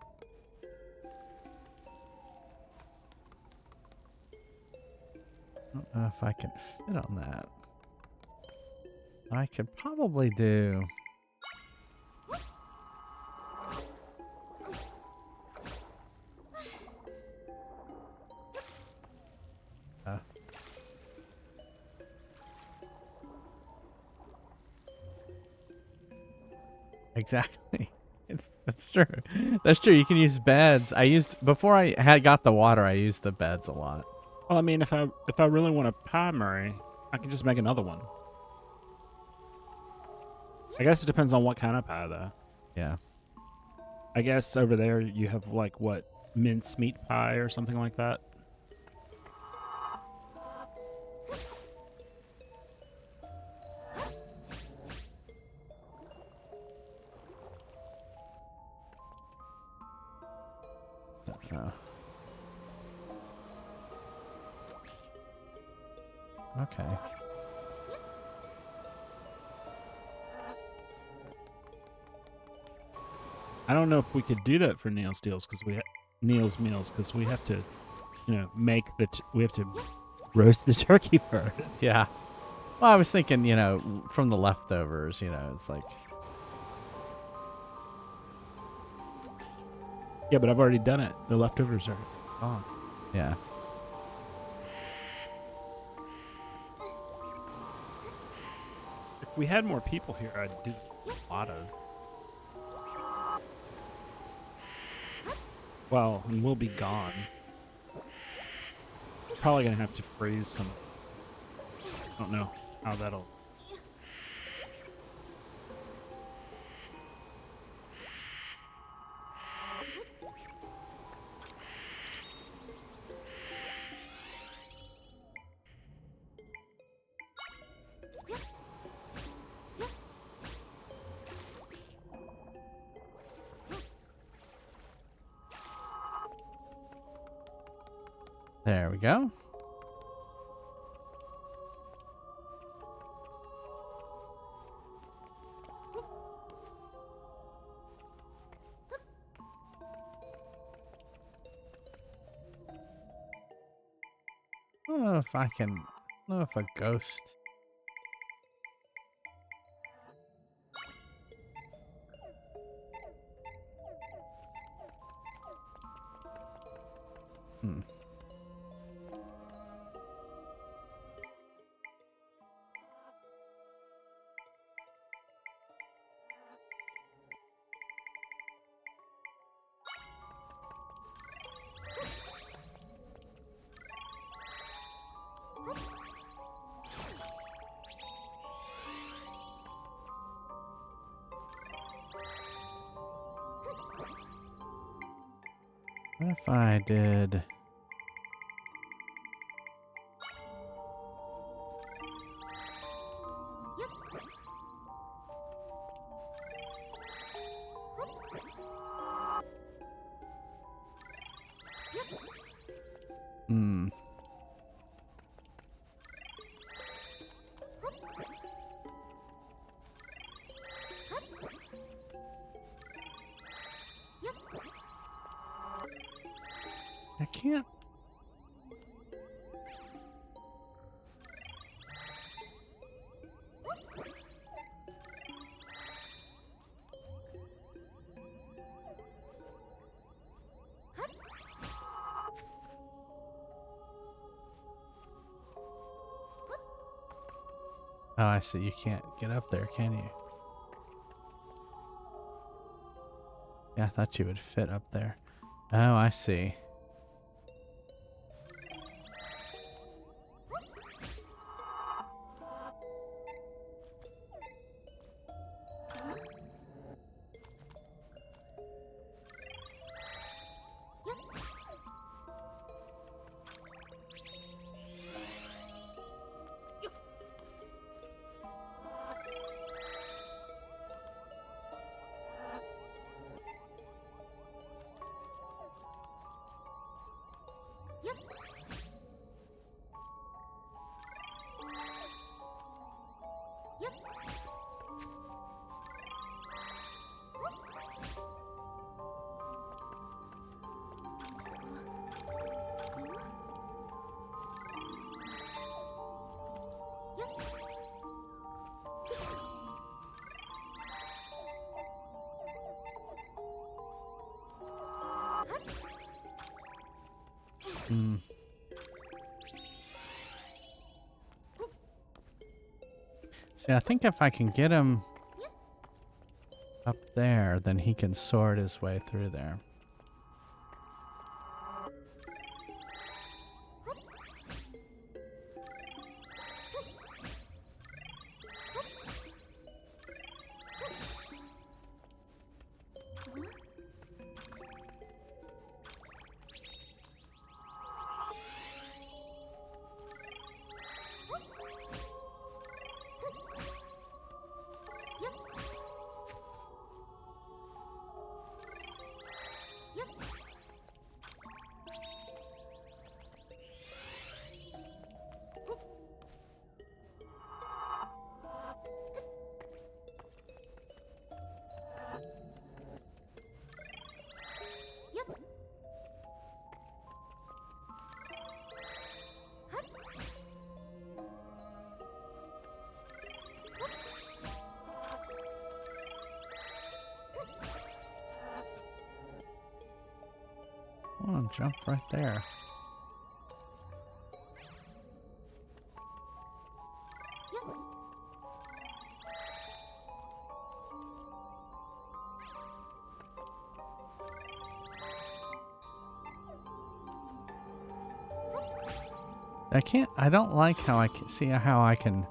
I don't know if I can fit on that. I could probably do. Exactly. That's true. That's true. You can use beds. Before I had got the water, I used the beds a lot. Well, I mean, if I really want a primary, I can just make another one. I guess it depends on what kind of pie, though. Yeah. I guess over there you have like what, mince meat pie or something like that. Okay. I don't know if we could do that for Neil's deals because Neil's meals because we have to, make we have to roast the turkey first. Yeah. Well, I was thinking, from the leftovers, it's like. Yeah, but I've already done it. The leftovers are gone. Yeah. If we had more people here, I'd do a lot of. Well, and we'll be gone. Probably gonna have to freeze some. I don't know how that'll. There we go. I don't know if I can. I don't know if a ghost. Hmm. What if I did? Hmm. I can't. Oh, I see. You can't get up there, can you? Yeah, I thought you would fit up there. Oh, I see. Hmm. See, I think if I can get him up there, then he can sword his way through there. Come on, jump right there. I don't like how I can see how I can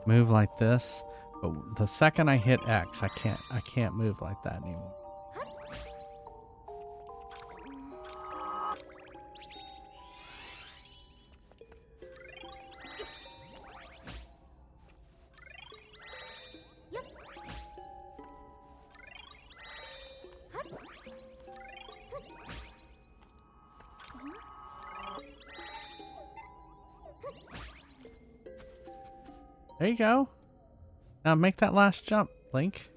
move like this, but the second I hit X, I can't move like that anymore. There you go. Now make that last jump, Link.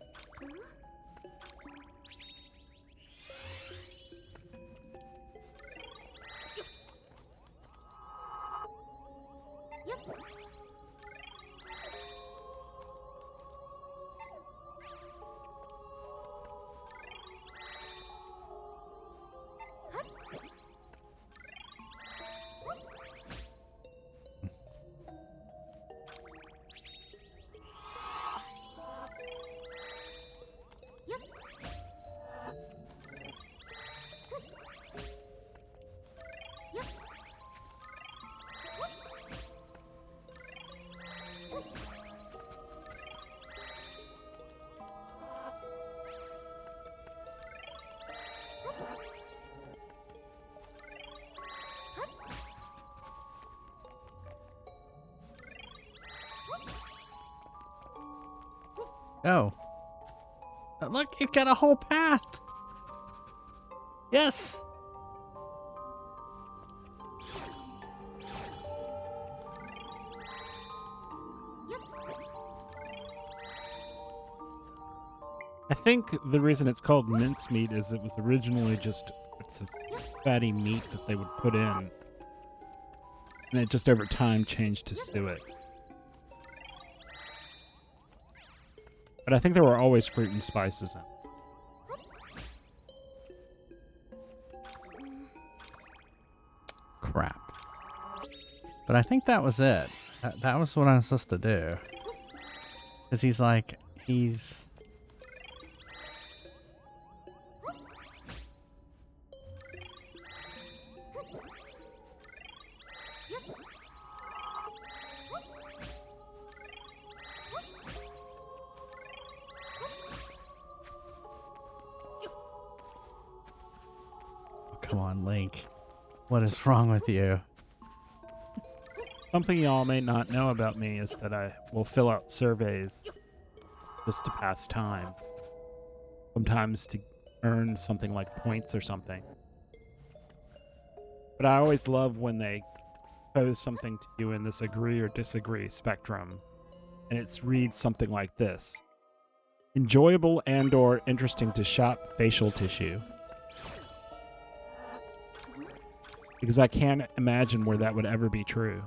Go. Oh, look, it got a whole path. Yes. I think the reason it's called mincemeat is it was originally just it's a fatty meat that they would put in, and it just over time changed to suet. But I think there were always fruit and spices in it. Crap. But I think that was it. That was what I was supposed to do. Because he's... Come on, Link. What is wrong with you? Something y'all may not know about me is that I will fill out surveys just to pass time. Sometimes to earn something like points or something. But I always love when they pose something to you in this agree or disagree spectrum, and it reads something like this. Enjoyable and or interesting to shop facial tissue. Because I can't imagine where that would ever be true.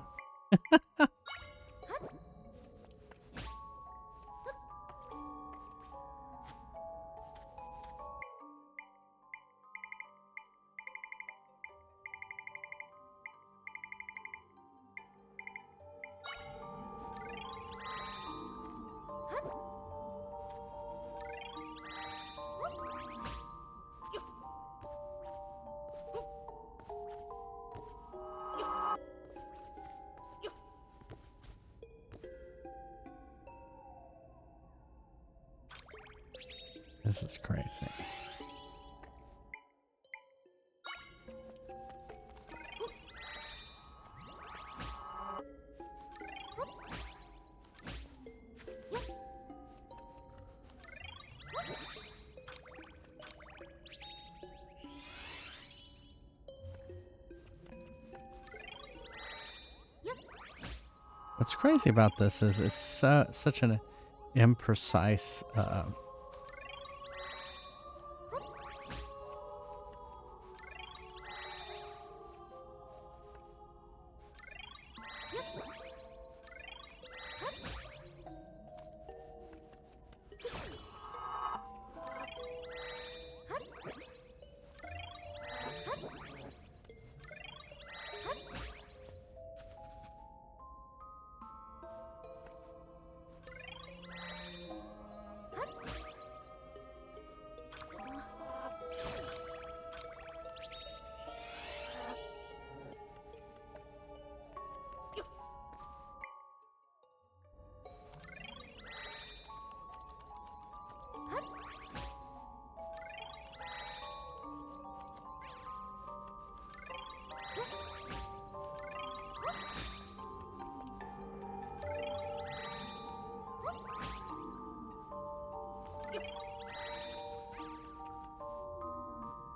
This is crazy. What's crazy about this is it's such an imprecise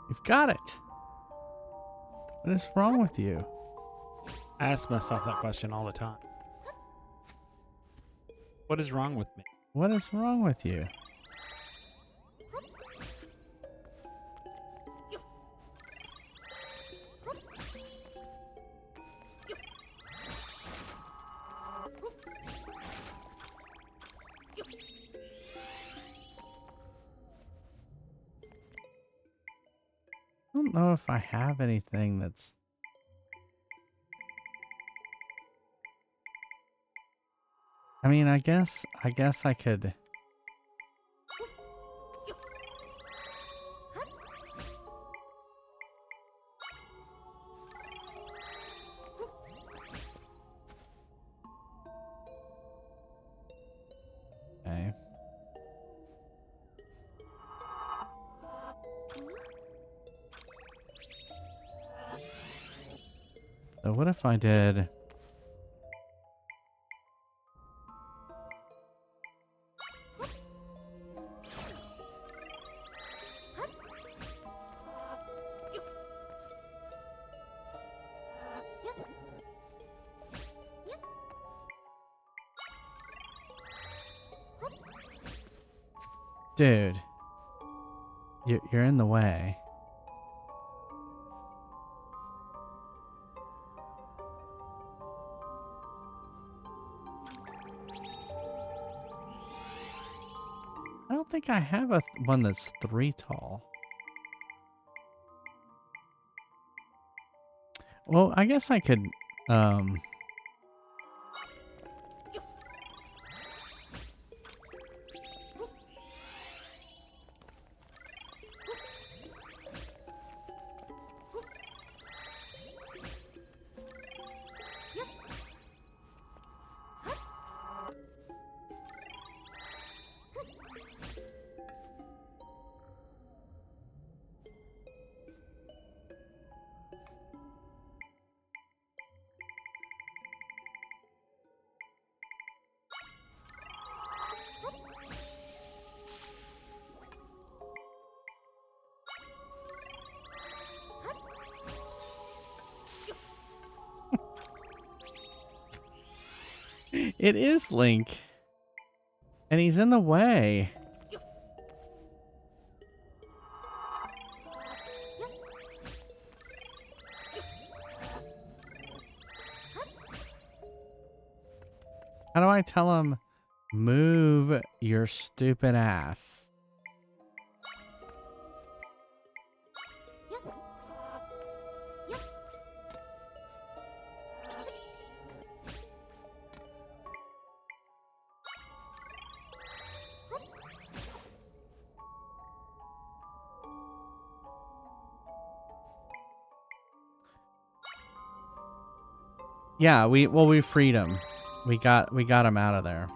You've got it. What is wrong with you? I ask myself that question all the time. What is wrong with me? What is wrong with you? I don't know if I have anything that's... I mean, I guess I could... Okay. So what if I did... Dude, you're in the way. I don't think I have one that's 3 tall. Well, I guess I could, it is Link. And he's in the way. How do I tell him, move your stupid ass? Yeah, we freed him. We got him out of there.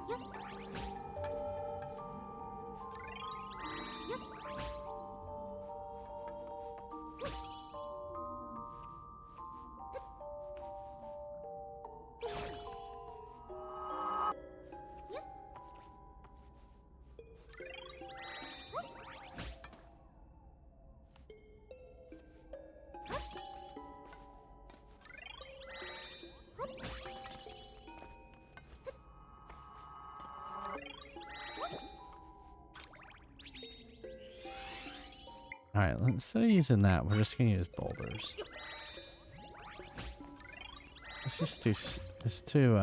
Alright, instead of using that, we're just going to use boulders. It's too,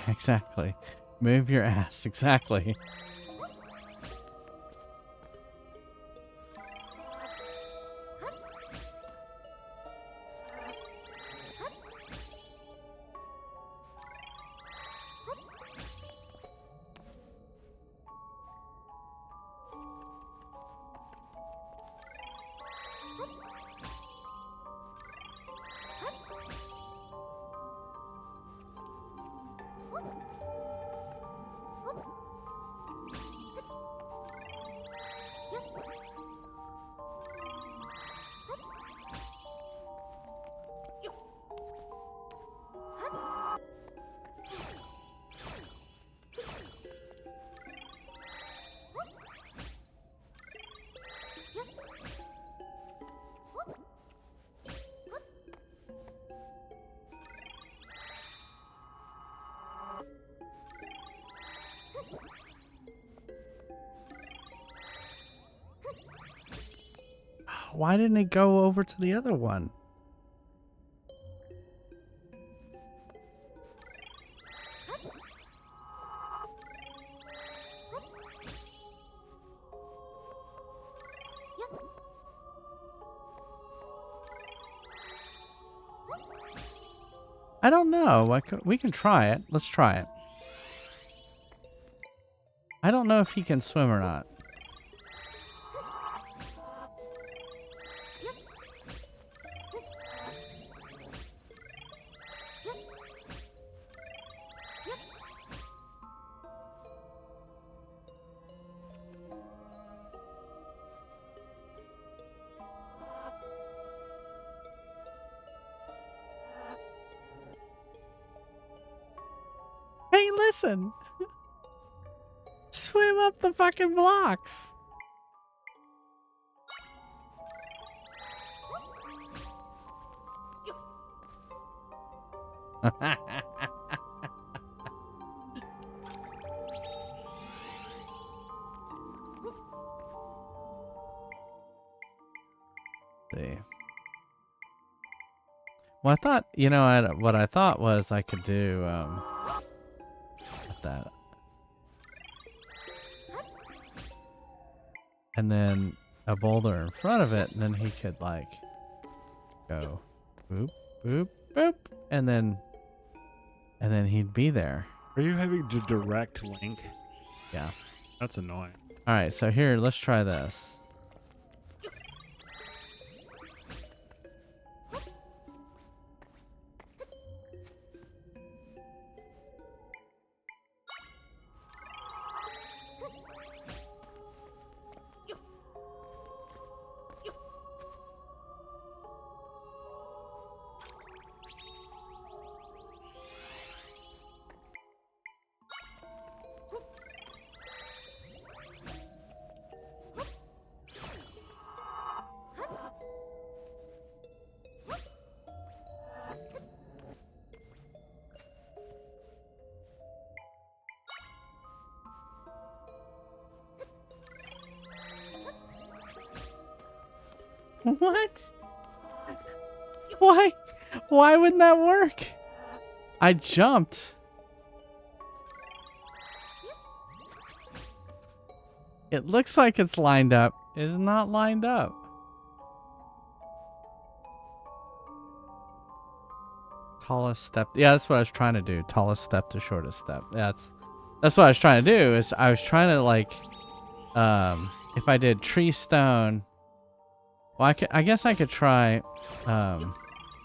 Exactly. Move your ass. Exactly. Why didn't it go over to the other one? I don't know. We can try it. Let's try it. I don't know if he can swim or not. Hey, listen! Swim up the fucking blocks! See. Well, I thought, what I thought was I could do, that. And then a boulder in front of it, and then he could, like, go boop, boop, boop, and then he'd be there. Are you having to direct link? Yeah. That's annoying. Alright, so here, let's try this. What? Why? Why wouldn't that work? I jumped. It looks like it's lined up. It's not lined up. Tallest step. Yeah, that's what I was trying to do. Tallest step to shortest step. That's what I was trying to do. Is I was trying to, like, if I did tree stone. Well, I guess I could try,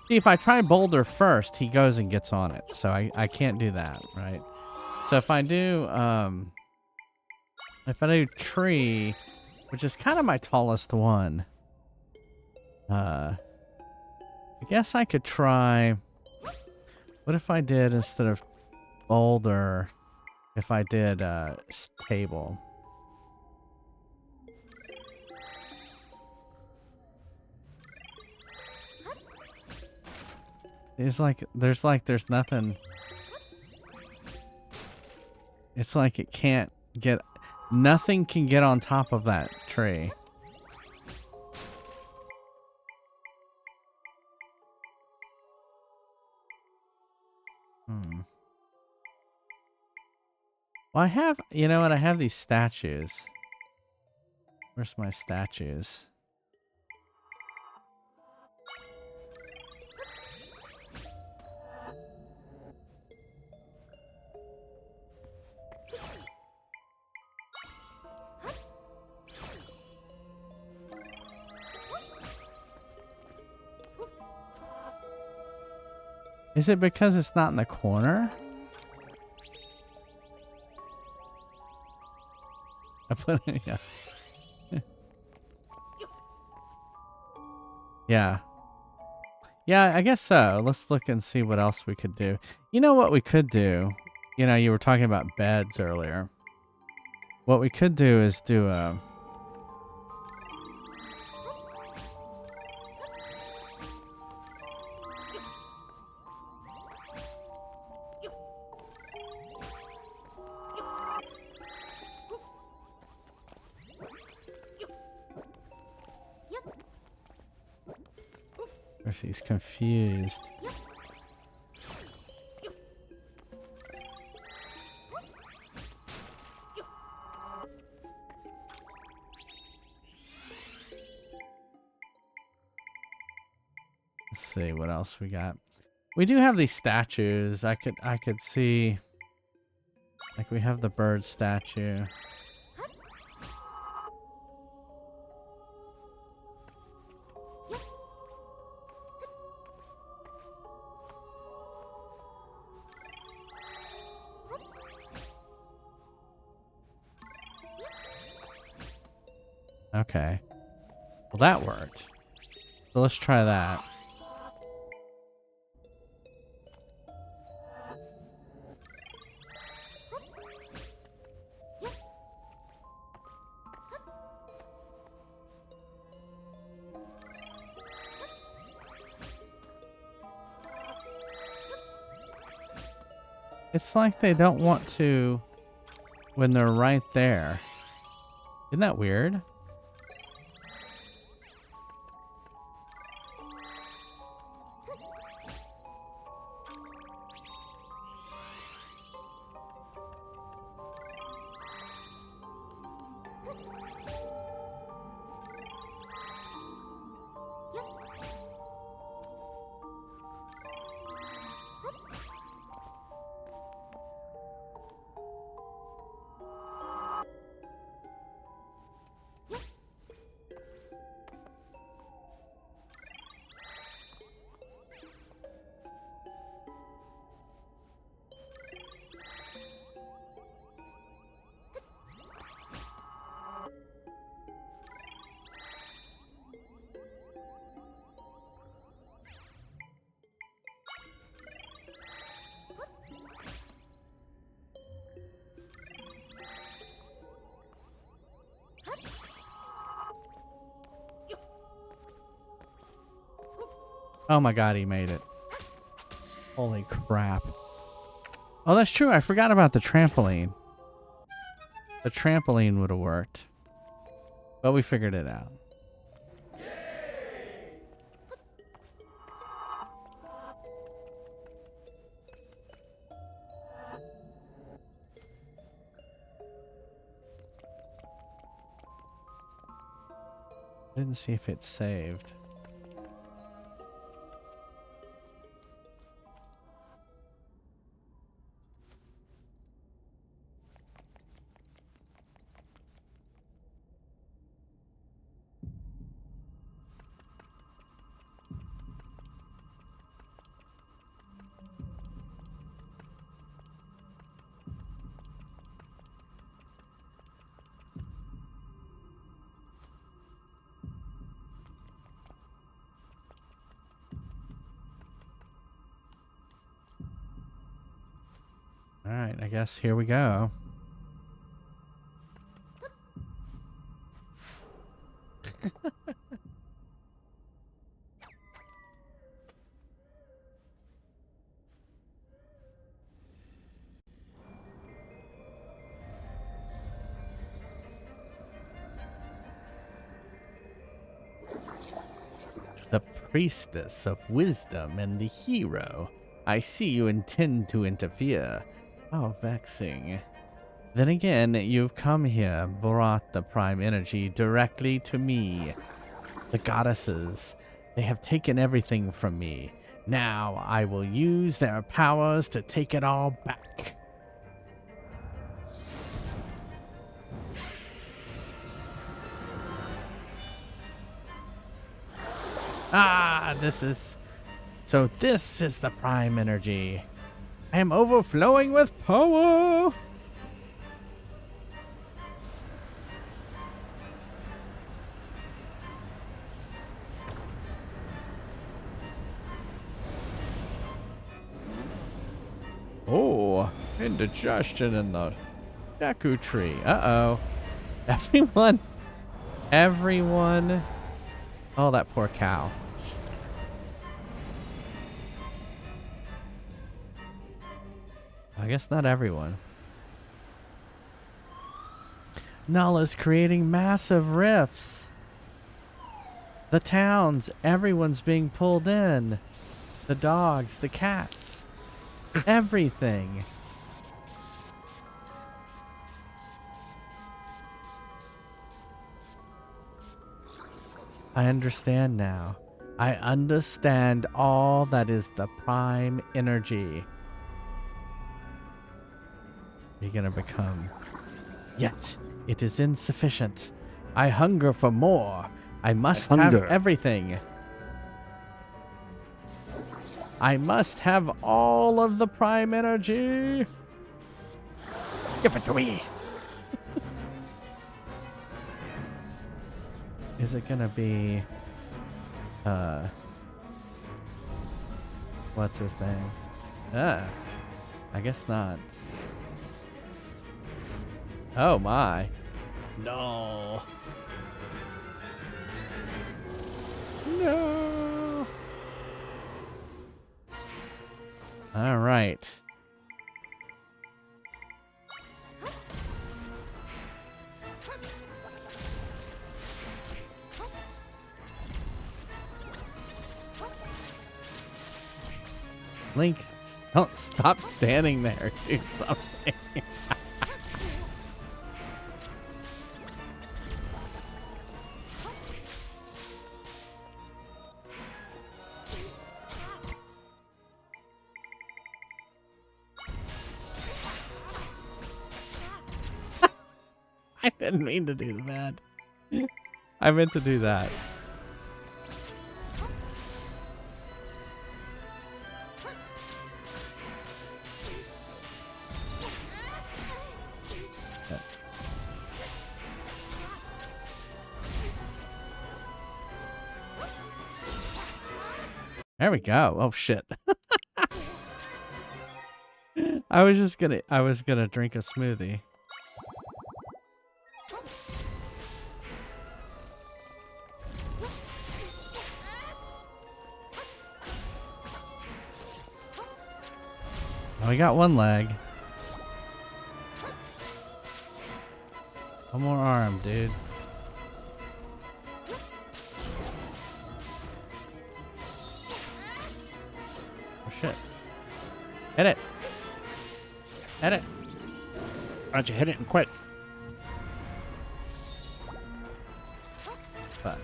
see, if I try boulder first, he goes and gets on it. So I can't do that, right? So if I do, If I do tree, which is kind of my tallest one, I guess I could try. What if I did instead of boulder? If I did table. There's nothing. It's like it can't get. Nothing can get on top of that tree. Well, I have, you know what? I have these statues. Where's my statues? Is it because it's not in the corner? I put it, yeah. Yeah. Yeah, I guess so. Let's look and see what else we could do. You know what we could do? You know, you were talking about beds earlier. What we could do is do a... He's confused. Let's see what else we got. We do have these statues. I could see, like, we have the bird statue. Okay. Well, that worked. So let's try that. It's like they don't want to when they're right there. Isn't that weird? Oh my god, he made it. Holy crap. Oh, that's true. I forgot about the trampoline. The trampoline would have worked. But we figured it out. Didn't see if it saved. All right, I guess here we go. The priestess of wisdom and the hero. I see you intend to interfere. How vexing. Then again, you've come here, brought the prime energy directly to me. The goddesses, they have taken everything from me. Now I will use their powers to take it all back. Ah, this is the prime energy. I am overflowing with power. Oh, indigestion in the Deku tree. Uh-oh. Everyone. Oh, that poor cow. I guess not everyone. Null is creating massive rifts. The towns, everyone's being pulled in. The dogs, the cats, everything. I understand now. I understand all that is the prime energy. You're gonna become. Yet, it is insufficient. I hunger for more. I must have everything. I must have all of the prime energy. Give it to me. Is it gonna be what's his name? I guess not. Oh my. No. No. All right. Link, don't stop standing there. Do something. I didn't mean to do that. I meant to do that. There we go. Oh shit. I was gonna drink a smoothie. Oh, we got one leg. One more arm, dude. Oh shit. Hit it. Hit it. Why don't you hit it and quit? Fuck.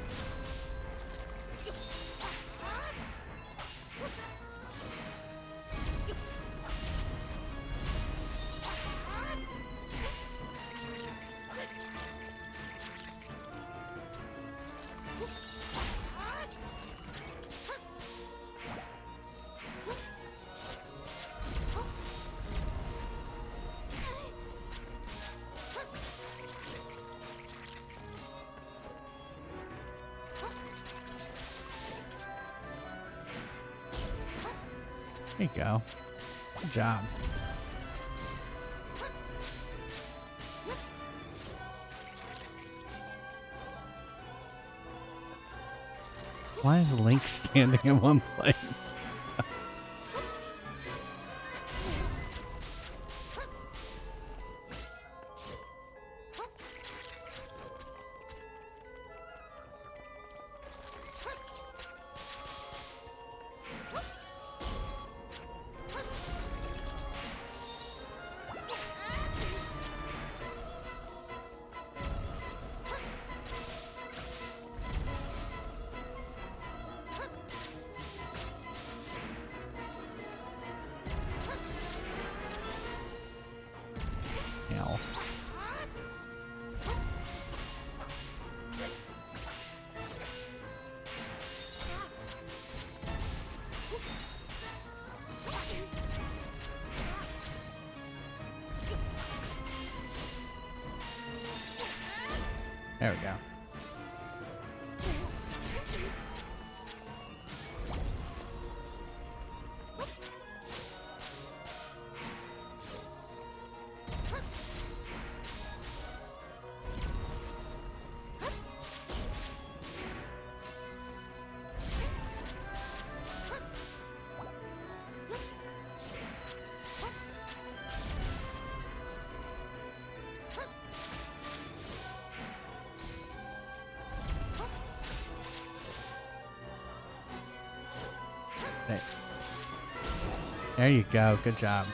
There you go. Good job. Why is Link standing in one place? Ow. There we go. Hey. There you go. Good job.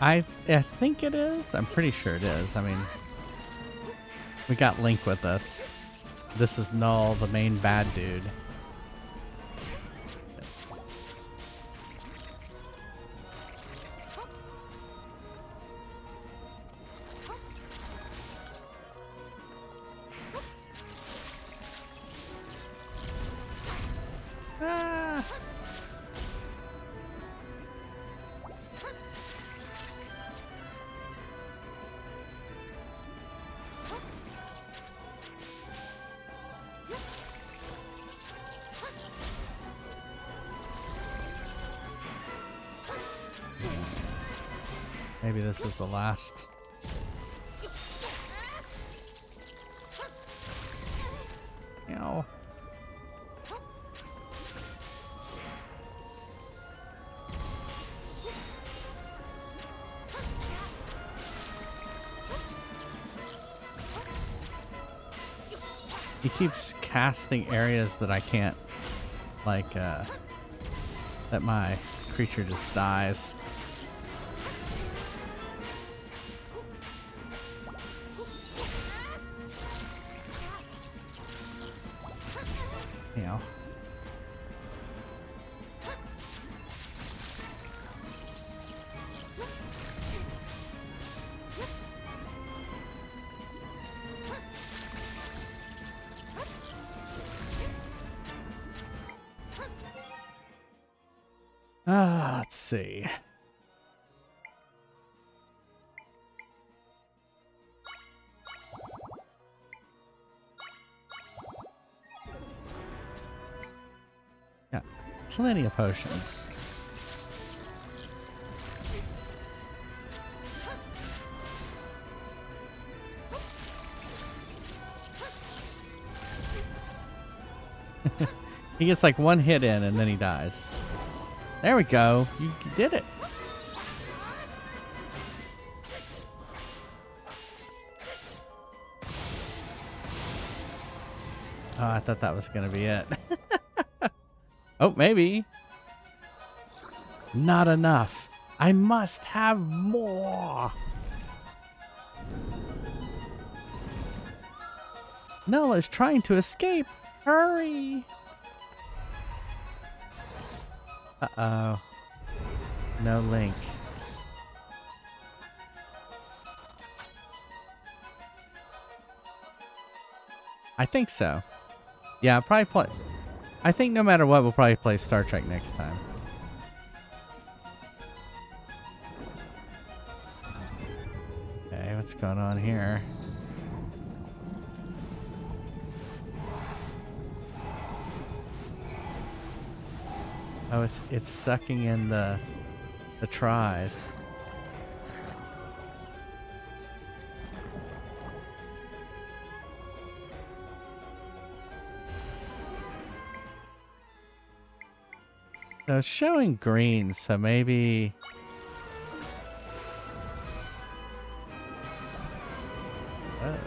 I think it is. I'm pretty sure it is. I mean, we got Link with us. This is Null, the main bad dude. Ah. Maybe this is the last. Ow. He keeps casting areas that I can't, like, that my creature just dies. You know. Let's see. Got plenty of potions. He gets like one hit in and then he dies. There we go. You did it. Oh, I thought that was going to be it. Oh, maybe. Not enough. I must have more. Null is trying to escape. Hurry. Uh-oh. No link. I think so. Yeah, I'll probably play. I think no matter what, we'll probably play Star Trek next time. Okay, what's going on here? Oh, it's sucking in the tries. So it's showing green, so maybe... Oh.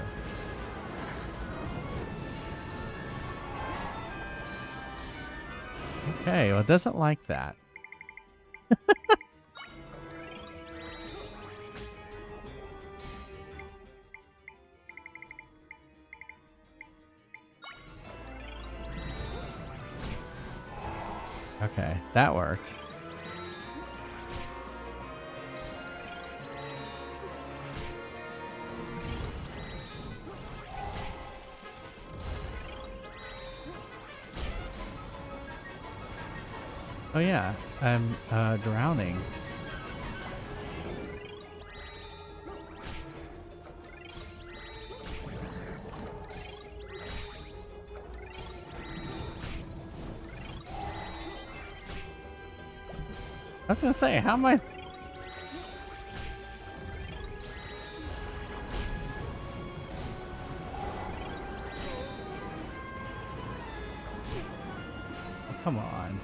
Okay, well, it doesn't like that. Okay, that worked. Oh yeah, I'm drowning. I was gonna say, how am I? Oh, come on.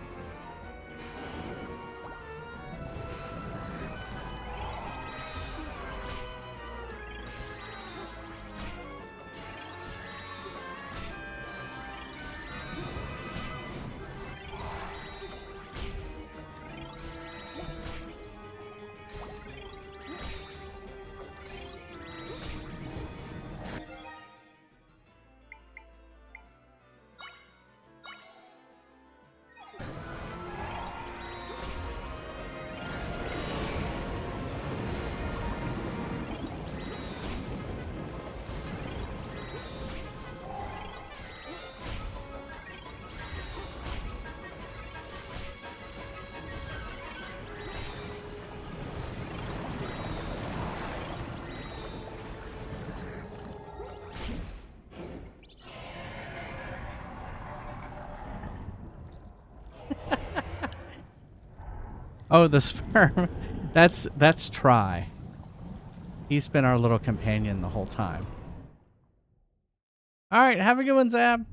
Oh, the sperm. That's Try. He's been our little companion the whole time. All right, have a good one, Zab.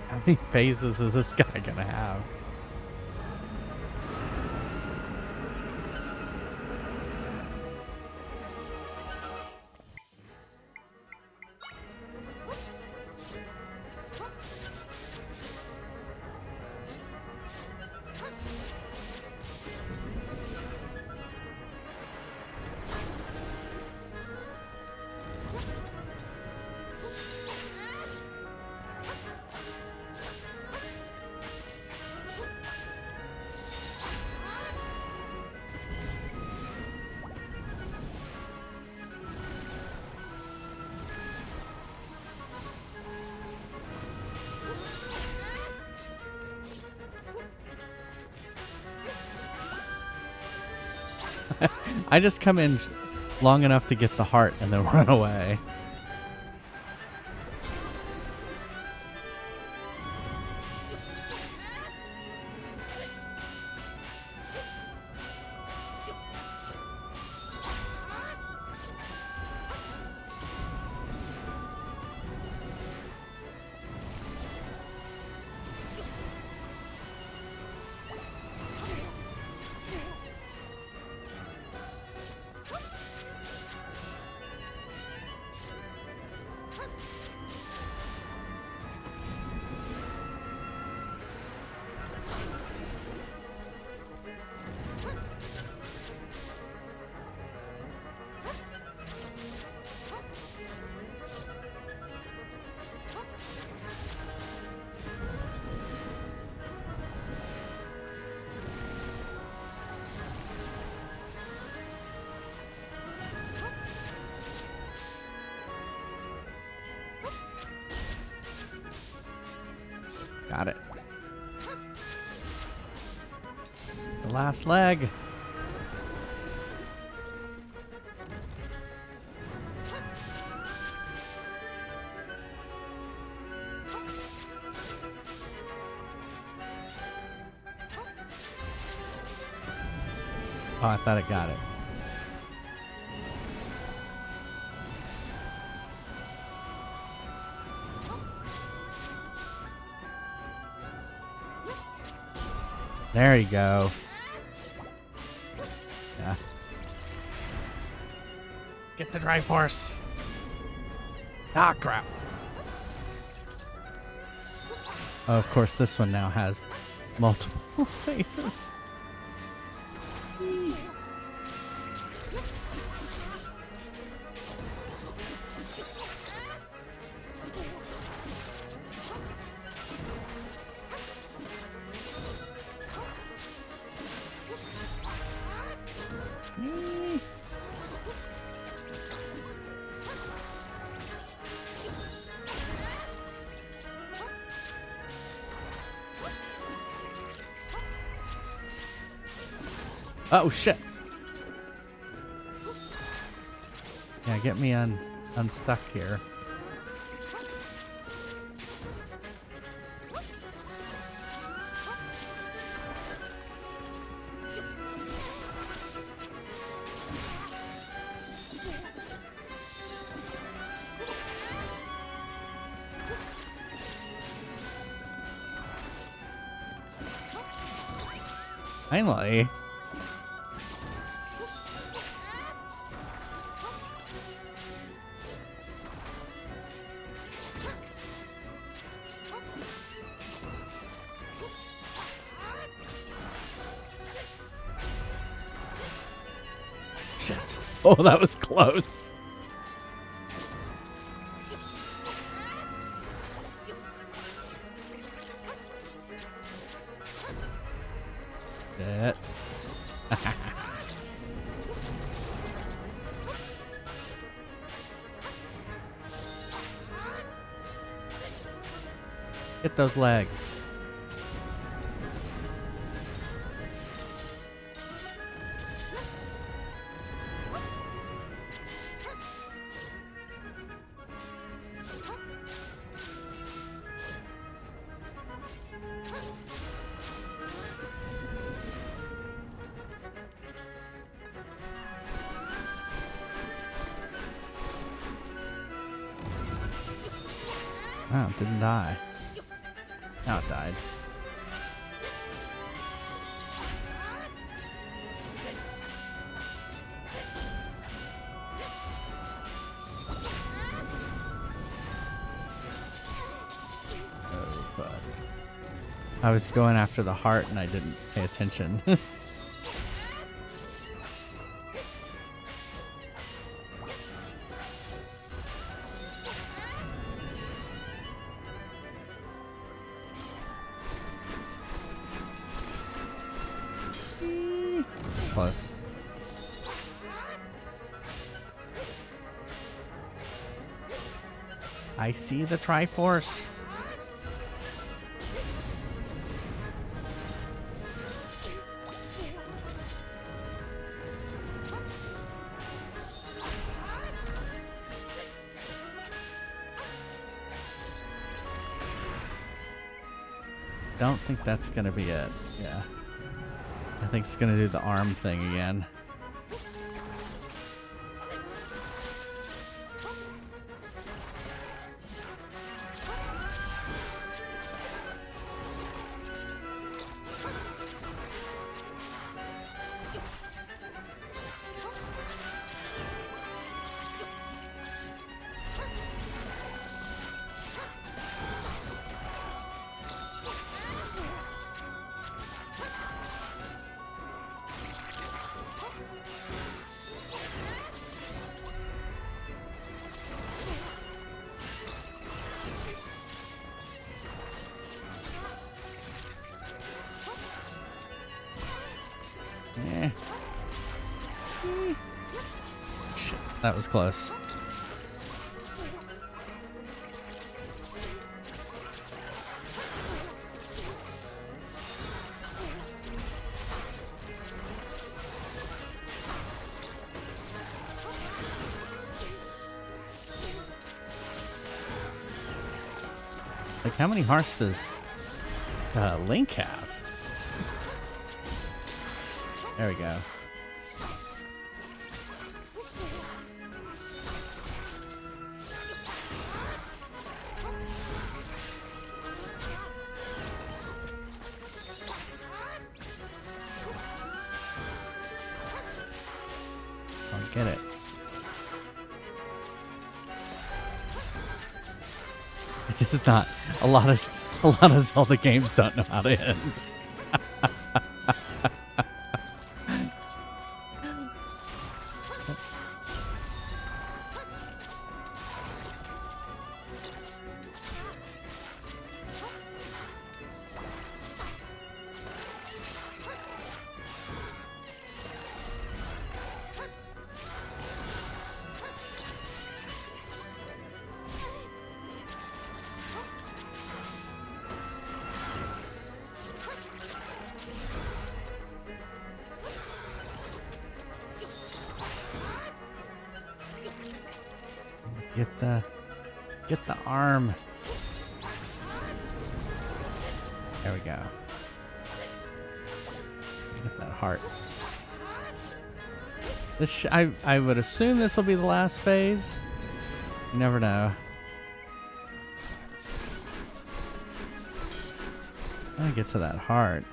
How many phases is this guy gonna have? I just come in long enough to get the heart and then run away. Got it. The last leg. Oh, I thought it got it. There you go. Yeah. Get the Triforce. Ah, crap. Oh, of course, this one now has multiple faces. Oh shit! Yeah, get me unstuck here. Finally. Shit. Oh, that was close. Shit. Hit those legs. Oh, it didn't die. Now it died. Oh, fuck. I was going after the heart and I didn't pay attention. Close. I see the Triforce. Don't think that's gonna be it. Yeah. I think it's gonna do the arm thing again. Eh. Shit, that was close. Like, how many hearts does Link have? There we go. I'll get it. It's just not a lot of Zelda games don't know how to end. Get the arm. There we go. Get that heart. This I would assume this will be the last phase. You never know. I get to that heart.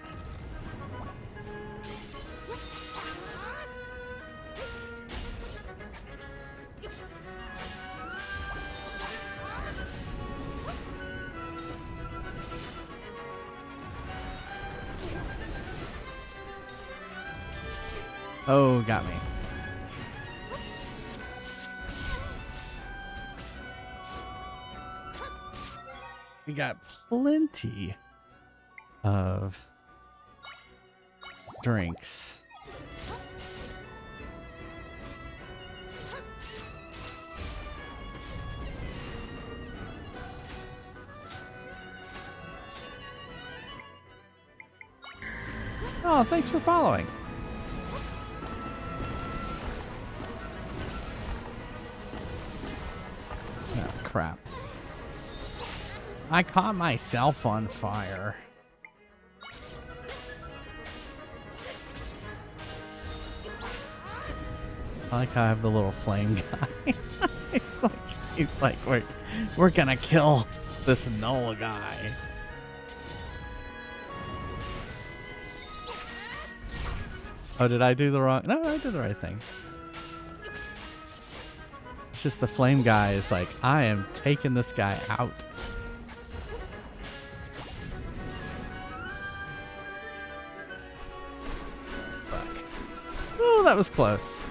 Oh, got me. We got plenty of drinks. Oh, thanks for following. Oh, crap. I caught myself on fire. I like how I have the little flame guy. He's like, we're gonna kill this Null guy. Oh, did I do the wrong? No, I did the right thing. It's just the flame guy is like, I am taking this guy out. Fuck. Oh, that was close.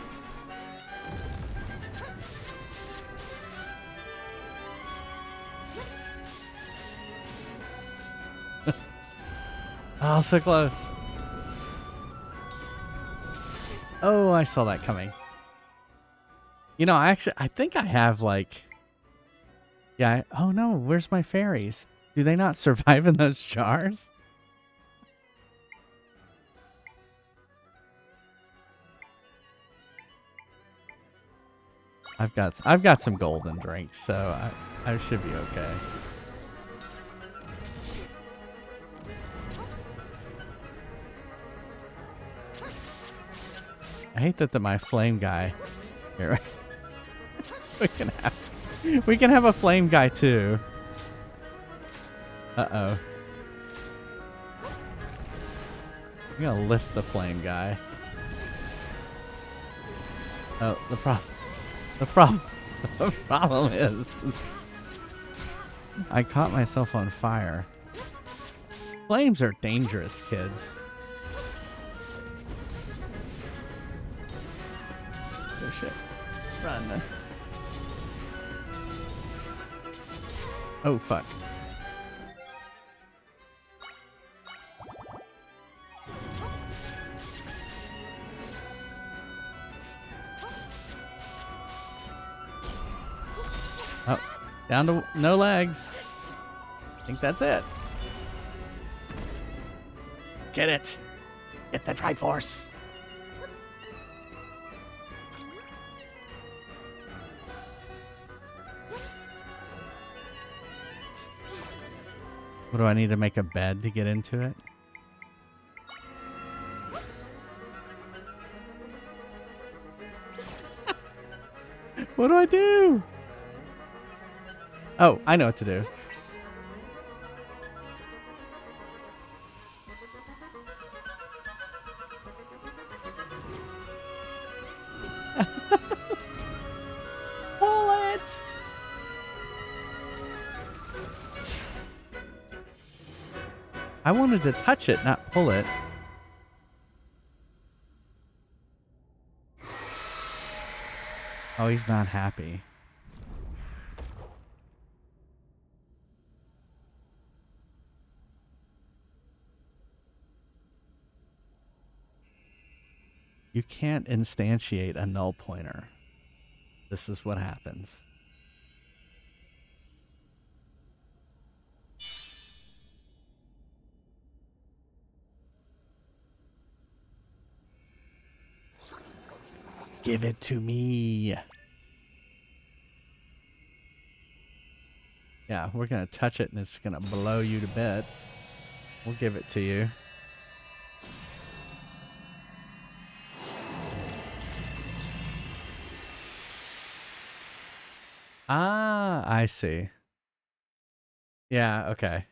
Oh, so close. Oh, I saw that coming. You know, I think I have like... Yeah, oh no, where's my fairies? Do they not survive in those jars? I've got some golden drinks, so I should be okay. I hate that my flame guy here. we can have a flame guy too. Uh-oh. I'm gonna lift the flame guy. Oh, the problem is I caught myself on fire. Flames are dangerous, kids. Oh shit. Run. Oh fuck. Oh, down to no legs. I think that's it. Get it. Get the Triforce. What do I need to make a bed to get into it? What do I do? Oh, I know what to do. Pull it! I wanted to touch it, not pull it. Oh, he's not happy. You can't instantiate a null pointer. This is what happens. Give it to me. Yeah, we're going to touch it and it's going to blow you to bits. We'll give it to you. Ah, I see. Yeah, okay.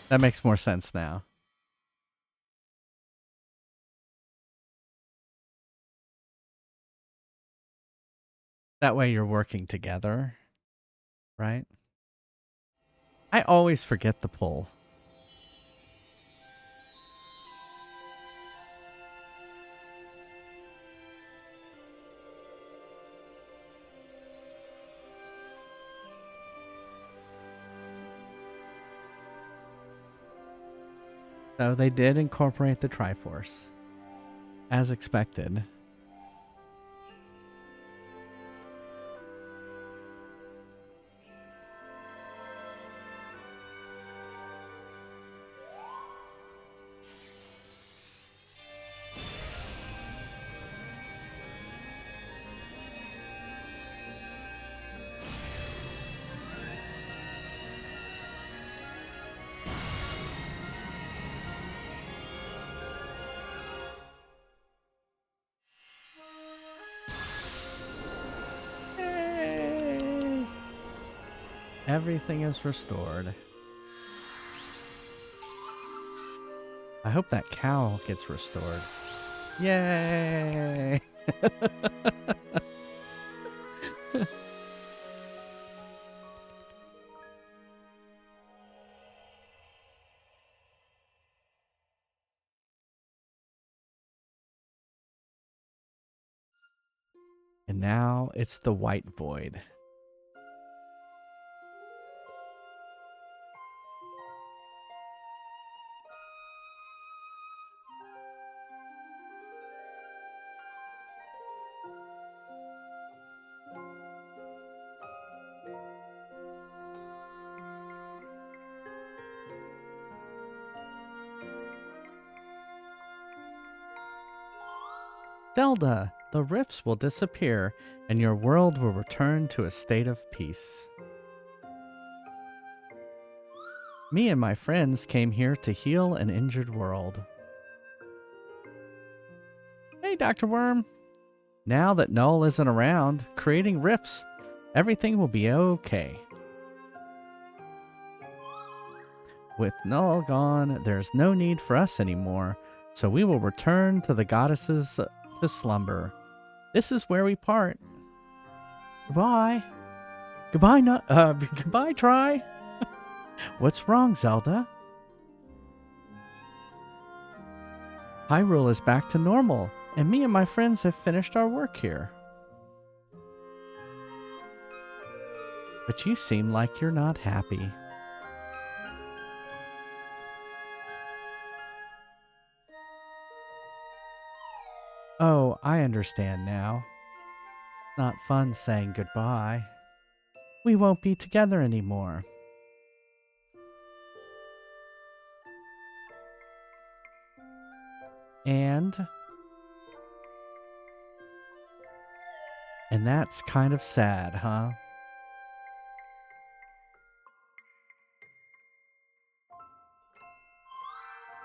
That makes more sense now. That way you're working together, right? I always forget the pull. So they did incorporate the Triforce, as expected. Yay! Everything is restored. I hope that cow gets restored. Yay! And now it's the white void. Zelda, the rifts will disappear and your world will return to a state of peace. Me and my friends came here to heal an injured world. Hey, Dr. Worm. Now that Null isn't around, creating rifts, everything will be okay. With Null gone, there's no need for us anymore, so we will return to the goddesses to slumber. This is where we part. Goodbye. Goodbye, goodbye, Try. What's wrong, Zelda? Hyrule is back to normal, and me and my friends have finished our work here. But you seem like you're not happy. Oh, I understand now. Not fun saying goodbye. We won't be together anymore. And that's kind of sad, huh?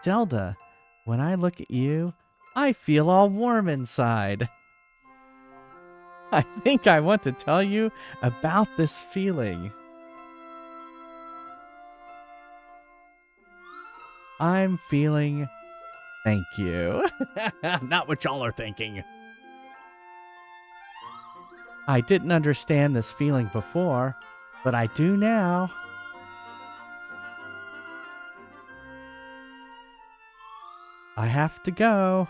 Zelda, when I look at you, I feel all warm inside. I think I want to tell you about this feeling. I'm feeling thank you. Not what y'all are thinking. I didn't understand this feeling before, but I do now. I have to go.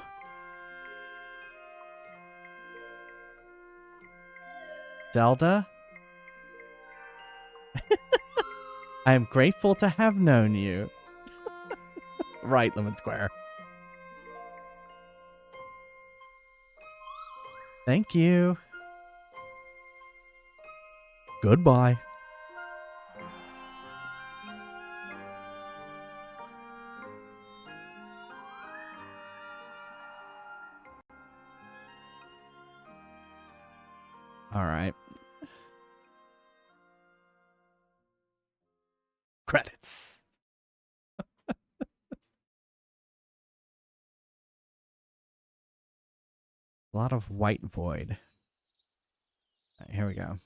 Zelda? I am grateful to have known you. Right, Lemon Square. Thank you. Goodbye. All right. Credits. A lot of white void. All right, here we go.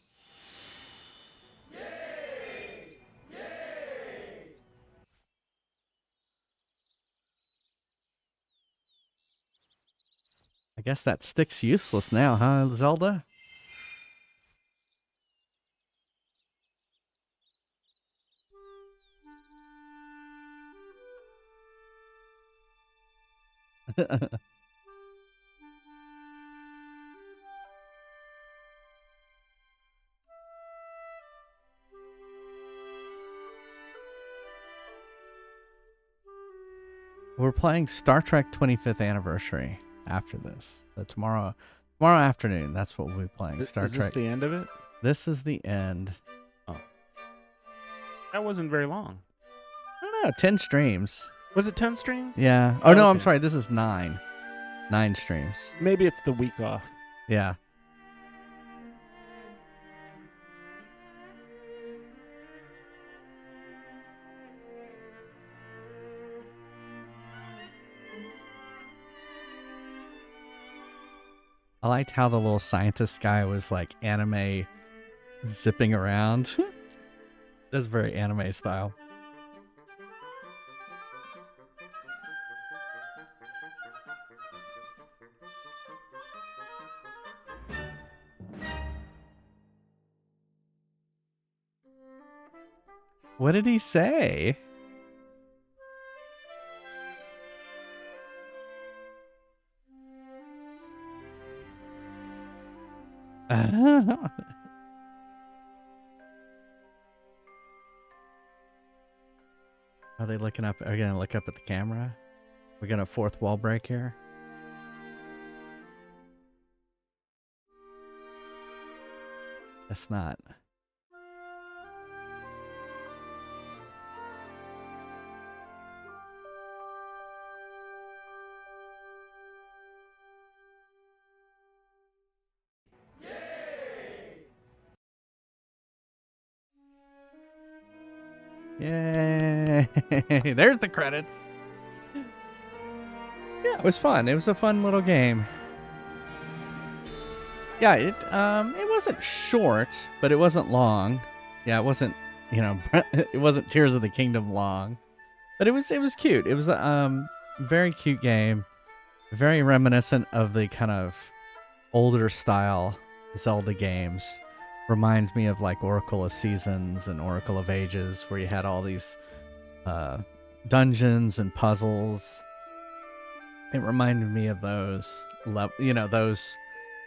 I guess that stick's useless now, huh, Zelda? We're playing Star Trek 25th Anniversary after this. So tomorrow afternoon, that's what we'll be playing. Star Is Trek. this the end of it? This is the end. Oh. That wasn't very long. I don't know, 10 streams. Was it 10 streams? Yeah. Oh, no, I'm okay. sorry. This is 9. 9 streams. Maybe it's the week off. Yeah. I liked how the little scientist guy was like anime zipping around. That's very anime style. What did he say? Are they looking up? Are you gonna look up at the camera? We're gonna fourth wall break here. That's not. Yay! There's the credits. Yeah, it was fun. It was a fun little game. Yeah, it wasn't short, but it wasn't long. Yeah, it wasn't, it wasn't Tears of the Kingdom long. But it was cute. It was a very cute game. Very reminiscent of the kind of older style Zelda games. Reminds me of like Oracle of Seasons and Oracle of Ages, where you had all these dungeons and puzzles. It reminded me of those, those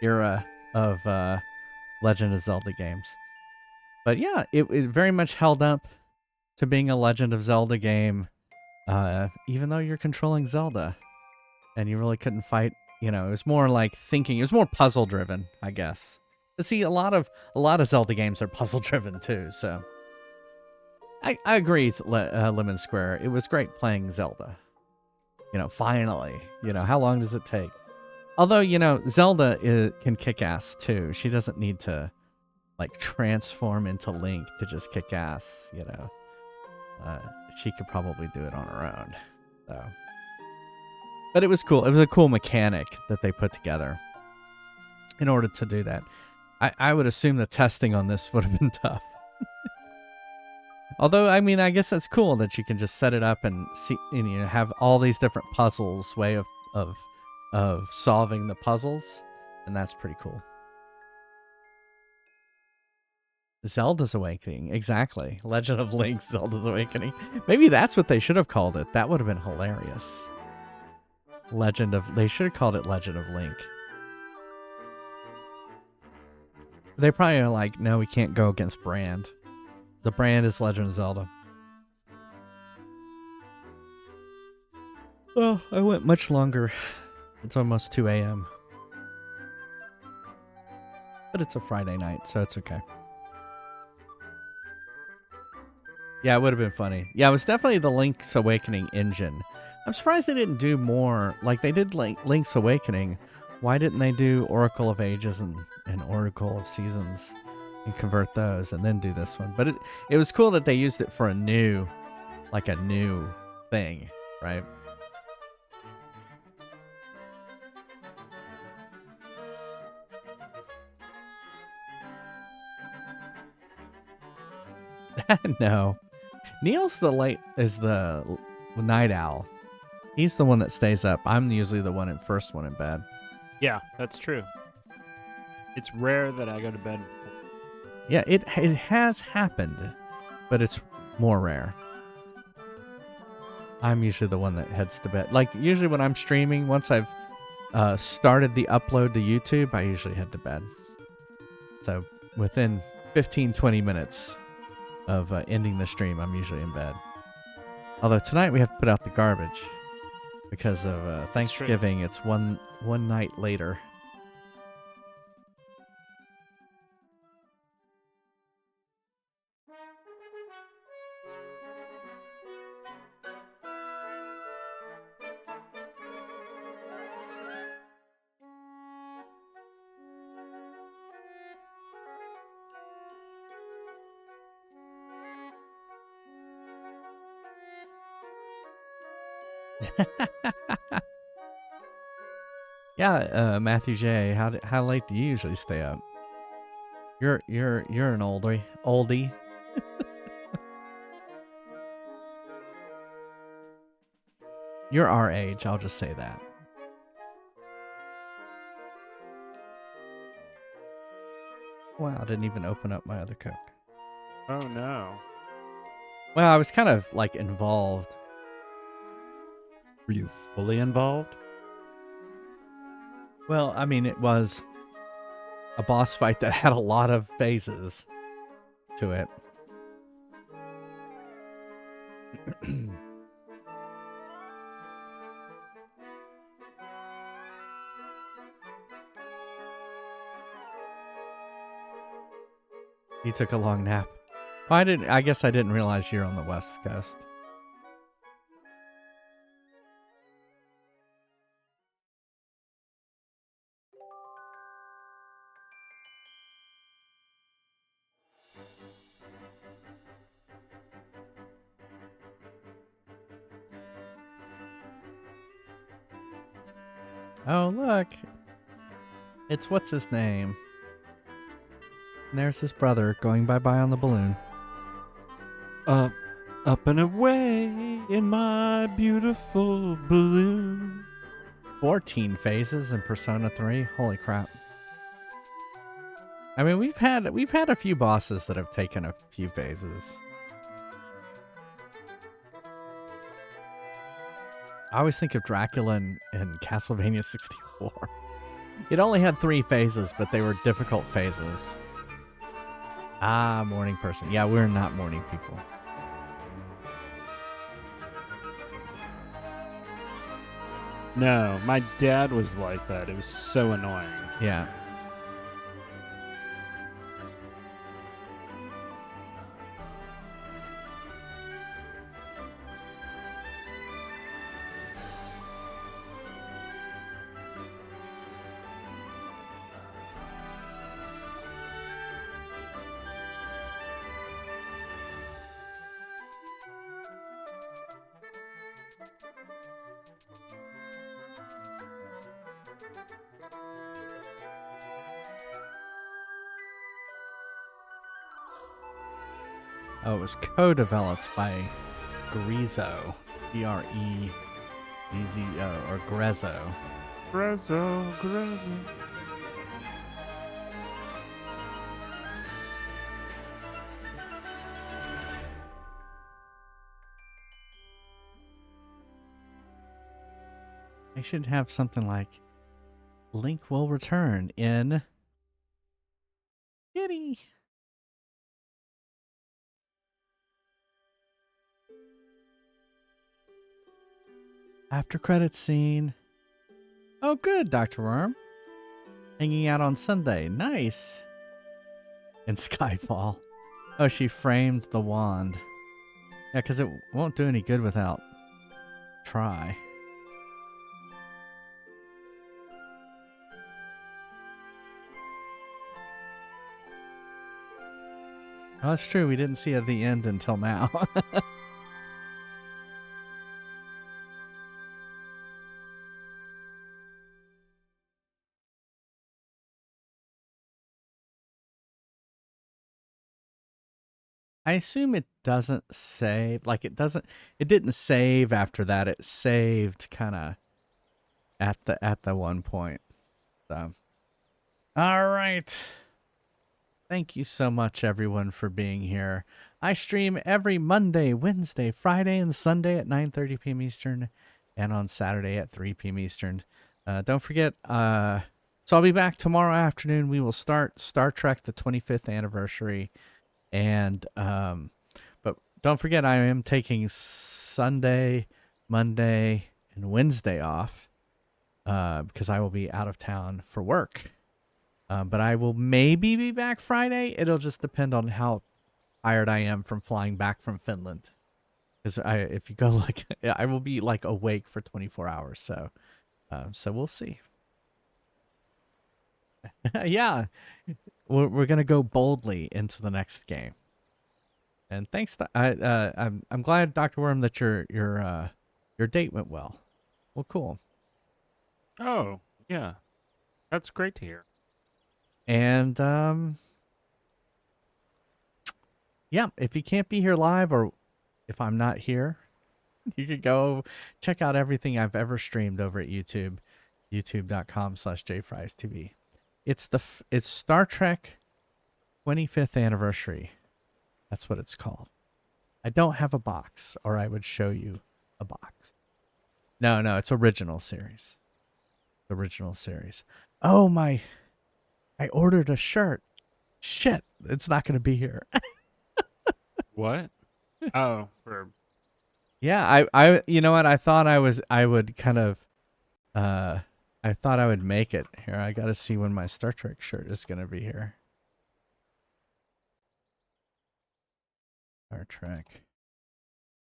era of Legend of Zelda games. But yeah, it very much held up to being a Legend of Zelda game, even though you're controlling Zelda, and you really couldn't fight. It was more like thinking. It was more puzzle driven, I guess. See, a lot of Zelda games are puzzle driven too. So I agree, Lemon Square. It was great playing Zelda. Finally. How long does it take? Although, Zelda can kick ass too. She doesn't need to like transform into Link to just kick ass. She could probably do it on her own. So, but it was cool. It was a cool mechanic that they put together in order to do that. I would assume the testing on this would have been tough. Although, I mean, I guess that's cool that you can just set it up and see, and, you know, have all these different puzzles, way of solving the puzzles, and that's pretty cool. Zelda's Awakening, exactly. Legend of Link, Zelda's Awakening. Maybe that's what they should have called it. That would have been hilarious. They should have called it Legend of Link. They probably are like, no, we can't go against brand. The brand is Legend of Zelda. Oh, I went much longer. It's almost 2 a.m. But it's a Friday night, so it's okay. Yeah, it would have been funny. Yeah, it was definitely the Link's Awakening engine. I'm surprised they didn't do more. Like, they did Link's Awakening. Why didn't they do Oracle of Ages and Oracle of Seasons and convert those and then do this one? But it was cool that they used it for a new thing, right? No. Neil's is the night owl. He's the one that stays up. I'm usually the first one in bed. Yeah, that's true. It's rare that I go to bed. Yeah, it has happened, but it's more rare. I'm usually the one that heads to bed. Like, usually when I'm streaming, once I've started the upload to YouTube, I usually head to bed. So within 15, 20 minutes of ending the stream, I'm usually in bed. Although tonight we have to put out the garbage because of Thanksgiving. It's one night later. Yeah, Matthew J. How late do you usually stay up? You're an oldie. You're our age. I'll just say that. Wow, I didn't even open up my other Coke. Oh no. Well, I was kind of like involved. Were you fully involved? Well, I mean, it was a boss fight that had a lot of phases to it. You took a long nap. Well, I guess I didn't realize you're on the West Coast. Oh, look. It's what's his name? And there's his brother going bye-bye on the balloon. Up and away in my beautiful balloon. 14 phases in Persona 3. Holy crap. I mean, we've had a few bosses that have taken a few phases. I always think of Dracula in Castlevania 64. It only had 3 phases, but they were difficult phases. Ah, morning person. Yeah, we're not morning people. No, my dad was like that. It was so annoying. Yeah. Oh, it was co-developed by Grezzo, Grezzo, or Grezzo. Grezzo. They should have something like Link will return in Kitty. After credits scene. Oh, good, Dr. Worm. Hanging out on Sunday. Nice. In Skyfall. Oh, she framed the wand. Yeah, because it won't do any good without try. Oh, that's true. We didn't see at the end until now. I assume it doesn't save. Like it didn't save after that. It saved kind of at the one point. So, all right. Thank you so much, everyone, for being here. I stream every Monday, Wednesday, Friday, and Sunday at 9:30 p.m. Eastern, and on Saturday at 3 p.m. Eastern. Don't forget, so I'll be back tomorrow afternoon. We will start Star Trek: The 25th Anniversary, and but don't forget, I am taking Sunday, Monday, and Wednesday off because I will be out of town for work. But I will maybe be back Friday. It'll just depend on how tired I am from flying back from Finland. Because if you go look, I will be like awake for 24 hours. So we'll see. Yeah, we're gonna go boldly into the next game. And thanks to I'm glad, Dr. Worm, that your date went well. Well, cool. Oh, yeah. That's great to hear. And yeah, if you can't be here live, or if I'm not here, you could go check out everything I've ever streamed over at YouTube, youtube.com/jfriestv. It's Star Trek 25th Anniversary. That's what it's called. I don't have a box, or I would show you a box. No, it's original series. Original series. Oh my, I ordered a shirt. Shit, it's not going to be here. What? Oh, for Yeah, I you know what? I thought I would kind of I thought I would make it. Here, I got to see when my Star Trek shirt is going to be here. Star Trek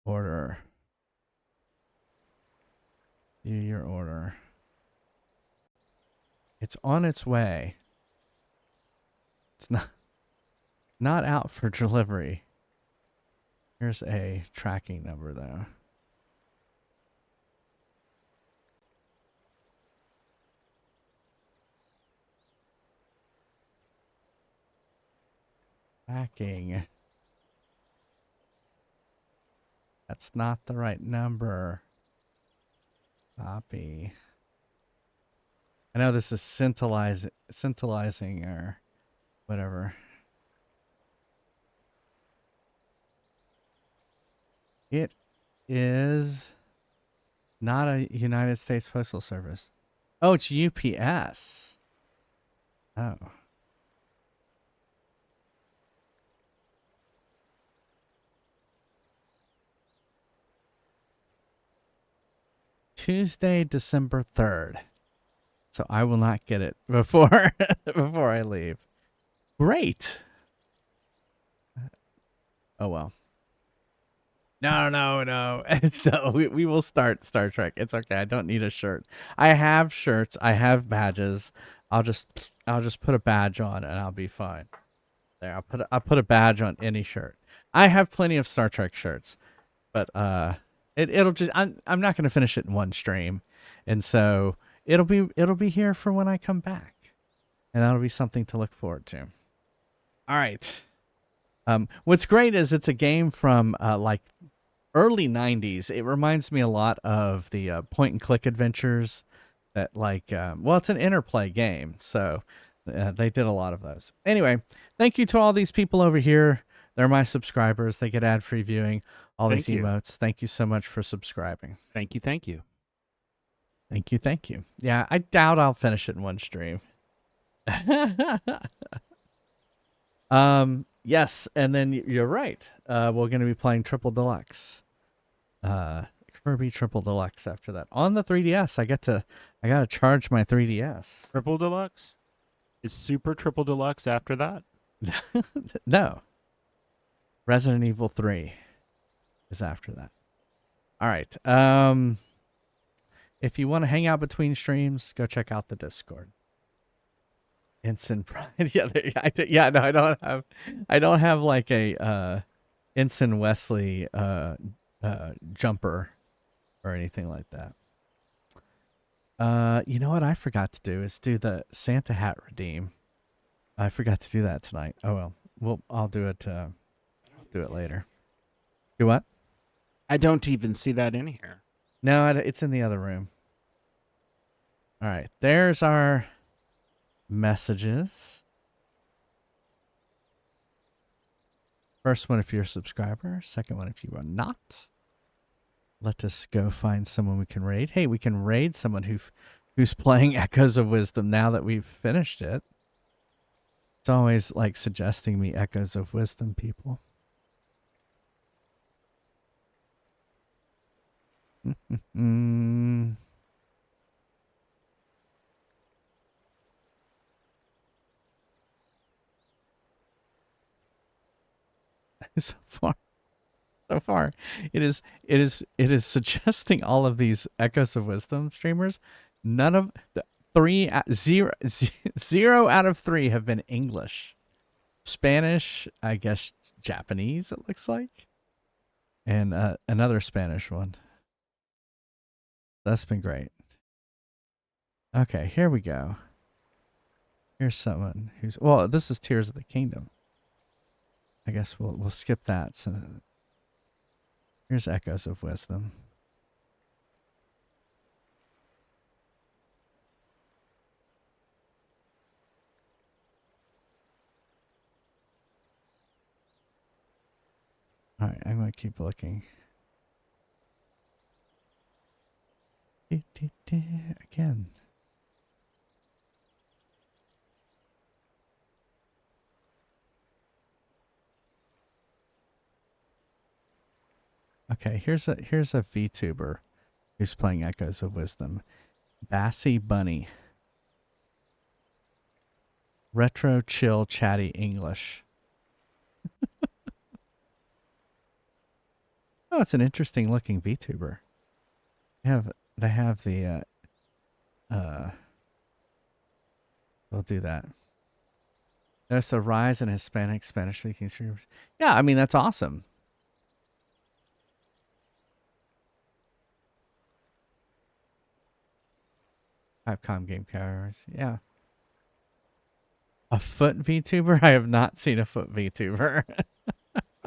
order. View your order. It's on its way. It's not out for delivery. Here's a tracking number though. Tracking. That's not the right number. Copy. I know this is scintillating or whatever. It is not a United States Postal Service. Oh, it's UPS. Oh. Tuesday, December 3rd. So I will not get it before before I leave. Great. Oh well. No. It's no. We will start Star Trek. It's okay. I don't need a shirt. I have shirts. I have badges. I'll just put a badge on and I'll be fine. There. I'll put a badge on any shirt. I have plenty of Star Trek shirts, but it'll just I'm not gonna finish it in one stream, and so it'll be here for when I come back, and that'll be something to look forward to. All right. What's great is it's a game from like early 90s. It reminds me a lot of the point and click adventures that like well, it's an interplay game, so they did a lot of those. Anyway, thank you to all these people over here. They're my subscribers. They get ad-free viewing, all Thank these you. emotes. Thank you so much for subscribing. Thank you. Thank you. Thank you, thank you. Yeah, I doubt I'll finish it in one stream. Yes, and then you're right. We're going to be playing Triple Deluxe. Kirby Triple Deluxe after that. On the 3DS, I got to charge my 3DS. Triple Deluxe? Is Super Triple Deluxe after that? No. Resident Evil 3 is after that. All right. If you want to hang out between streams, go check out the Discord. Ensign Pride. Yeah, no, I don't have like a Ensign Wesley jumper or anything like that. You know what I forgot to do is do the Santa hat redeem. I forgot to do that tonight. Oh well, I'll do it. Do it later. Do what? I don't even see that in here. No, it's in the other room. All right, there's our messages. First one if you're a subscriber. Second one if you are not. Let us go find someone we can raid. Hey, we can raid someone who's playing Echoes of Wisdom now that we've finished it. It's always like suggesting me Echoes of Wisdom people. So far, it is suggesting all of these Echoes of Wisdom streamers. None of the zero out of 3 have been English. Spanish, I guess Japanese, it looks like. And another Spanish one. That's been great. Okay, here we go. Here's someone who's well, this is Tears of the Kingdom. I guess we'll skip that. So here's Echoes of Wisdom. All right, I'm going to keep looking. Again. Okay, here's a VTuber who's playing Echoes of Wisdom. Bassy Bunny. Retro chill chatty English. Oh, it's an interesting looking VTuber. They have the we'll do that. There's the rise in Hispanic Spanish speaking streamers. Yeah, I mean that's awesome. Capcom game covers. Yeah. A foot VTuber? I have not seen a foot VTuber.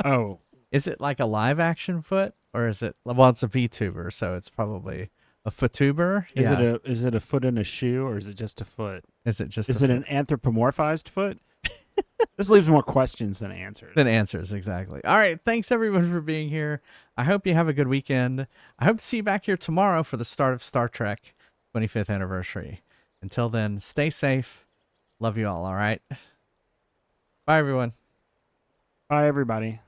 Oh. Is it like a live action foot? Or is it well it's a VTuber, so it's probably a foottuber? Is it a foot in a shoe or is it just a foot? Is it just an anthropomorphized foot? This leaves more questions than answers. Exactly. All right. Thanks everyone for being here. I hope you have a good weekend. I hope to see you back here tomorrow for the start of Star Trek 25th anniversary. Until then, stay safe. Love you all right? Bye, everyone. Bye, everybody.